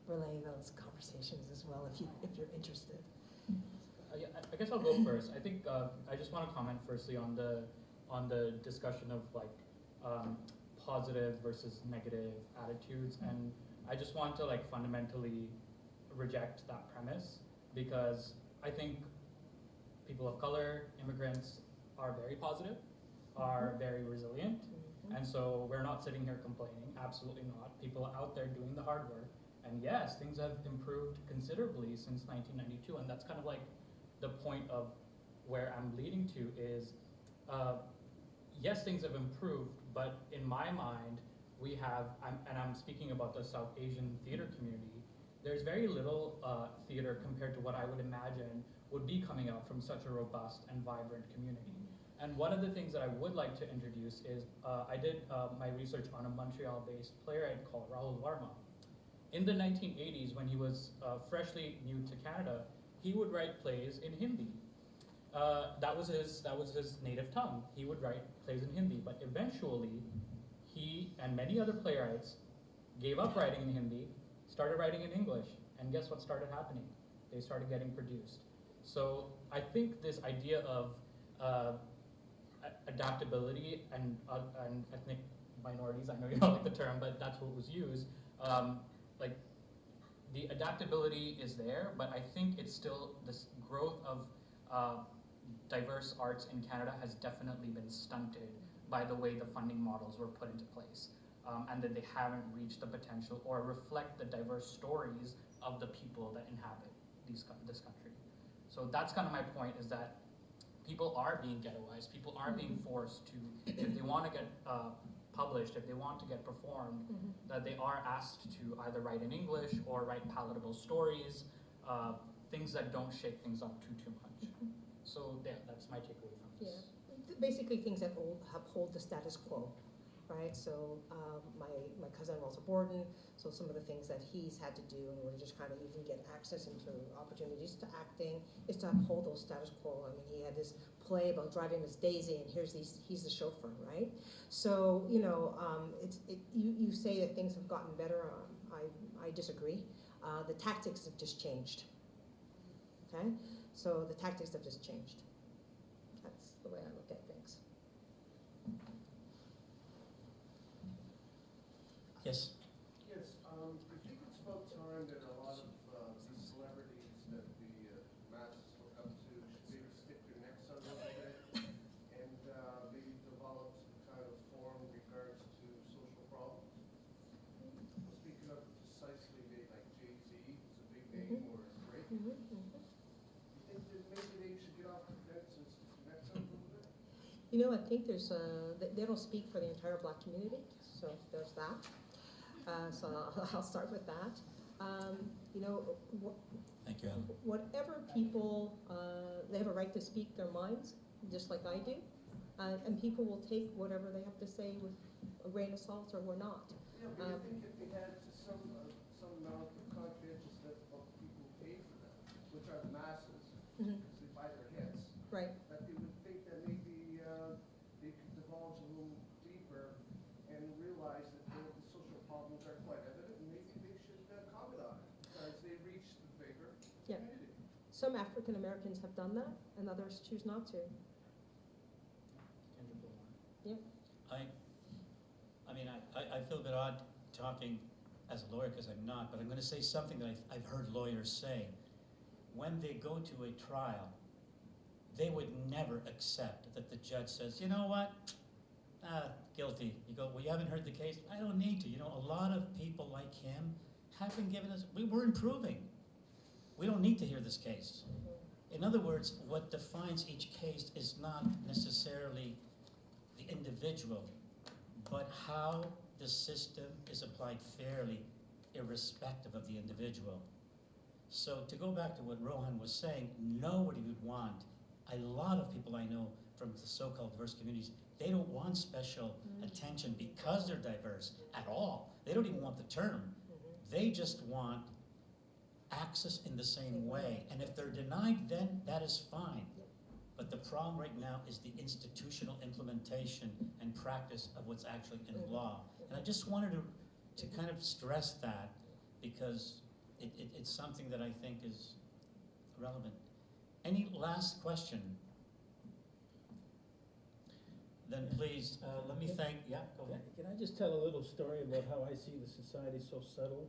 relay those conversations as well if you're interested. I guess I'll go first. I think I just want to comment firstly on the discussion of like positive versus negative attitudes, and I just want to like fundamentally reject that premise, because I think people of color, immigrants, are very positive, are very resilient, and so we're not sitting here complaining, absolutely not. People are out there doing the hard work, and yes, things have improved considerably since 1992, and that's kind of like the point of where I'm leading to is, yes, things have improved, but in my mind, we have, and I'm speaking about the South Asian theater community, there's very little theater compared to what I would imagine would be coming out from such a robust and vibrant community. And one of the things that I would like to introduce is, I did my research on a Montreal-based playwright called Rahul Varma. In the 1980s, when he was freshly new to Canada, he would write plays in Hindi. That was his native tongue. He would write plays in Hindi, but eventually, he and many other playwrights gave up writing in Hindi, started writing in English, and guess what started happening? They started getting produced. So I think this idea of adaptability and ethnic minorities, I know you don't like the term, but that's what was used, like the adaptability is there, but I think it's still, this growth of diverse arts in Canada has definitely been stunted by the way the funding models were put into place, and that they haven't reached the potential or reflect the diverse stories of the people that inhabit this country. So that's kind of my point, is that people are being ghettoized, people are being forced to, if they want to get published, if they want to get performed, that they are asked to either write in English or write palatable stories, things that don't shake things up too much. So yeah, that's my takeaway from this. Yeah, basically things that uphold the status quo, right? So my cousin Walter Borden, so some of the things that he's had to do in order to just kind of even get access into opportunities to acting is to uphold those status quo. I mean, he had this play about driving Miss Daisy, and he's the chauffeur, right? So you know, you say that things have gotten better. I disagree. The tactics have just changed. Okay, so the tactics have just changed. That's the way I look at things. Yes. Yes, if you could spell time that a lot of these celebrities that the masses look up to should maybe stick their necks out a little bit and maybe develop some kind of forum in regards to social problems. Speaking of precisely like Jay-Z, who's a big name, or Drake, you think that maybe they should get off the fence and stick their necks out a little bit? You know, I think there's they don't speak for the entire black community, so there's that. So I'll start with that. You know, Thank you, Alan. whatever people, they have a right to speak their minds, just like I do, and people will take whatever they have to say with a grain of salt or not. Yeah, but I think if they had some amount of conscientiousness of people who pay for them, which are the masses, because they buy their hits, Right. that they would think that maybe they could divulge a little deeper and realize that the social problems are quite evident, and maybe they should comment on it, because they reach the bigger Yeah. community. Some African Americans have done that, and others choose not to. Yeah. I mean, I feel a bit odd talking as a lawyer because I'm not, but I'm going to say something that I've heard lawyers say. When they go to a trial, they would never accept that the judge says, you know what, guilty. You go, well, you haven't heard the case? I don't need to. You know, a lot of people like him have been giving us, we're improving. We don't need to hear this case. In other words, what defines each case is not necessarily the individual, but how the system is applied fairly, irrespective of the individual. So to go back to what Rohan was saying, nobody would want, a lot of people I know from the so-called diverse communities, they don't want special attention because they're diverse at all. They don't even want the term. They just want access in the same way. And if they're denied, then that is fine. But the problem right now is the institutional implementation and practice of what's actually in law. And I just wanted to kind of stress that because it's something that I think is relevant. Any last question? Then please, let me thank, yeah, go ahead. Can I just tell a little story about how I see the society so subtle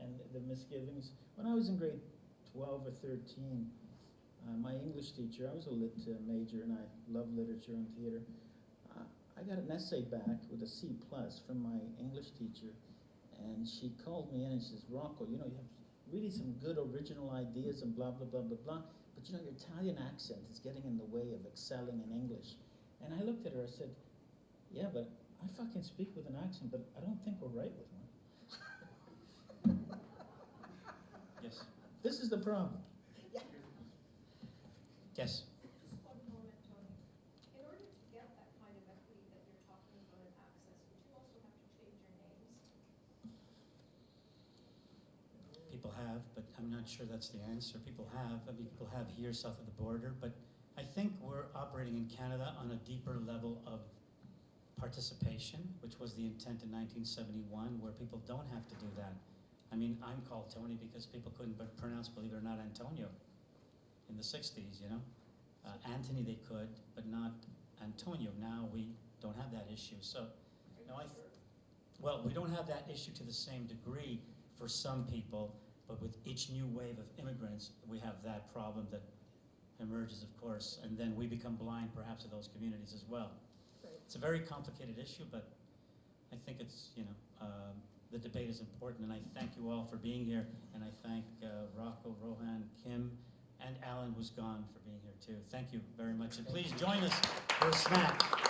and the misgivings? When I was in grade 12 or 13, my English teacher, I was a lit major and I love literature and theater. I got an essay back with a C+ from my English teacher, and she called me in and she says, Rocco, you know, you have really some good original ideas and blah, blah, blah, blah, blah, but you know, your Italian accent is getting in the way of excelling in English. And I looked at her, I said, yeah, but I fucking speak with an accent, but I don't think we're right with one. Yes. This is the problem. Yes. Just one comment, Tony. In order to get that kind of equity that you're talking about in access, would you also have to change your names? People have, but I'm not sure that's the answer. People have, I mean, people have here south of the border, but I think we're operating in Canada on a deeper level of participation, which was the intent in 1971, where people don't have to do that. I mean, I'm called Tony because people couldn't but pronounce, believe it or not, Antonio in the 60s, you know? Anthony they could, but not Antonio. Now we don't have that issue. So, no, well, we don't have that issue to the same degree for some people, but with each new wave of immigrants, we have that problem that emerges, of course, and then we become blind perhaps to those communities as well. Right. It's a very complicated issue, but I think it's, you know, the debate is important, and I thank you all for being here, and I thank Rocco, Rohan, Kim, and Alan, who's gone, for being here too. Thank you very much, and please join us for a snack.